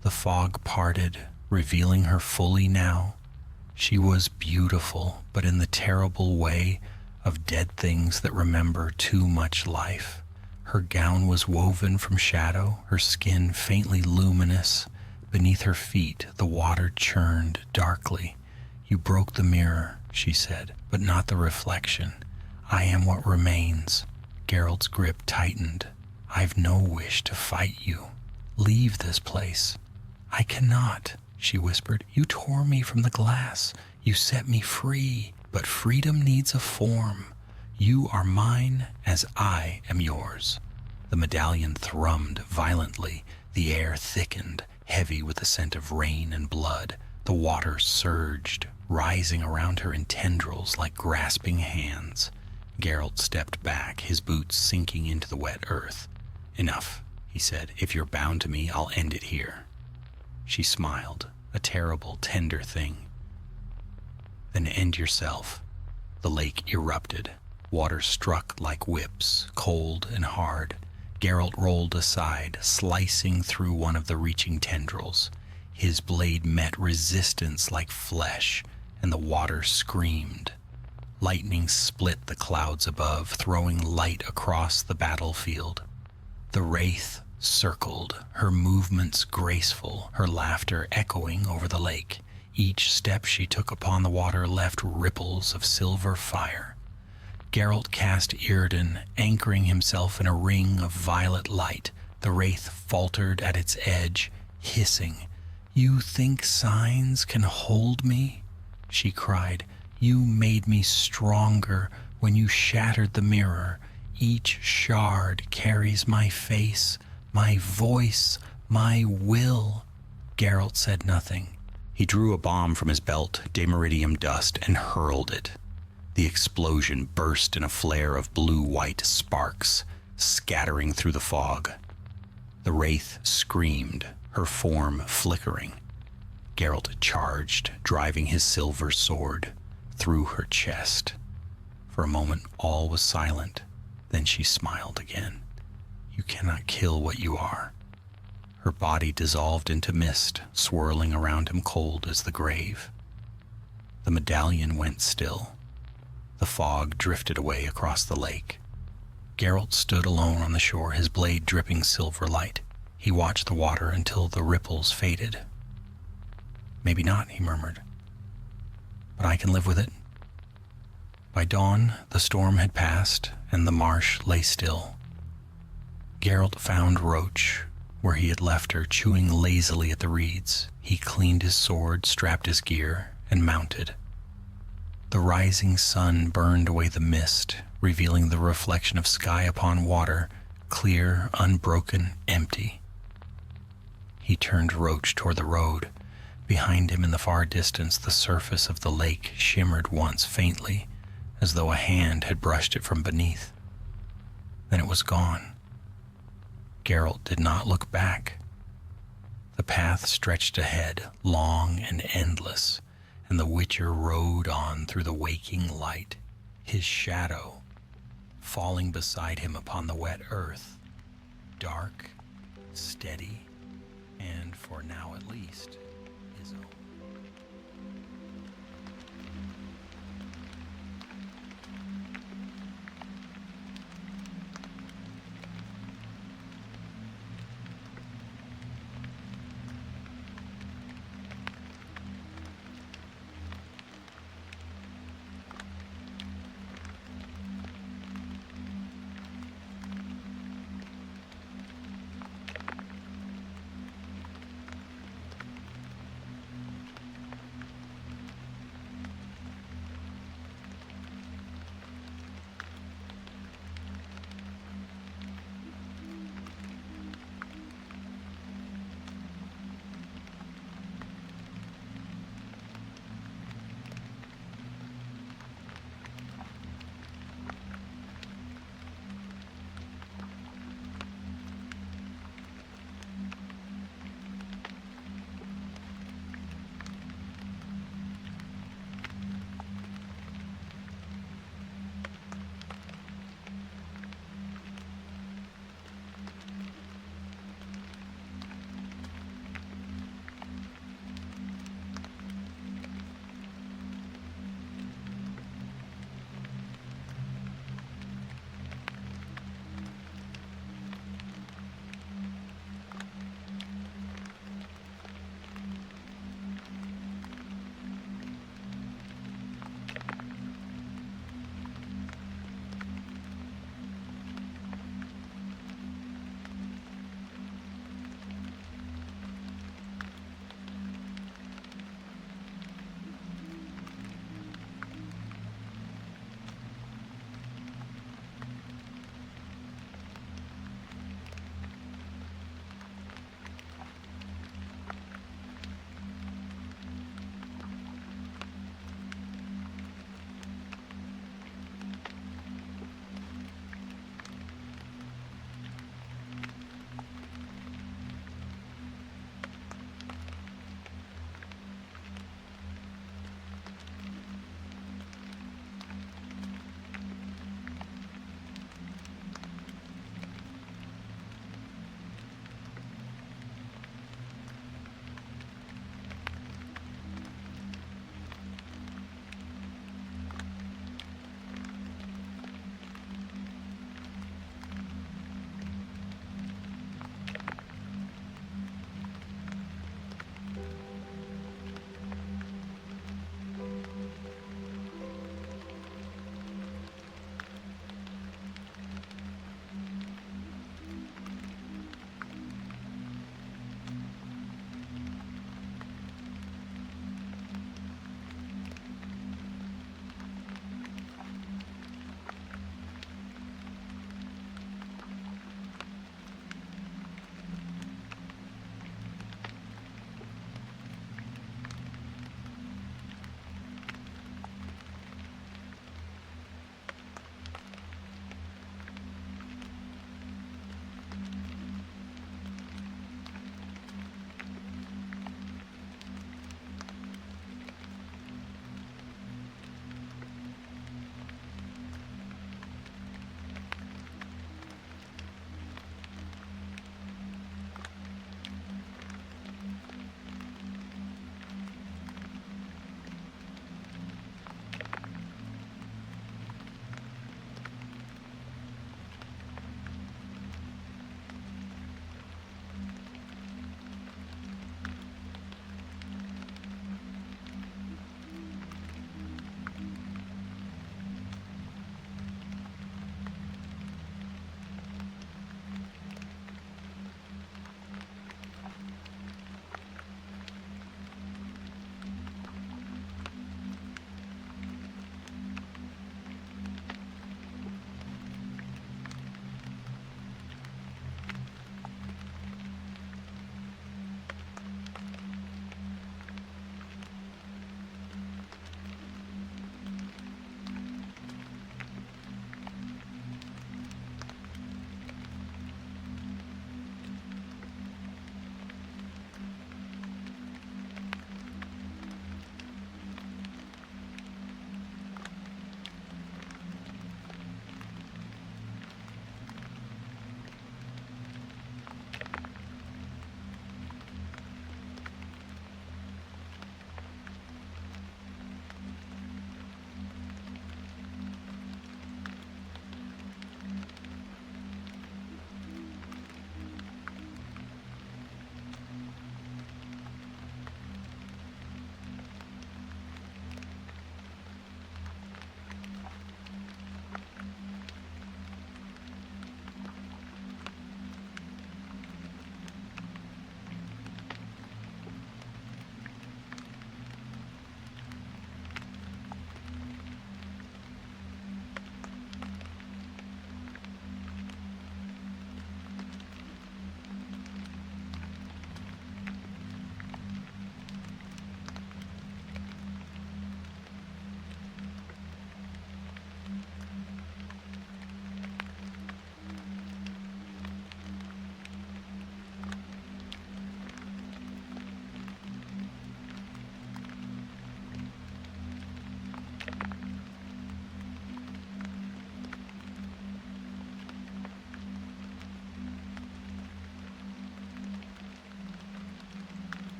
The fog parted, revealing her fully now. She was beautiful, but in the terrible way of dead things that remember too much life. Her gown was woven from shadow, her skin faintly luminous. Beneath her feet, the water churned darkly. "You broke the mirror," she said, "but not the reflection. I am what remains." Geralt's grip tightened. "I've no wish to fight you. Leave this place." "I cannot," she whispered. "You tore me from the glass. You set me free. But freedom needs a form. You are mine as I am yours." The medallion thrummed violently. The air thickened, heavy with the scent of rain and blood. The water surged, rising around her in tendrils like grasping hands. Geralt stepped back, his boots sinking into the wet earth. "Enough," he said. "If you're bound to me, I'll end it here." She smiled, a terrible, tender thing. "Then end yourself." The lake erupted. Water struck like whips, cold and hard. Geralt rolled aside, slicing through one of the reaching tendrils. His blade met resistance like flesh, and the water screamed. Lightning split the clouds above, throwing light across the battlefield. The Wraith circled, her movements graceful, her laughter echoing over the lake. Each step she took upon the water left ripples of silver fire. Geralt cast Írden, anchoring himself in a ring of violet light. The Wraith faltered at its edge, hissing. "You think signs can hold me?" she cried. "You made me stronger when you shattered the mirror. Each shard carries my face, my voice, my will." Geralt said nothing. He drew a bomb from his belt, demeridium dust, and hurled it. The explosion burst in a flare of blue-white sparks, scattering through the fog. The Wraith screamed, her form flickering. Geralt charged, driving his silver sword through her chest. For a moment, all was silent. Then she smiled again. "You cannot kill what you are." Her body dissolved into mist, swirling around him cold as the grave. The medallion went still. The fog drifted away across the lake. Geralt stood alone on the shore, his blade dripping silver light. He watched the water until the ripples faded. "Maybe not," he murmured, "but I can live with it." By dawn, the storm had passed, and the marsh lay still. Geralt found Roach, where he had left her, chewing lazily at the reeds. He cleaned his sword, strapped his gear, and mounted. The rising sun burned away the mist, revealing the reflection of sky upon water, clear, unbroken, empty. He turned Roach toward the road. Behind him in the far distance, the surface of the lake shimmered once faintly, as though a hand had brushed it from beneath. Then it was gone. Geralt did not look back. The path stretched ahead, long and endless, and the Witcher rode on through the waking light, his shadow falling beside him upon the wet earth, dark, steady, and, for now at least, his own.